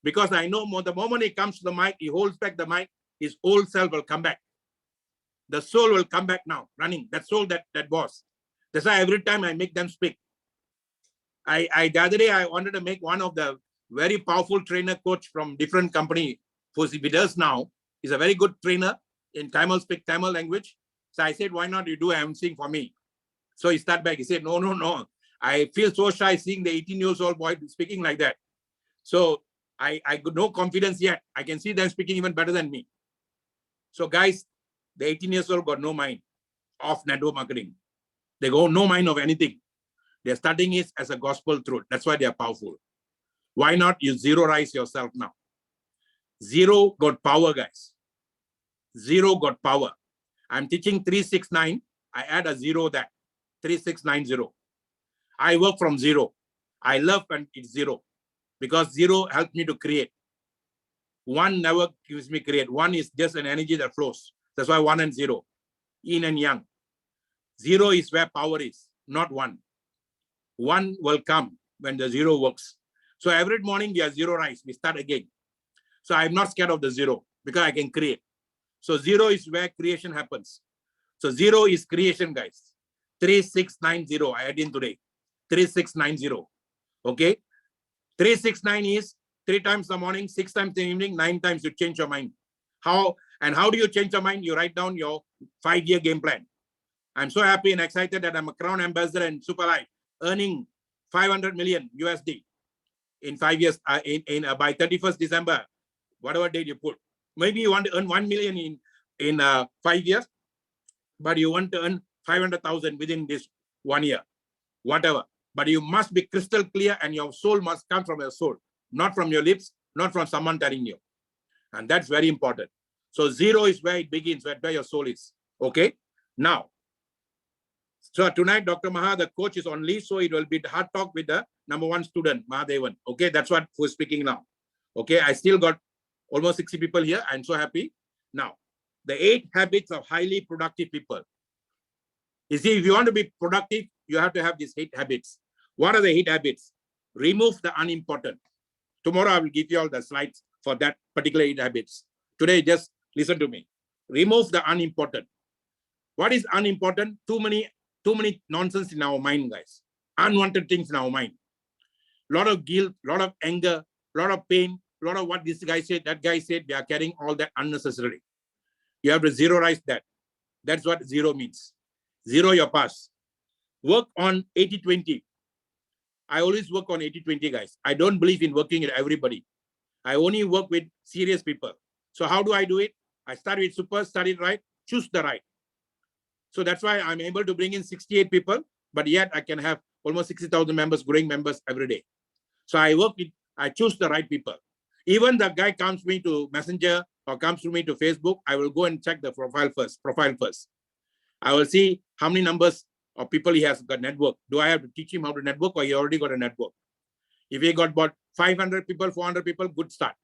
Speaker 1: because I know the moment he comes to the mic, he holds back the mic, his old self will come back. The soul will come back now, running, that soul that was. That's why every time I make them speak. The other day, I wanted to make one of the very powerful trainer coach from different company, who he does now. He's a very good trainer in Tamil, speak Tamil language. So I said, why not you do emceeing for me? So he started back. He said, no. I feel so shy seeing the 18-year-old boy speaking like that. So I got no confidence yet. I can see them speaking even better than me. So guys, the 18-year-old got no mind of network marketing. They got no mind of anything. They're studying it as a gospel truth. That's why they are powerful. Why not you zero-rise yourself now? Zero got power, guys. Zero got power. I'm teaching 369. I add a zero there. 3690. I work from zero. I love when it's zero, because zero helps me to create. One never gives me create. One is just an energy that flows. That's why 1 and 0, yin and yang. Zero is where power is, not one. One will come when the zero works. So every morning we are zero rise. We start again. So I'm not scared of the zero, because I can create. So zero is where creation happens. So zero is creation, guys. 3690. I add in today. 3690. Okay. 369 is 3 times in the morning, 6 times in the evening, 9 times you change your mind. How do you change your mind? You write down your 5-year game plan. I'm so happy and excited that I'm a Crown Ambassador in Super Life, earning 500 million USD in 5 years, by 31st December, whatever date you put. Maybe you want to earn 1 million in 5 years, but you want to earn 500,000 within this 1 year, whatever. But you must be crystal clear, and your soul must come from your soul, not from your lips, not from someone telling you. And that's very important. So zero is where it begins, where your soul is. Okay. Now, so tonight, Dr. Maha, the coach, is on leave, so it will be hard talk with the #1 student, Mahadevan. Okay, that's what who's speaking now. Okay, I still got almost 60 people here. I'm so happy. Now, the 8 habits of highly productive people. You see, if you want to be productive, you have to have these 8 habits. What are the 8 habits? Remove the unimportant. Tomorrow, I will give you all the slides for that particular 8 habits. Today, just listen to me. Remove the unimportant. What is unimportant? Too many nonsense in our mind, guys. Unwanted things in our mind. A lot of guilt, a lot of anger, a lot of pain, a lot of what this guy said, that guy said. We are carrying all that unnecessarily. You have to zero-rise that. That's what zero means. Zero your past. Work on 80-20. I always work on 80-20, guys. I don't believe in working with everybody. I only work with serious people. So how do I do it? I start with super, study right, choose the right. So that's why I'm able to bring in 68 people, but yet I can have almost 60,000 members, growing members every day. So I choose the right people. Even the guy comes to me to Messenger or comes to me to Facebook, I will go and check the profile first. I will see how many numbers of people he has got network. Do I have to teach him how to network, or he already got a network? If he got about 500 people, 400 people, good start.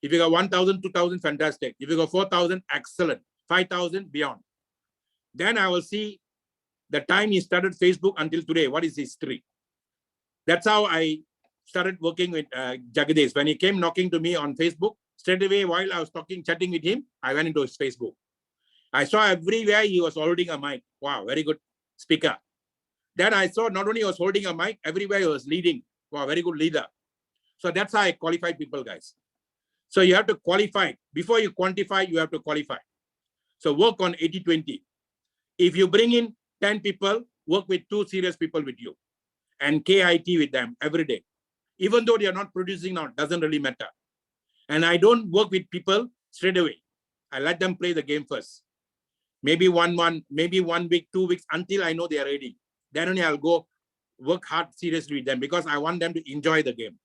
Speaker 1: If you got 1,000, 2,000, fantastic. If you got 4,000, excellent. 5,000, beyond. Then I will see the time he started Facebook until today, what is his history. That's how I started working with Jagadish. When he came knocking to me on Facebook, straight away while I was chatting with him, I went into his Facebook. I saw everywhere he was holding a mic. Wow, very good speaker. Then I saw not only he was holding a mic, everywhere he was leading. Wow, very good leader. So that's how I qualify people, guys. So you have to qualify. Before you quantify, you have to qualify. So work on 80-20. If you bring in 10 people, work with 2 serious people with you and KIT with them every day. Even though they are not producing now, doesn't really matter. And I don't work with people straight away. I let them play the game first. Maybe 1 month, maybe 1 week, 2 weeks, until I know they are ready. Then only I'll go work hard seriously with them because I want them to enjoy the game.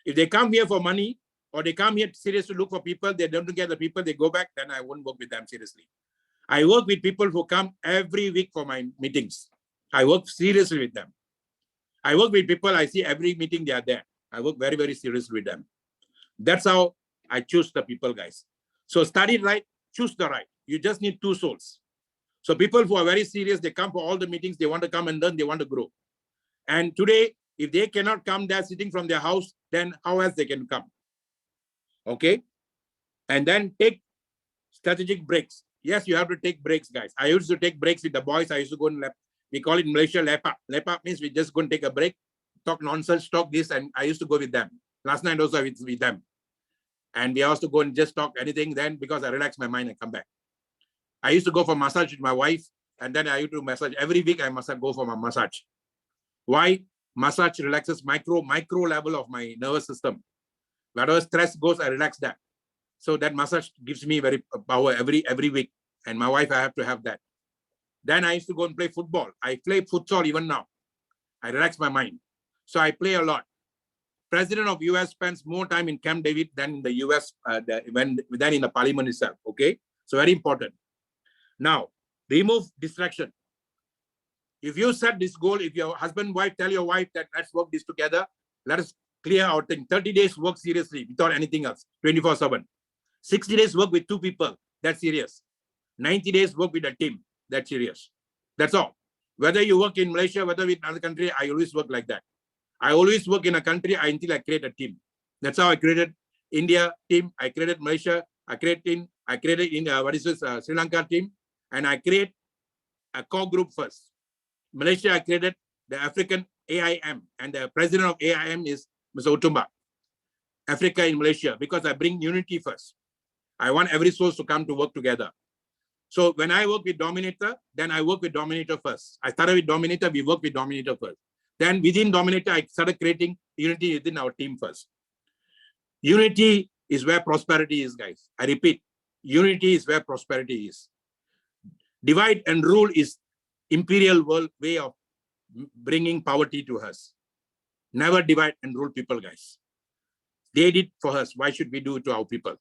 Speaker 1: If they come here for money or they come here seriously to look for people, they don't get the people, they go back, then I won't work with them seriously. I work with people who come every week for my meetings. I work seriously with them. I work with people, I see every meeting they are there. I work very, very seriously with them. That's how I choose the people, guys. So study right, choose the right. You just need 2 souls. So people who are very serious, they come for all the meetings, they want to come and learn, they want to grow. And today, if they cannot come, they're sitting from their house, then how else they can come? Okay? And then take strategic breaks. Yes, you have to take breaks, guys. I used to take breaks with the boys. I used to go and we call it in Malaysia lepak. Lepak means we just go and take a break, talk nonsense, talk this, and I used to go with them. Last night also with them. And we also go and just talk anything then because I relax my mind and come back. I used to go for massage with my wife, and then I used to massage. Every week I must go for my massage. Why? Massage relaxes micro level of my nervous system. Wherever stress goes, I relax that. So that massage gives me very power every week. And my wife, I have to have that. Then I used to go and play football. I play futsal even now. I relax my mind. So I play a lot. President of US spends more time in Camp David than in the US, than in the parliament itself. Okay. So very important. Now, remove distraction. If you set this goal, if your husband, wife, tell your wife that let's work this together, let us clear our thing. 30 days work seriously without anything else, 24/7. 60 days work with 2 people, that's serious. 90 days work with a team, that's serious. That's all. Whether you work in Malaysia, whether with another country, I always work like that. I always work in a country until I create a team. That's how I created India team, I created Malaysia, I created Sri Lanka team, and I create a core group first. Malaysia, I created the African AIM, and the president of AIM is Mr. Utumba. Africa in Malaysia, because I bring unity first. I want every source to come to work together. So when I work with Dominator, then I work with Dominator first. I started with Dominator, we work with Dominator first. Then within Dominator, I started creating unity within our team first. Unity is where prosperity is, guys. I repeat, unity is where prosperity is. Divide and rule is imperial world way of bringing poverty to us. Never divide and rule people, guys. They did for us. Why should we do it to our people?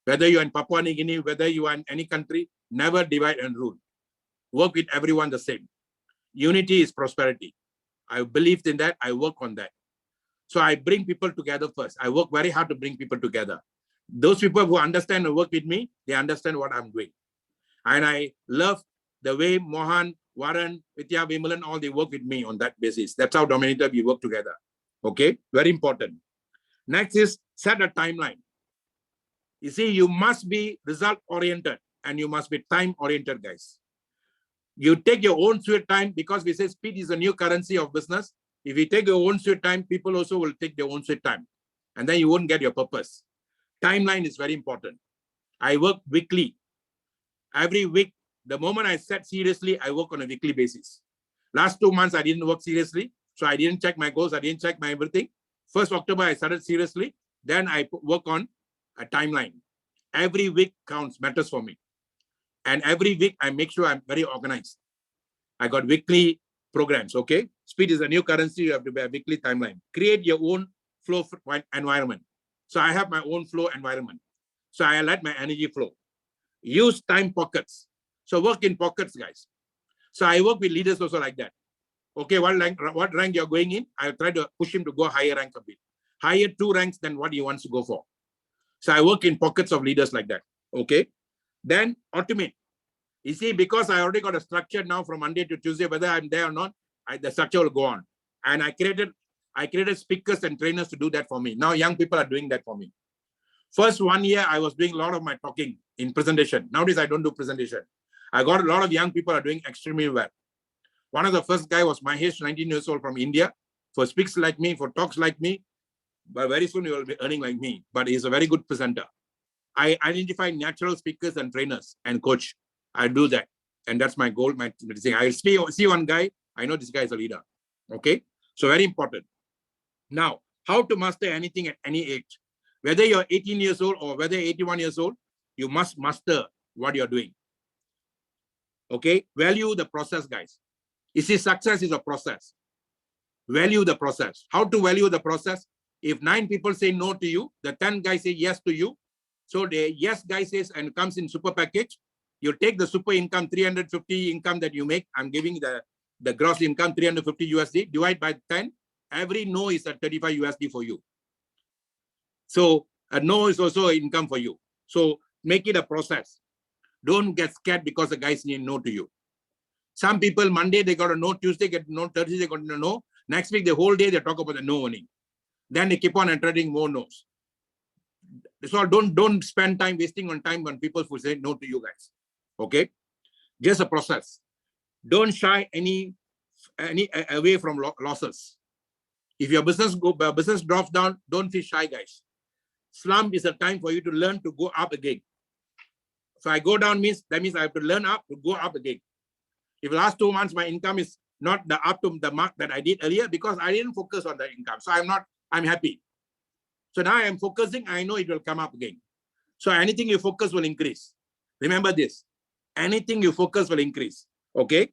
Speaker 1: Whether you're in Papua New Guinea, whether you are in any country, never divide and rule. Work with everyone the same. Unity is prosperity. I believed in that. I work on that. So I bring people together first. I work very hard to bring people together. Those people who understand and work with me, they understand what I'm doing. And I love the way Mohan, Warren, Vidya, Vimalan, all they work with me on that basis. That's how Dominator, we work together. Okay, very important. Next is set a timeline. You see, you must be result-oriented and you must be time-oriented, guys. You take your own sweet time, because we say speed is a new currency of business. If you take your own sweet time, people also will take their own sweet time. And then you won't get your purpose. Timeline is very important. I work weekly. Every week, the moment I set seriously, I work on a weekly basis. Last 2 months, I didn't work seriously. So I didn't check my goals. I didn't check my everything. 1st October, I started seriously. Then I work on a timeline. Every week counts, matters for me. And every week, I make sure I'm very organized. I got weekly programs, okay? Speed is a new currency. You have to be a weekly timeline. Create your own flow environment. So I have my own flow environment. So I let my energy flow. Use time pockets. So work in pockets, guys. So I work with leaders also like that. Okay, what rank you're going in, I'll try to push him to go higher rank a bit. Higher 2 ranks than what he wants to go for. So I work in pockets of leaders like that. Okay. Then automate. You see, because I already got a structure now from Monday to Tuesday, whether I'm there or not, the structure will go on. And I created speakers and trainers to do that for me. Now young people are doing that for me. First 1 year, I was doing a lot of my talking in presentation. Nowadays, I don't do presentation. I got a lot of young people are doing extremely well. One of the first guy was Mahesh, 19 years old from India, for speaks like me, for talks like me. But very soon he will be earning like me. But he's a very good presenter. I identify natural speakers and trainers and coach. I do that. And that's my goal, my thing. I see one guy, I know this guy is a leader. Okay? So very important. Now, how to master anything at any age? Whether you're 18 years old or whether 81 years old, you must master what you're doing. Okay? Value the process, guys. You see, success is a process. Value the process. How to value the process? If 9 people say no to you, the 10 guys say yes to you. So the yes guy says and comes in super package. You take the super income, 350 income that you make. I'm giving the gross income, 350 USD, divide by 10. Every no is at 35 USD for you. So a no is also income for you. So make it a process. Don't get scared because the guys need no to you. Some people, Monday, they got a no, Tuesday get no, Thursday, they got a no. Next week, the whole day, they talk about the no only. Then they keep on attracting more no's. So don't spend time wasting on time when people will say no to you guys. Okay? Just a process. Don't shy any away from losses. If your business drops down, don't feel shy, guys. Slump is a time for you to learn to go up again. So I go down that means I have to learn up to go up again. If the last 2 months my income is not up to the mark that I did earlier because I didn't focus on the income. So I'm happy. So now I'm focusing, I know it will come up again. So anything you focus will increase. Remember this, anything you focus will increase, okay?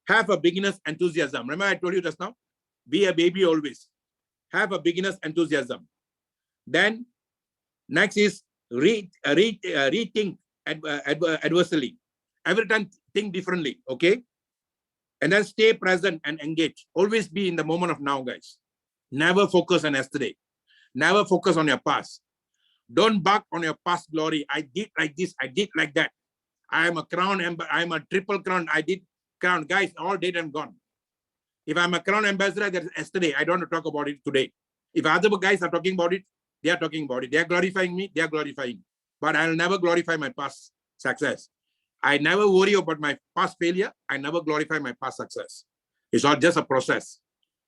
Speaker 1: Have a beginner's enthusiasm. Remember I told you just now, be a baby always. Have a beginner's enthusiasm. Then next is rethink adversely. Every time think differently, okay? And then stay present and engage. Always be in the moment of now, guys. Never focus on yesterday. Never focus on your past. Don't bark on your past glory. I did like this. I did like that. I am a crown. I'm a triple crown. I did crown. Guys, all dead and gone. If I'm a crown ambassador, that's yesterday. I don't want to talk about it today. If other guys are talking about it, they are talking about it. They are glorifying me. They are glorifying. But I'll never glorify my past success. I never worry about my past failure. I never glorify my past success. It's all just a process.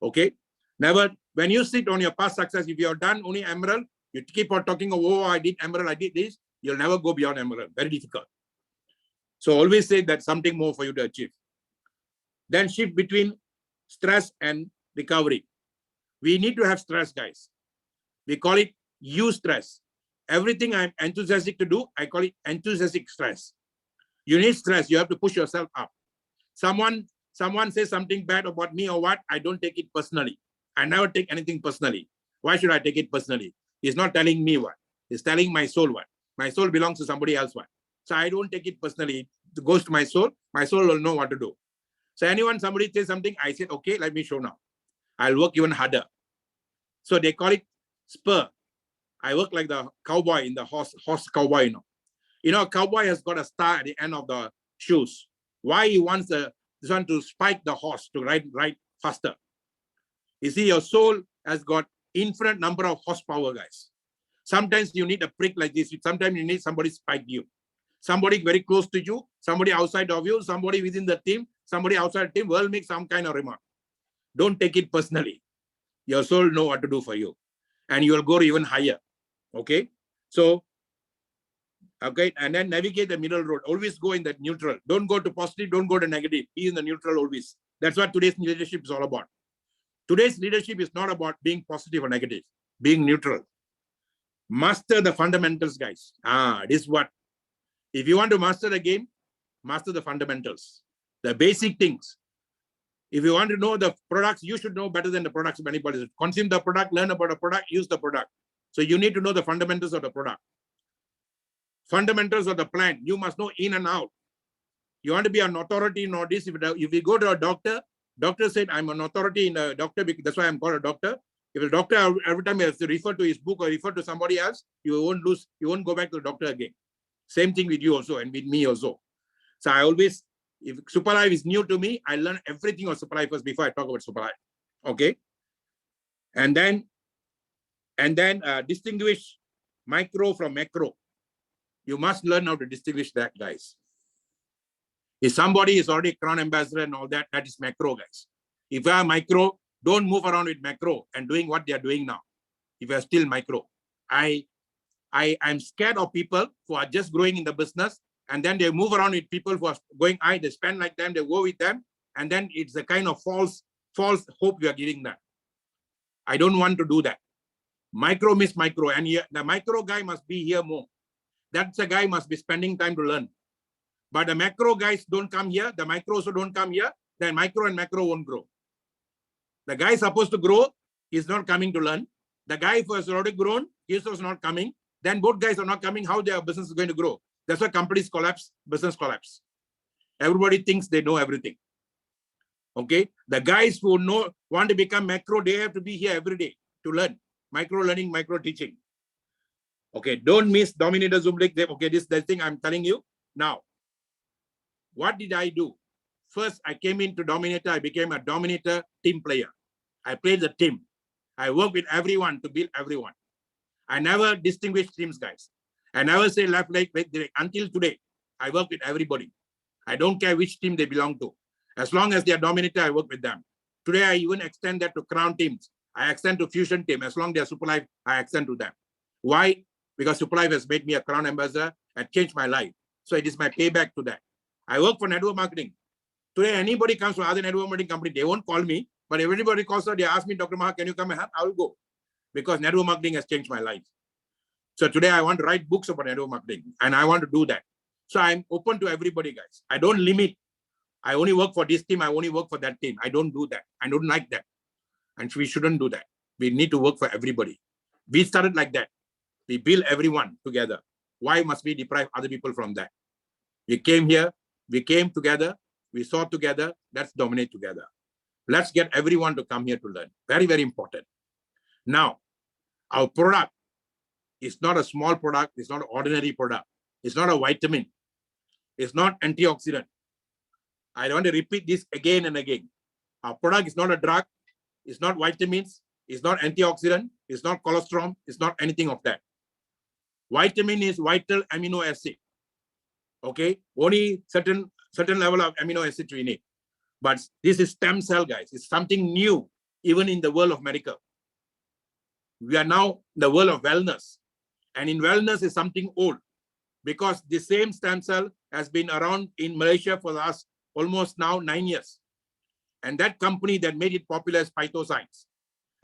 Speaker 1: Okay? Never, when you sit on your past success, if you're done only emerald, you keep on talking, oh, I did emerald, I did this, you'll never go beyond emerald. Very difficult. So always say that something more for you to achieve. Then shift between stress and recovery. We need to have stress, guys. We call it eustress. Everything I'm enthusiastic to do, I call it enthusiastic stress. You need stress. You have to push yourself up. Someone says something bad about me or what, I don't take it personally. I never take anything personally. Why should I take it personally? He's not telling me what. He's telling my soul what. My soul belongs to somebody else what. So I don't take it personally. It goes to my soul. My soul will know what to do. So somebody says something, I said, okay, let me show now. I'll work even harder. So they call it spur. I work like the cowboy in the horse cowboy, you know. You know, a cowboy has got a star at the end of the shoes. Why he wants this one to spike the horse to ride faster? You see, your soul has got infinite number of horsepower, guys. Sometimes you need a prick like this. Sometimes you need somebody spike you. Somebody very close to you, somebody outside of you, somebody within the team, somebody outside the team will make some kind of remark. Don't take it personally. Your soul know what to do for you. And you will go even higher. Okay? So, okay, and then navigate the middle road. Always go in that neutral. Don't go to positive, don't go to negative. Be in the neutral always. That's what today's leadership is all about. Today's leadership is not about being positive or negative, being neutral. Master the fundamentals, guys. This is what. If you want to master the game, master the fundamentals, the basic things. If you want to know the products, you should know better than the products of anybody. Consume the product, learn about the product, use the product. So you need to know the fundamentals of the product. Fundamentals of the plant, you must know in and out. You want to be an authority in all this. If you go to a doctor said, I'm an authority in a doctor, that's why I'm called a doctor. If a doctor every time he has to refer to his book or refer to somebody else, you won't go back to the doctor again. Same thing with you also and with me also. So I always, if Superlife is new to me, I learn everything on Superlife first before I talk about Superlife. Okay. And then distinguish micro from macro. You must learn how to distinguish that, guys. If somebody is already crown ambassador and all that, that is macro, guys. If you are micro, don't move around with macro and doing what they are doing now. If you are still micro, I'm scared of people who are just growing in the business and then they move around with people who are going high, they spend like them, they go with them, and then it's a kind of false hope we are giving them. I don't want to do that. Micro means micro, and here, the micro guy must be here more. That's a guy must be spending time to learn. But the macro guys don't come here, the micro also don't come here, then micro and macro won't grow. The guy supposed to grow is not coming to learn. The guy who has already grown, he is also not coming. Then both guys are not coming, how their business is going to grow? That's why companies collapse, business collapse. Everybody thinks they know everything. Okay, the guys who want to become macro, they have to be here every day to learn. Micro learning, micro teaching. Okay, don't miss Dominator Zoom link. Okay, this is the thing I'm telling you. Now, what did I do? First, I came into Dominator. I became a Dominator team player. I played the team. I work with everyone to build everyone. I never distinguish teams, guys. I never say left leg, right leg. Until today, I work with everybody. I don't care which team they belong to. As long as they are Dominator, I work with them. Today, I even extend that to crown teams. I extend to fusion team. As long as they are Superlife, I extend to them. Why? Because Superlife has made me a crown ambassador and changed my life. So it is my payback to that. I work for network marketing. Today, anybody comes from other network marketing company, they won't call me, but if everybody calls her, they ask me, Dr. Maha, can you come and help? I will go because network marketing has changed my life. So today I want to write books about network marketing and I want to do that. So I'm open to everybody, guys. I don't limit. I only work for this team. I only work for that team. I don't do that. I don't like that. And we shouldn't do that. We need to work for everybody. We started like that. We build everyone together. Why must we deprive other people from that? We came here. We came together. We saw together. Let's dominate together. Let's get everyone to come here to learn. Very, very important. Now, our product is not a small product. It's not an ordinary product. It's not a vitamin. It's not antioxidant. I want to repeat this again and again. Our product is not a drug. It's not vitamins. It's not antioxidant. It's not cholesterol. It's not anything of that. Vitamin is vital amino acid. Okay, only certain level of amino acid we need. But this is stem cell, guys. It's something new, even in the world of medical. We are now in the world of wellness. And in wellness is something old because the same stem cell has been around in Malaysia for the last almost now 9 years. And that company that made it popular is Phytoscience.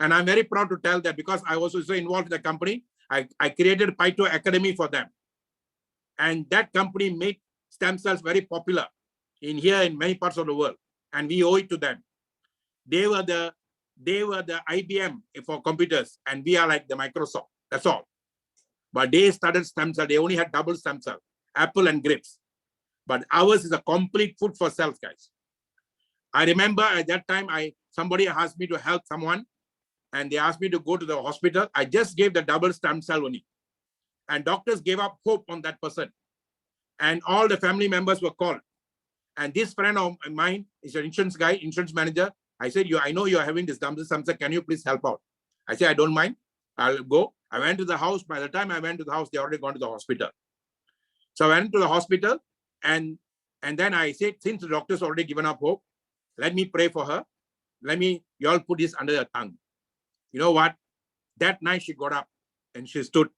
Speaker 1: And I'm very proud to tell that because I was also involved in the company, I created Phyto Academy for them. And that company made stem cells very popular in many parts of the world. And we owe it to them. They were the IBM for computers, and we are like the Microsoft. That's all. But they started stem cell. They only had double stem cell, apple and grapes. But ours is a complete food for cells, guys. I remember at that time, somebody asked me to help someone, and they asked me to go to the hospital. I just gave the double stem cell only. And doctors gave up hope on that person. And all the family members were called. And this friend of mine is an insurance guy, insurance manager. I said, I know you're having this double stem cell. Can you please help out? I said, I don't mind. I'll go. I went to the house. By the time I went to the house, they already gone to the hospital. So I went to the hospital. And then I said, since the doctor's already given up hope, let me pray for her. You all put this under her tongue. You know what? That night she got up and she stood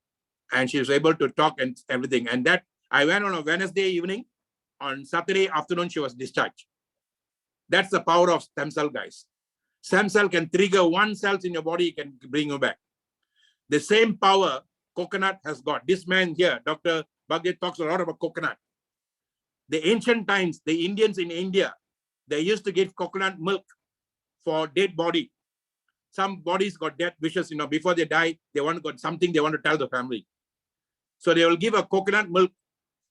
Speaker 1: and she was able to talk and everything. And that I went on a Wednesday evening. On Saturday afternoon, she was discharged. That's the power of stem cell, guys. Stem cell can trigger one cell in your body, can bring you back. The same power coconut has got. This man here, Dr. Bhagavad, talks a lot about coconut. The ancient times, the Indians in India, they used to give coconut milk for dead body. Some bodies got death wishes, before they die, they want to got something they want to tell the family. So they will give a coconut milk.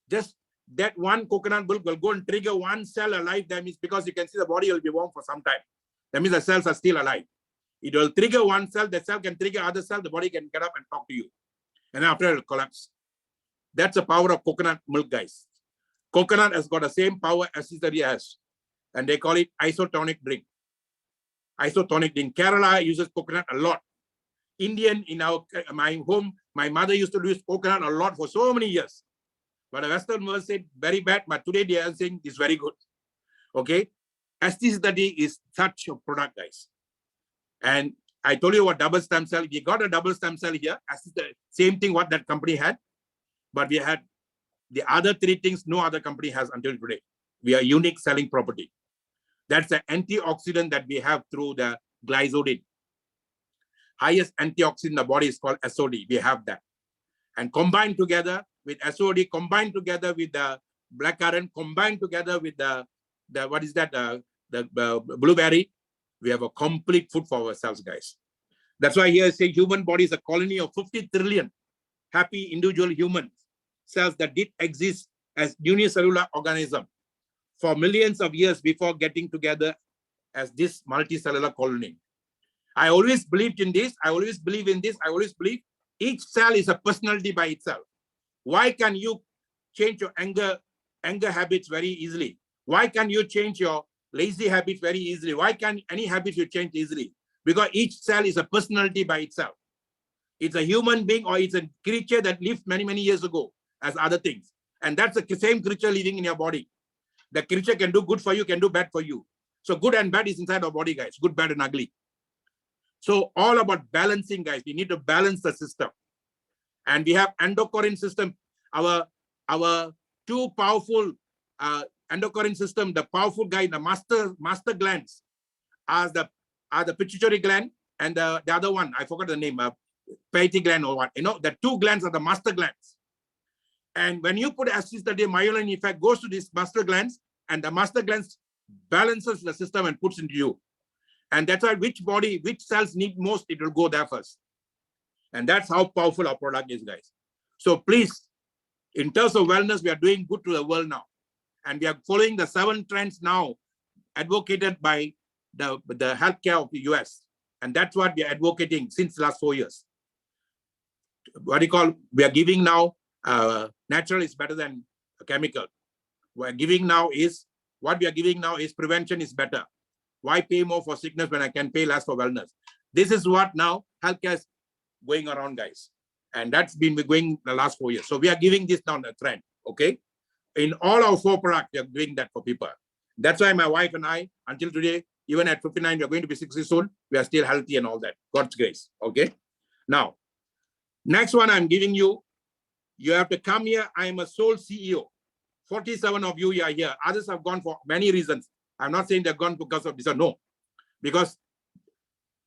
Speaker 1: Just that one coconut milk will go and trigger one cell alive. That means because you can see the body will be warm for some time. That means the cells are still alive. It will trigger one cell. The cell can trigger other cell. The body can get up and talk to you. And after it will collapse. That's the power of coconut milk, guys. Coconut has got the same power as Caesarea has, and they call it isotonic drink. Isotonic drink. Kerala uses coconut a lot. Indian in my home, my mother used to use coconut a lot for so many years. But the Western world said very bad, but today they are saying it's very good. Okay. Aestheticity is such a product, guys. And I told you what double stem cell. We got a double stem cell here. As the same thing what that company had. But we had the other three things no other company has until today. We are unique selling property. That's the antioxidant that we have through the glycodine. Highest antioxidant in the body is called SOD. We have that. And combined together with SOD, combined together with the blackcurrant, combined together with the what is that? The blueberry. We have a complete food for ourselves, guys. That's why here I say human body is a colony of 50 trillion happy individual human cells that did exist as unicellular organism for millions of years before getting together as this multicellular colony. I always believed in this. I always believe in this. I always believe each cell is a personality by itself. Why can you change your anger habits very easily? Why can you change your lazy habits very easily? Why can any habits you change easily? Because each cell is a personality by itself. It's a human being or it's a creature that lived many, many years ago as other things. And that's the same creature living in your body. The creature can do good for you, can do bad for you. So good and bad is inside our body, guys. Good, bad, and ugly. So all about balancing, guys. We need to balance the system. And we have endocrine system. Our two powerful endocrine system, the powerful guy, the master glands are the pituitary gland and the other one, I forgot the name, pineal gland or what. You know, the two glands are the master glands. And when you put aestheticity, myelin effect goes to these master glands, and the master glands balances the system and puts into you. And that's why which cells need most, it will go there first. And that's how powerful our product is, guys. So please, in terms of wellness, we are doing good to the world now. And we are following the 7 trends now advocated by the healthcare of the US. And that's what we are advocating since the last 4 years. What do you call, we are giving now, natural is better than chemical. What we are giving now is prevention is better. Why pay more for sickness when I can pay less for wellness? This is what now healthcare is going around, guys. And that's been going the last 4 years. So we are giving this now a trend, okay? In all our 4 products, we are doing that for people. That's why my wife and I, until today, even at 59, we are going to be 60 soon. We are still healthy and all that. God's grace, okay? Now, next one I'm giving you, you have to come here. I am a sole CEO. 47 of you are here. Others have gone for many reasons. I'm not saying they're gone because of this or no. Because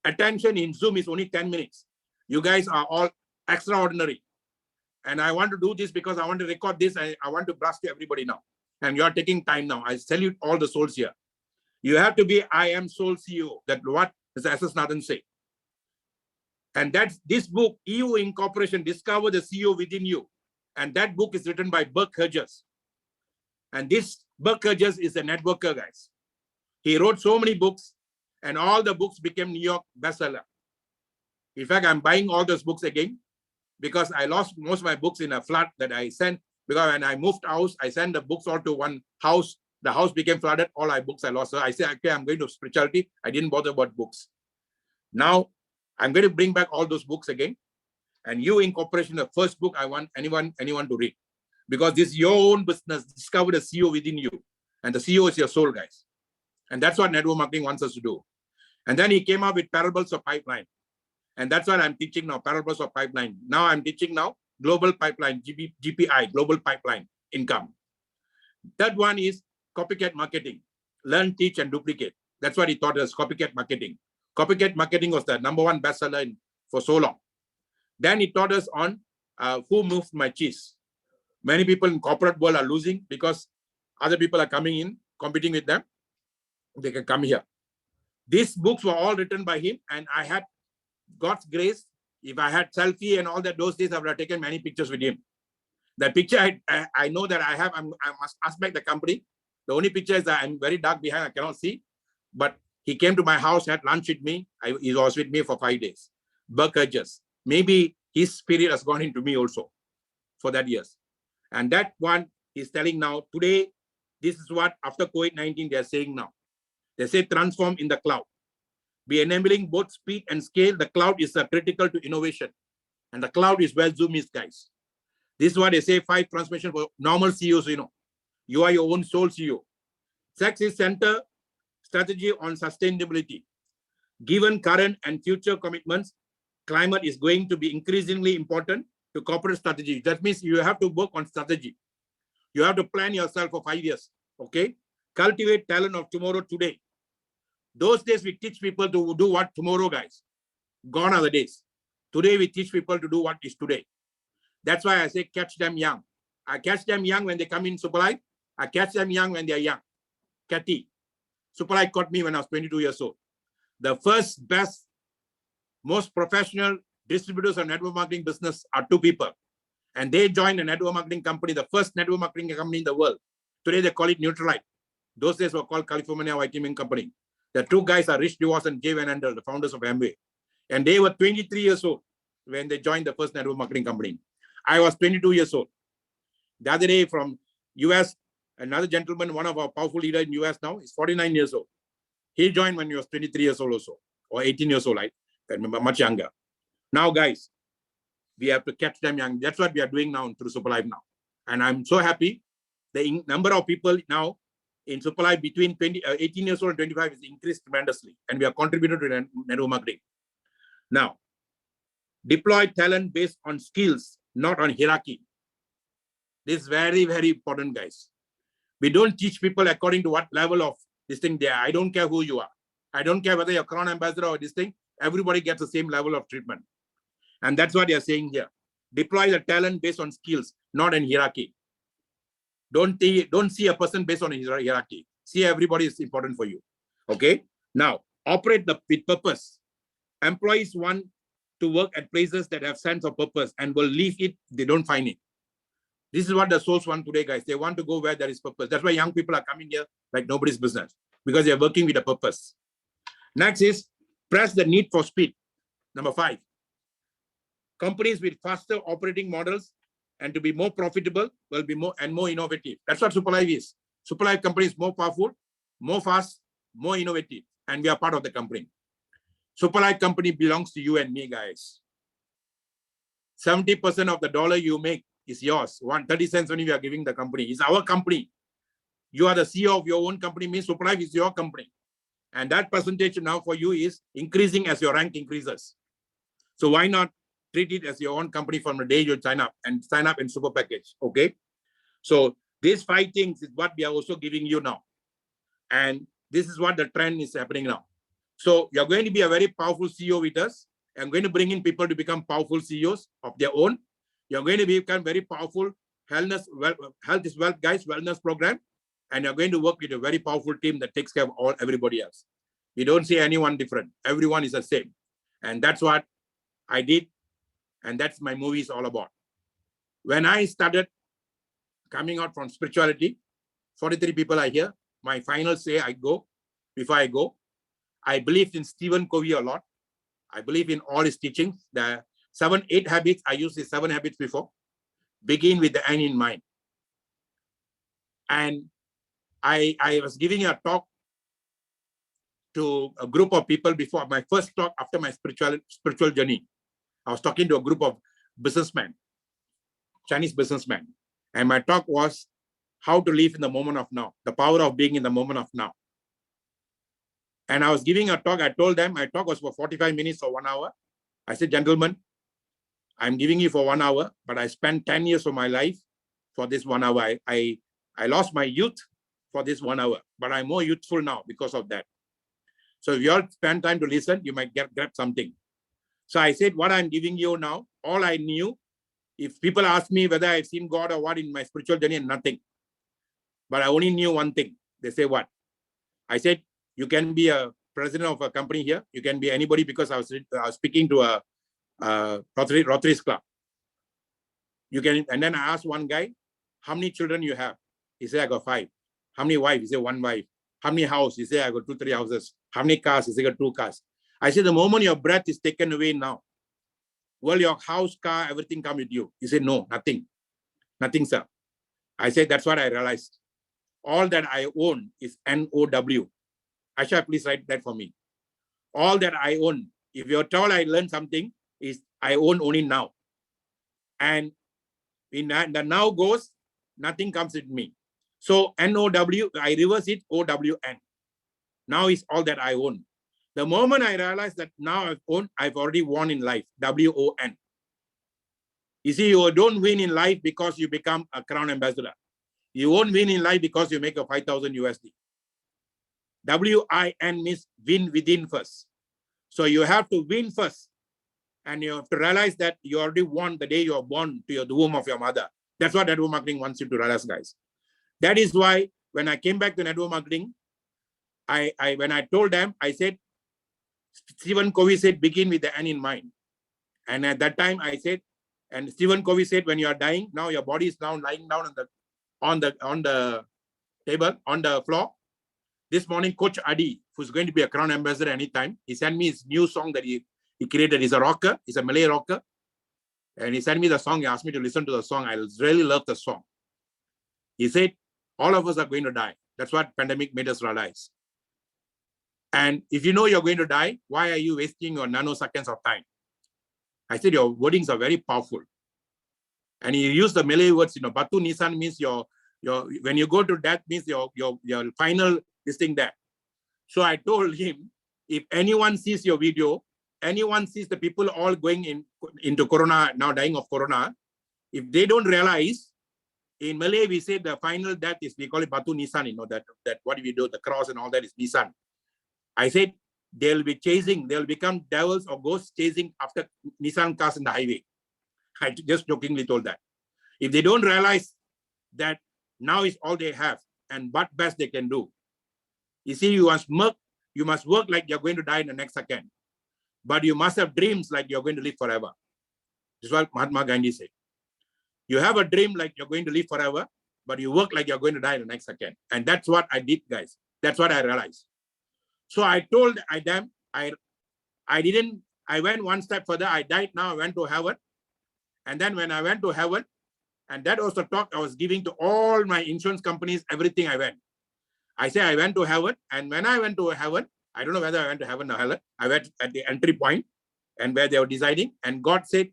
Speaker 1: attention in Zoom is only 10 minutes. You guys are all extraordinary. And I want to do this because I want to record this. I want to blast to everybody now. And you are taking time now. I salute all the souls here. You have to be, I am sole CEO. That what does S.S. Nathan say? And that's this book, EU Incorporation, Discover the CEO Within You. And that book is written by Burke Hedges. And this Burke Hedges is a networker, guys. He wrote so many books, and all the books became New York bestseller. In fact, I'm buying all those books again because I lost most of my books in a flood that I sent. Because when I moved house, I sent the books all to one house. The house became flooded. All my books I lost. So I said, okay, I'm going to spirituality. I didn't bother about books. Now I'm going to bring back all those books again. And You Incorporation, the first book I want anyone to read. Because this is your own business. Discover the CEO within you. And the CEO is your soul, guys. And that's what network marketing wants us to do. And then he came up with Parables of Pipeline. And that's what I'm teaching now, Parables of Pipeline. Now I'm teaching now Global Pipeline, GPI, Global Pipeline Income. Third one is Copycat Marketing. Learn, teach, and duplicate. That's what he taught us, Copycat Marketing. Copycat Marketing was the #1 bestseller for so long. Then he taught us on Who Moved My Cheese. Many people in corporate world are losing because other people are coming in, competing with them. They can come here. These books were all written by him, and I had God's grace. If I had selfie and all that, those days I would have taken many pictures with him. That picture I know that I have, I must ask back the company. The only picture is that I'm very dark behind, I cannot see. But he came to my house, had lunch with me. He was with me for 5 days. Burke Hedges. Maybe his spirit has gone into me also for that years. And that one, He's telling now, today, this is what after COVID-19 they are saying now. They say transform in the cloud. Be enabling both speed and scale. The cloud is critical to innovation. And the cloud is where Zoom is, guys. This is what they say, 5 transformation for normal CEOs, you know. You are your own sole CEO. Success center strategy on sustainability. Given current and future commitments, climate is going to be increasingly important to corporate strategy. That means you have to work on strategy. You have to plan yourself for 5 years, okay? Cultivate talent of tomorrow today. Those days we teach people to do what tomorrow, guys. Gone are the days. Today we teach people to do what is today. That's why I say catch them young. I catch them young when they come in Superlight. I catch them young when they are young. Catty. Superlight caught me when I was 22 years old. The first, best, most professional distributors of network marketing business are 2 people. And they joined a network marketing company, the first network marketing company in the world. Today they call it Neutralite. Those days were called California Vitamin Company. The 2 guys are Rich DeVos and Jay Van Andel, the founders of Amway. And they were 23 years old when they joined the first network marketing company. I was 22 years old. The other day from US, another gentleman, one of our powerful leaders in US now, is 49 years old. He joined when he was 23 years old also, or 18 years old, I remember, much younger. Now, guys, we have to catch them young. That's what we are doing now through Superlife now. And I'm so happy. The number of people now in Superlife between 18 years old and 25 is increased tremendously. And we are contributing to network marketing. Now, deploy talent based on skills, not on hierarchy. This is very, very important, guys. We don't teach people according to what level of this thing they are. I don't care who you are. I don't care whether you're a Crown Ambassador or this thing. Everybody gets the same level of treatment. And that's what you're saying here. Deploy the talent based on skills, not in hierarchy. Don't see a person based on hierarchy. See everybody is important for you. Okay? Now, operate with purpose. Employees want to work at places that have sense of purpose and will leave it, they don't find it. This is what the souls want today, guys. They want to go where there is purpose. That's why young people are coming here like nobody's business, because they're working with a purpose. Next is press the need for speed. Number 5. Companies with faster operating models and to be more profitable will be more innovative. That's what Superlife is. Superlife company is more powerful, more fast, more innovative, and we are part of the company. Superlife company belongs to you and me, guys. 70% of the dollar you make is yours. 30 cents only we are giving the company. It's our company. You are the CEO of your own company, means Superlife is your company. And that percentage now for you is increasing as your rank increases. So why not treat it as your own company from the day you sign up in super package, okay? So these 5 things is what we are also giving you now. And this is what the trend is happening now. So you're going to be a very powerful CEO with us. I'm going to bring in people to become powerful CEOs of their own. You're going to become very powerful health is wealth, guys, wellness program. And you're going to work with a very powerful team that takes care of everybody else. You don't see anyone different. Everyone is the same. And that's what I did. And that's my movie is all about. When I started coming out from spirituality, 43 people are here. My final say before I go, I believed in Stephen Covey a lot. I believe in all his teachings. The 8 habits, I used the 7 habits before. Begin with the end in mind. And I was giving a talk to a group of people before my first talk after my spiritual journey. I was talking to a group of businessmen, Chinese businessmen. And my talk was how to live in the moment of now, the power of being in the moment of now. And I was giving a talk. I told them my talk was for 45 minutes or 1 hour. I said, gentlemen, I'm giving you for 1 hour, but I spent 10 years of my life for this 1 hour. I lost my youth for this 1 hour, but I'm more youthful now because of that. So if you all spend time to listen, you might grab something. So I said, what I'm giving you now, all I knew, if people ask me whether I've seen God or what in my spiritual journey, nothing. But I only knew one thing. They say what? I said, you can be a president of a company here. You can be anybody, because I was speaking to a Rotary Club. You can, and then I asked one guy, how many children you have? He said, I got 5. How many wives? He said, 1 wife. How many houses? He said, I got 2-3 houses. How many cars? He said, I got 2 cars. I said, the moment your breath is taken away now, will your house, car, everything come with you? He said, no, nothing. Nothing, sir. I said, that's what I realized. All that I own is NOW. Asha, please write that for me. All that I own, if you're told I learned something, is I own only now. And in the now goes, nothing comes with me. So NOW, I reverse it, OWN. Now is all that I own. The moment I realize that now I've already won in life, WON. You see, you don't win in life because you become a crown ambassador. You won't win in life because you make a 5,000 USD. WIN means win within first. So you have to win first. And you have to realize that you already won the day you are born to the womb of your mother. That's what network marketing wants you to realize, guys. That is why when I came back to network marketing, when I told them, I said, Stephen Covey said, begin with the end in mind. And at that time I said, and Stephen Covey said, when you are dying, now your body is now lying down on the table, on the floor. This morning, Coach Adi, who's going to be a crown ambassador anytime, he sent me his new song that he created. He's a rocker. He's a Malay rocker. And he sent me the song. He asked me to listen to the song. I really love the song. He said, all of us are going to die. That's what pandemic made us realize. And if you know you're going to die, why are you wasting your nanoseconds of time? I said, your wordings are very powerful. And he used the Malay words, Batu Nisan means when you go to death means your final this thing there. So I told him, if anyone sees your video, anyone sees the people all going into Corona, now dying of Corona, if they don't realize, in Malay, we say the final death is, we call it Batu Nisan, that what we do, the cross and all that is Nisan. I said, they'll be chasing, they'll become devils or ghosts chasing after Nissan cars in the highway. I just jokingly told that. If they don't realize that now is all they have and what best they can do. You see, you must work like you're going to die in the next second. But you must have dreams like you're going to live forever. This is what Mahatma Gandhi said. You have a dream like you're going to live forever, but you work like you're going to die in the next second. And that's what I did, guys. That's what I realized. So I told them, I went one step further. I died now, I went to heaven. And then when I went to heaven, and that was the talk I was giving to all my insurance companies, everything I went. I say I went to heaven. And when I went to heaven, I don't know whether I went to heaven or hell. I went at the entry point and where they were deciding. And God said,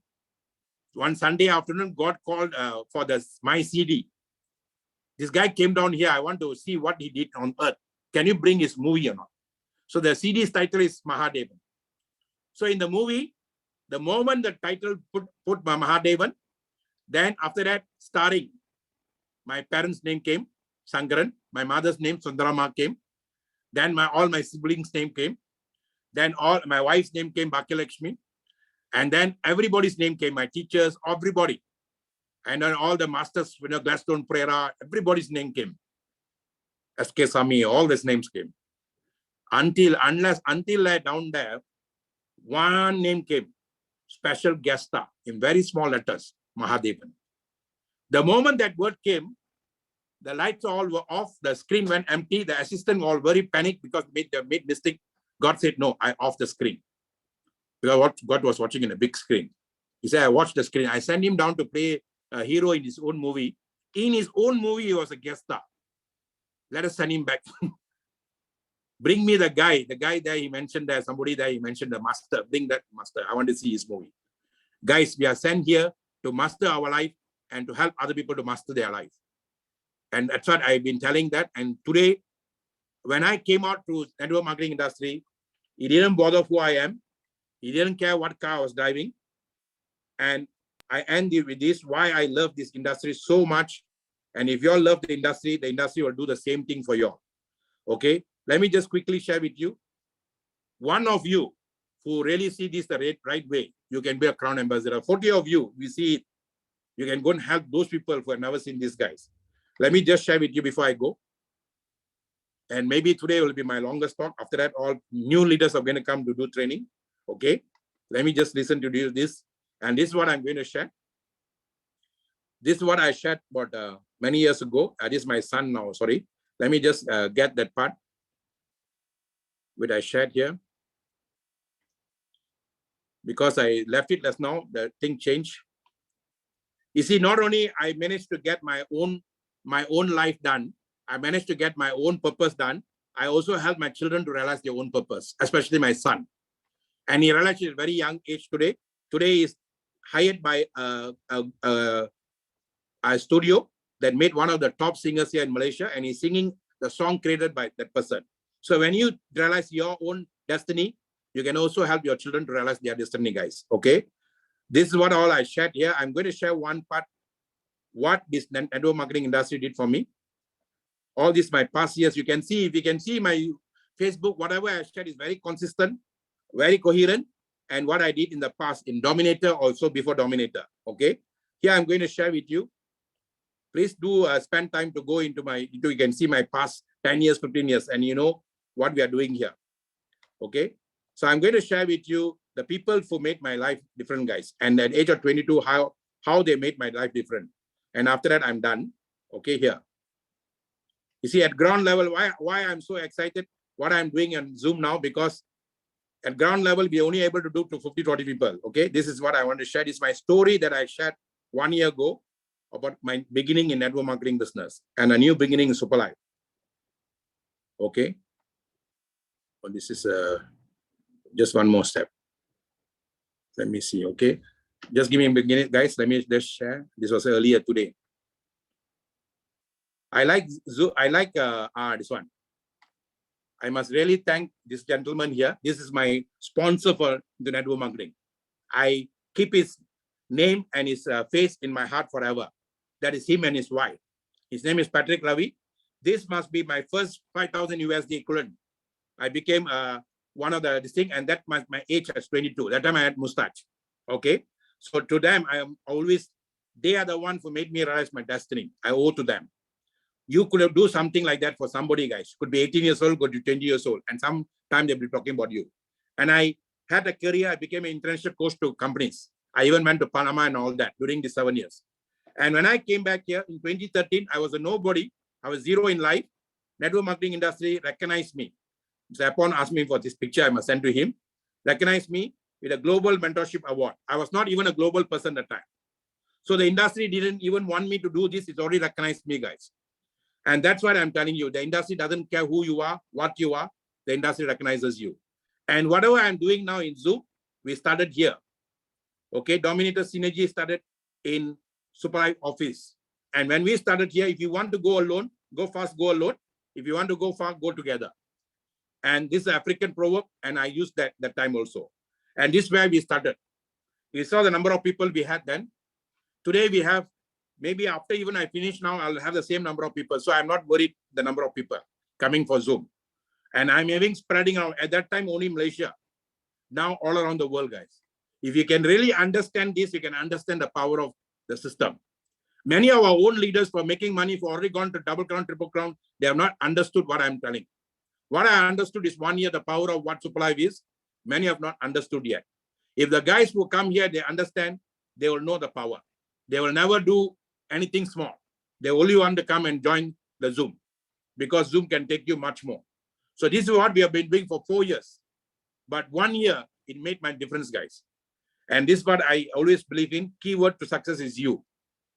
Speaker 1: one Sunday afternoon, God called for my CD. This guy came down here. I want to see what he did on earth. Can you bring his movie or not? So the CD's title is Mahadevan. So in the movie, the moment the title put Mahadevan, then after that, starring, my parents' name came, Sankaran. My mother's name, Dr.Maha, came. Then all my siblings' name came. Then my wife's name came, Bhakyalakshmi. And then everybody's name came, my teachers, everybody. And then all the masters, Gladstone Pereira, everybody's name came. S.K. Sami, all these names came. Until down there, one name came, special guest star in very small letters, Mahadevan. The moment that word came, the lights all were off, the screen went empty, the assistant all very panicked because they made mistake. God said, no, I off the screen. Because God was watching in a big screen. He said, I watched the screen. I sent him down to play a hero in his own movie. In his own movie, he was a guest star. Let us send him back. Bring me the guy there he mentioned there, somebody there he mentioned the master. Bring that master. I want to see his movie. Guys, we are sent here to master our life and to help other people to master their life. And that's what I've been telling that. And today, when I came out to network marketing industry, he didn't bother who I am. He didn't care what car I was driving. And I end with this, why I love this industry so much. And if you all love the industry will do the same thing for you all. Okay, let me just quickly share with you. One of you who really see this the right way, you can be a crown ambassador. 40 of you, we see it. You can go and help those people who have never seen these guys. Let me just share with you before I go. And maybe today will be my longest talk. After that, all new leaders are going to come to do training. Okay, let me just listen to this. And this is what I'm going to share. This is what I shared about many years ago. This is my son now, sorry. Let me just get that part which I shared here. Because I left it just now, the thing changed. You see, not only I managed to get my own my own life done. I managed to get my own purpose done. I also help my children to realize their own purpose, especially my son. And he realized at a very young age today. Today he is hired by a studio that made one of the top singers here in Malaysia, and he's singing the song created by that person. So when you realize your own destiny, you can also help your children to realize their destiny, guys. Okay. This is what all I shared here. I'm going to share one part, what this network marketing industry did for me. All this, my past years, you can see, if you can see my Facebook, whatever I shared is very consistent, very coherent, and what I did in the past in Dominator, also before Dominator. Okay. Here I'm going to share with you. Please do spend time to go into my, you can see my past 10 years, 15 years, and you know what we are doing here. Okay. So I'm going to share with you the people who made my life different, guys. And at the age of 22, how they made my life different. And after that, I'm done. Okay, here. You see, at ground level, why I'm so excited, what I'm doing on Zoom now, because at ground level, we're only able to do to 50, 20 people. Okay, this is what I want to share. This is my story that I shared 1 year ago about my beginning in network marketing business and a new beginning in Superlife. Okay. Well, this is just one more step. Let me see. Okay. Just give me a beginning, guys. Let me just share. This was earlier today. I like this one. I must really thank this gentleman here. This is my sponsor for the network marketing. I keep his name and his face in my heart forever. That is him and his wife. His name is Patrick Ravi. This must be my first 5,000 USD equivalent. I became one of the thing, and that my age as 22. That time I had mustache. Okay. So to them, I am always, they are the ones who made me realize my destiny. I owe to them. You could have do something like that for somebody, guys. Could be 18 years old, could be 20 years old. And sometime they'll be talking about you. And I had a career. I became an international coach to companies. I even went to Panama and all that during the 7 years. And when I came back here in 2013, I was a nobody. I was zero in life. Network marketing industry recognized me. So upon asked me for this picture, I must send to him. Recognized me with a global mentorship award. I was not even a global person at that time. So the industry didn't even want me to do this. It's already recognized me, guys. And that's what I'm telling you. The industry doesn't care who you are, what you are. The industry recognizes you. And whatever I'm doing now in Zoom, we started here. Okay, Dominator Synergy started in Superlife office. And when we started here, if you want to go alone, go fast, go alone. If you want to go far, go together. And this is African proverb, and I used that time also. And this is where we started. We saw the number of people we had then. Today we have, maybe after even I finish now, I'll have the same number of people. So I'm not worried the number of people coming for Zoom. And I'm having spreading out at that time only Malaysia. Now all around the world, guys. If you can really understand this, you can understand the power of the system. Many of our own leaders for making money for already gone to double crown, triple crown. They have not understood what I'm telling. What I understood is 1 year, the power of what Superlife is. Many have not understood yet. If the guys who come here, they understand, they will know the power. They will never do anything small. They only want to come and join the Zoom because Zoom can take you much more. So this is what we have been doing for 4 years. But 1 year, it made my difference, guys. And this is what I always believe in. Keyword to success is you,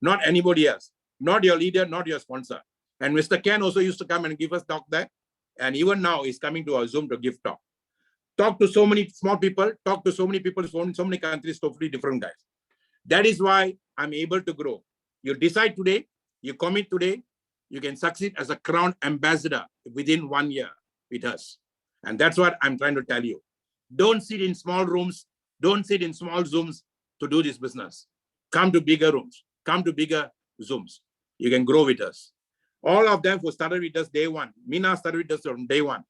Speaker 1: not anybody else, not your leader, not your sponsor. And Mr. Ken also used to come and give us talk there. And even now he's coming to our Zoom to give talk. Talk to so many small people, talk to so many people from so many countries, totally different guys. That is why I'm able to grow. You decide today, you commit today, you can succeed as a crown ambassador within 1 year with us. And that's what I'm trying to tell you. Don't sit in small rooms. Don't sit in small Zooms to do this business. Come to bigger rooms. Come to bigger Zooms. You can grow with us. All of them who started with us day one. Mina started with us on day one.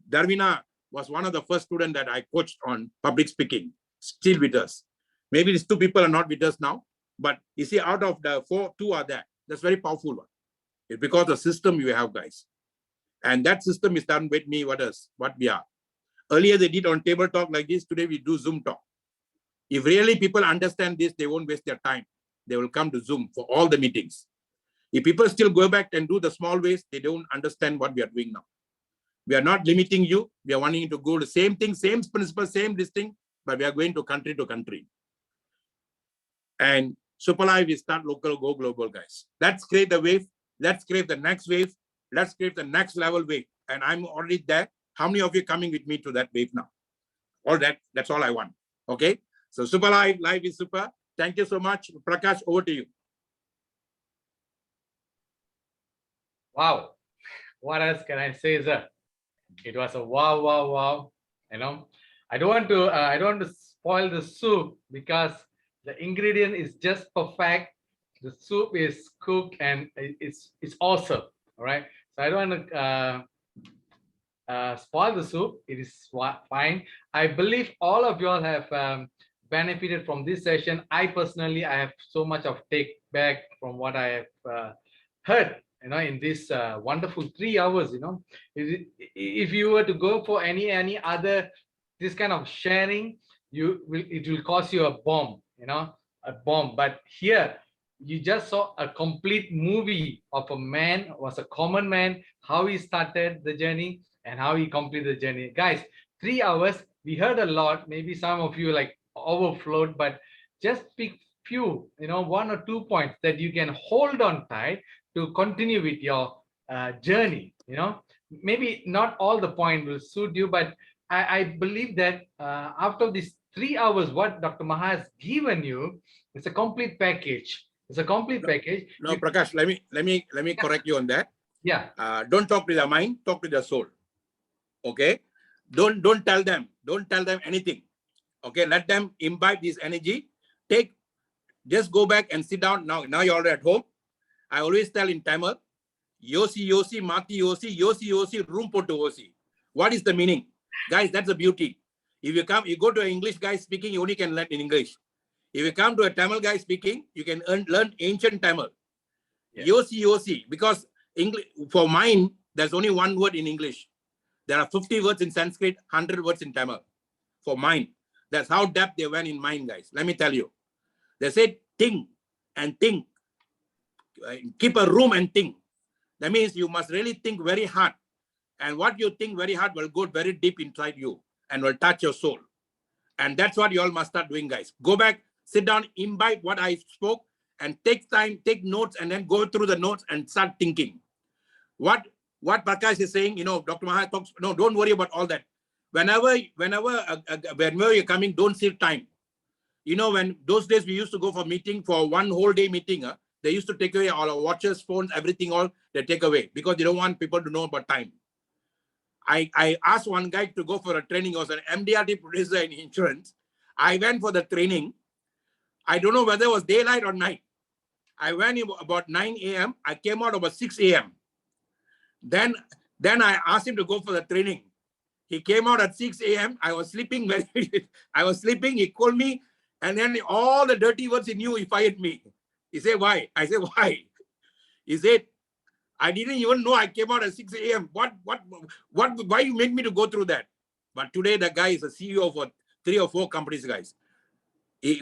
Speaker 1: Darvina was one of the first students that I coached on public speaking, still with us. Maybe these 2 people are not with us now, but you see, out of the 4, 2 are there. That's very powerful one. It's because the system you have, guys. And that system is done with me, what we are. Earlier they did on table talk like this. Today we do Zoom talk. If really people understand this, they won't waste their time. They will come to Zoom for all the meetings. If people still go back and do the small ways, they don't understand what we are doing now. We are not limiting you. We are wanting to go to the same thing, same principle, same this thing, but we are going to country. And Superlife is start local, go global, guys. Let's create the wave. Let's create the next wave. Let's create the next level wave. And I'm already there. How many of you coming with me to that wave now? All that's all I want. Okay. So super live is super. Thank you so much. Prakash, over to you.
Speaker 8: Wow. What else can I say, sir? It was a wow. You know, I don't want to spoil the soup because the ingredient is just perfect. The soup is cooked and it's awesome. All right. So I don't want to spoil the soup. It is fine. I believe all of you all have benefited from this session. I personally, I have so much of take back from what I have heard, you know, in this wonderful 3 hours. You know, if you were to go for any other this kind of sharing, it will cost you a bomb, you know, a bomb. But here you just saw a complete movie of a man, was a common man, how he started the journey and how he completed the journey. Guys, 3 hours, we heard a lot. Maybe some of you like overflowed, but just pick few, you know, 1 or 2 points that you can hold on tight to continue with your journey. You know, maybe not all the point will suit you, but I believe that after these 3 hours, what Dr. Maha has given you, it's a complete package. It's a complete package.
Speaker 1: No, Prakash, let me correct you on that.
Speaker 8: Yeah.
Speaker 1: Don't talk to the mind, talk to the soul. Okay. Don't tell them anything. Okay. Let them imbibe this energy. Just go back and sit down. Now you're already at home. I always tell in Tamil, Yosi, Mati Yosi, room potu Yosi. What is the meaning? Guys, that's the beauty. If you go to an English guy speaking, you only can learn in English. If you come to a Tamil guy speaking, you can learn ancient Tamil. Yeah. Yosi, because English, for mind, there's only one word in English. There are 50 words in Sanskrit, 100 words in Tamil. For mind. That's how depth they went in mind, guys. Let me tell you. They said think and think. Keep a room and think. That means you must really think very hard. And what you think very hard will go very deep inside you and will touch your soul. And that's what you all must start doing, guys. Go back, sit down, imbibe what I spoke, and take time, take notes, and then go through the notes and start thinking. What Prakash is saying, you know, Dr. Maha talks, no, don't worry about all that. Whenever you're coming, don't save time. You know, when those days we used to go for meeting, for one whole day meeting, they used to take away all our watches, phones, everything, all they take away because they don't want people to know about time. I asked one guy to go for a training. He was an MDRT producer in insurance. I went for the training. I don't know whether it was daylight or night. I went about 9 a.m. I came out about 6 a.m. Then I asked him to go for the training. He came out at 6 a.m. I was sleeping. I was sleeping. He called me. And then all the dirty words he knew, he fired me. He said, why? I said, why? He said, I didn't even know I came out at 6 a.m. Why you make me to go through that? But today the guy is a CEO for 3 or 4 companies, guys.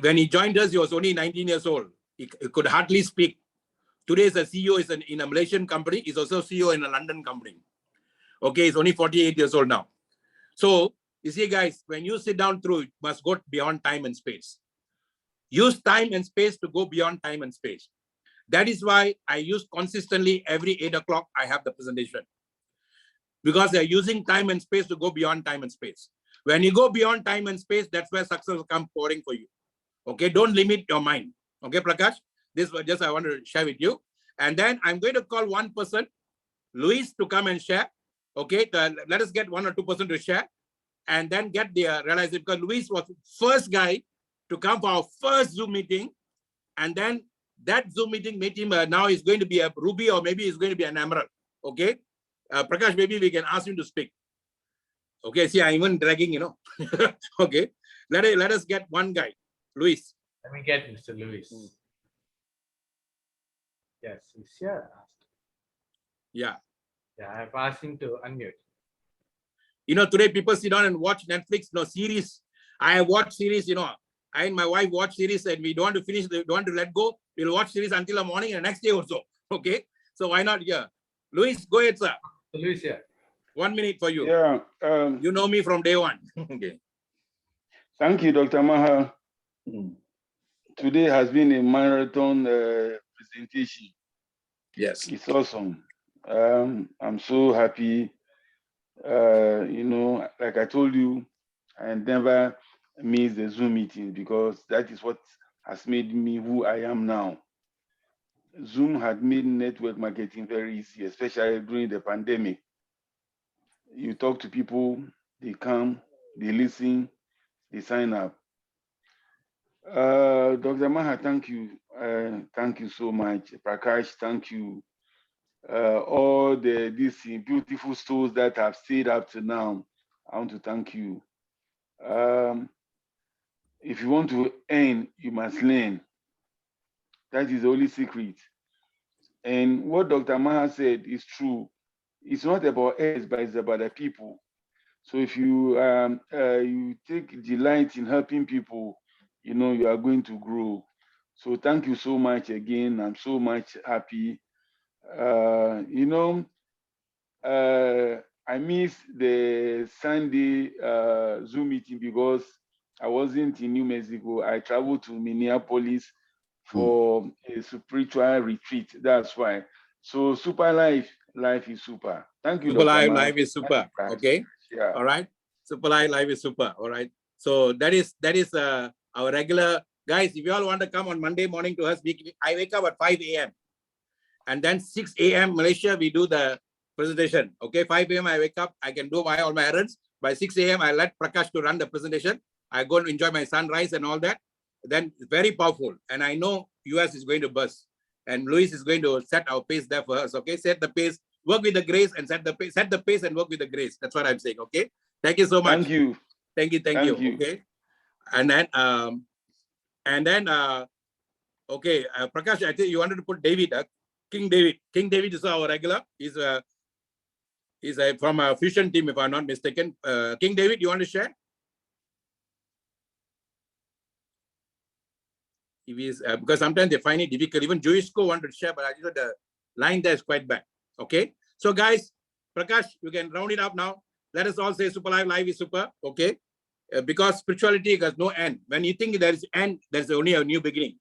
Speaker 1: When he joined us, he was only 19 years old. He could hardly speak. Today is a CEO in a Malaysian company. He's also CEO in a London company. Okay, he's only 48 years old now. So you see, guys, when you sit down through, it must go beyond time and space. Use time and space to go beyond time and space. That is why I use consistently every 8 o'clock, I have the presentation. Because they're using time and space to go beyond time and space. When you go beyond time and space, that's where success will come pouring for you. Okay, don't limit your mind. Okay, Prakash, this was just I want to share with you. And then I'm going to call one person, Luis, to come and share. Okay, let us get 1 or 2% to share. And then get the realization, because Luis was the first guy to come for our first Zoom meeting. And then that Zoom meeting made him, now he's going to be a ruby or maybe he's going to be an emerald. Okay. Prakash, maybe we can ask him to speak. Okay. See, I'm even dragging, you know. Okay. Let us get one guy. Luis.
Speaker 8: Let me get Mr. Luis. Yes, he's here.
Speaker 1: Yeah.
Speaker 8: Yeah, I've asked him to unmute.
Speaker 1: You know, today people sit down and watch Netflix, no series. I have watched series, you know. I and my wife watch series and we don't want to finish, we don't want to let go. We'll watch series until the morning and next day also. Okay. So why not here? Luis, go ahead, sir.
Speaker 8: Luis here.
Speaker 1: 1 minute for you.
Speaker 7: Yeah.
Speaker 1: You know me from day one. Okay.
Speaker 7: Thank you, Dr. Maha. Today has been a marathon presentation.
Speaker 1: Yes.
Speaker 9: It's awesome. I'm so happy. Like I told you, I never miss the Zoom meeting because that is what has made me who I am now. Zoom had made network marketing very easy, especially during the pandemic. You talk to people, they come, they listen, they sign up. Dr. Maha, thank you. Thank you so much. Prakash, thank you. All these beautiful souls that have stayed up to now, I want to thank you. If you want to earn, you must learn. That is the only secret. And what Dr. Maha said is true. It's not about us, but it's about the people. So if you you take delight in helping people, you are going to grow. So thank you so much again. I'm so much happy. I missed the Sunday Zoom meeting because I wasn't in New Mexico. I traveled to Minneapolis for a spiritual retreat. That's why. So super life is super. Thank you,
Speaker 1: Super
Speaker 9: Dr.
Speaker 1: live,
Speaker 9: Maha.
Speaker 1: live is super. Okay.
Speaker 9: Yeah.
Speaker 1: All right. Super live is super. All right. So that is our regular guys. If you all want to come on Monday morning to us, I wake up at 5 a.m. and then 6 a.m. Malaysia, we do the presentation. Okay, 5 a.m. I wake up, I can do all my errands. By 6 a.m. I let Prakash to run the presentation. I go and enjoy my sunrise and all that. Then it's very powerful. And I know US is going to burst. And Luis is going to set our pace there for us. Okay, set the pace, work with the grace, and set the pace and work with the grace. That's what I'm saying. Okay. Thank you so much.
Speaker 9: Thank you.
Speaker 1: Thank you. Okay. And then okay, Prakash, I think you wanted to put David, King David. King David is our regular. He's from a fusion team, if I'm not mistaken. King David, you want to share? If he's, because sometimes they find it difficult. Even Jewish co wanted to share, but I know the line there is quite bad. Okay. So guys, Prakash, you can round it up now. Let us all say super live is super. Okay. Because spirituality has no end. When you think there is end, there's only a new beginning.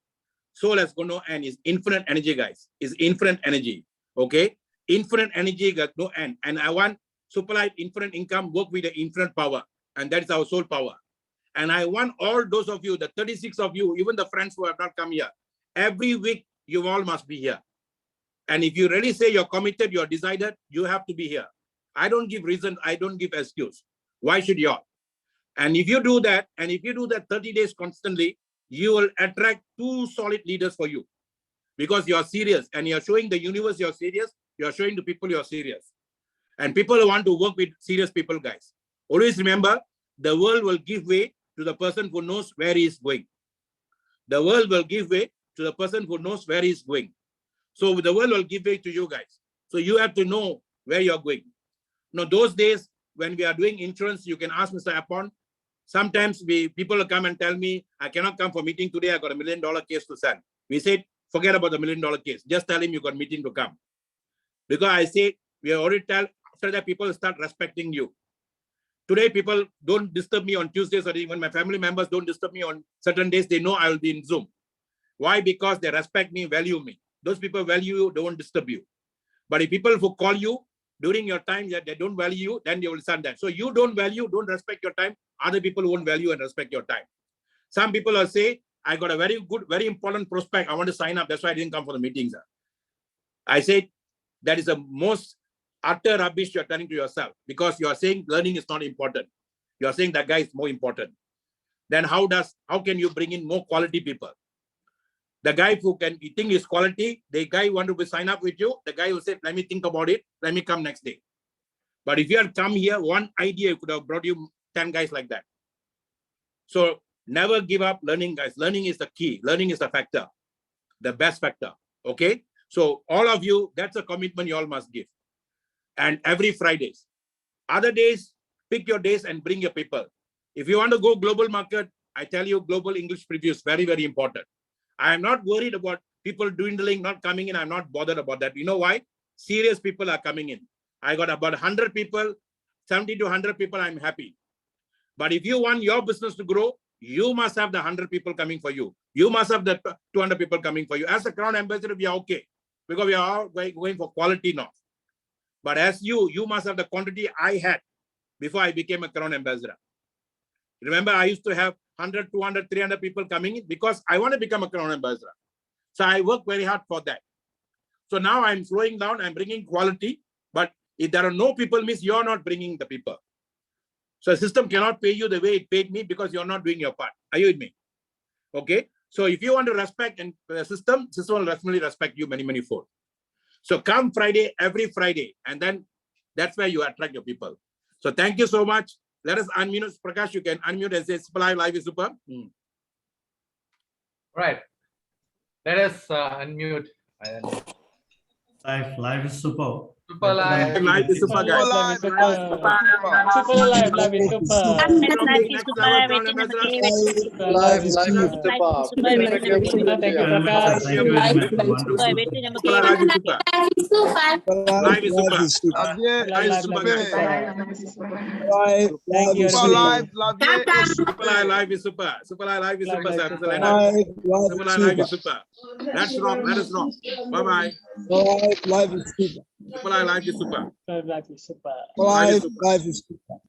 Speaker 1: Soul has got no end. Is infinite energy, guys. Is infinite energy. Okay. Infinite energy got no end. And I want super life, infinite income, work with the infinite power. And that is our soul power. And I want all those of you, the 36 of you, even the friends who have not come here, every week you all must be here. And if you really say you're committed, you're decided, you have to be here. I don't give reason, I don't give excuse. Why should you all? And if you do that, and if you do that 30 days constantly, you will attract 2 solid leaders for you. Because you're serious and you're showing the universe you're serious, you're showing the people you're serious. And people want to work with serious people, guys. Always remember, the world will give way to the person who knows where he is going. The world will give way to the person who knows where he is going. So the world will give way to you guys. So you have to know where you're going. Now, those days when we are doing insurance, you can ask Mr. Apon. Sometimes people will come and tell me, I cannot come for meeting today. I got $1 million case to send. We said, forget about the $1 million case. Just tell him you got meeting to come. Because I say, we already tell, after that people start respecting you. Today, people don't disturb me on Tuesdays, or even my family members don't disturb me on certain days. They know I will be in Zoom. Why? Because they respect me, value me. Those people value you, don't disturb you. But if people who call you during your time that they don't value you, then they will send that. So you don't value, don't respect your time. Other people won't value and respect your time. Some people will say, I got a very good, very important prospect. I want to sign up. That's why I didn't come for the meetings. I said, that is the most utter rubbish you're telling to yourself, because you are saying learning is not important. You are saying that guy is more important. Then how can you bring in more quality people? The guy who can think is quality, the guy want to sign up with you, the guy will say, let me think about it, let me come next day. But if you had come here, one idea could have brought you 10 guys like that. So never give up learning, guys. Learning is the key. Learning is the factor, the best factor. Okay. So all of you, that's a commitment you all must give. And every Fridays. Other days, pick your days and bring your people. If you want to go global market, I tell you, global English preview is very, very important. I am not worried about people dwindling, not coming in. I'm not bothered about that. You know why? Serious people are coming in. I got about 100 people, 70 to 100 people, I'm happy. But if you want your business to grow, you must have the 100 people coming for you. You must have the 200 people coming for you. As a Crown Ambassador, we are okay. because we are all going for quality now. But as you must have the quantity I had before I became a Crown Ambassador. Remember, I used to have 100, 200, 300 people coming in because I want to become a Crown Ambassador. So I work very hard for that. So now I'm slowing down, I'm bringing quality, but if there are no people, means you're not bringing the people. So the system cannot pay you the way it paid me because you're not doing your part. Are you with me? Okay. So if you want to respect and the system will definitely respect you many fold. So come Friday, every Friday, and then that's where you attract your people. So thank you so much. Let us unmute. Prakash, you can unmute and say, Super Live is super.
Speaker 8: Right. Let us unmute.
Speaker 3: Life is super.
Speaker 8: Super Live.
Speaker 1: Live is super, guys.
Speaker 6: Live is super.
Speaker 3: Thank you very much, wonderful.
Speaker 1: Live is super. Live is super.
Speaker 6: Live is super. Thank you,
Speaker 1: Super
Speaker 6: everybody.
Speaker 1: Live is super. Super Live is super. Super Live is super. Let's rock. Let us rock. Bye-bye.
Speaker 10: Live is super.
Speaker 1: Super Live is super.
Speaker 6: Live is super.
Speaker 10: Live is super.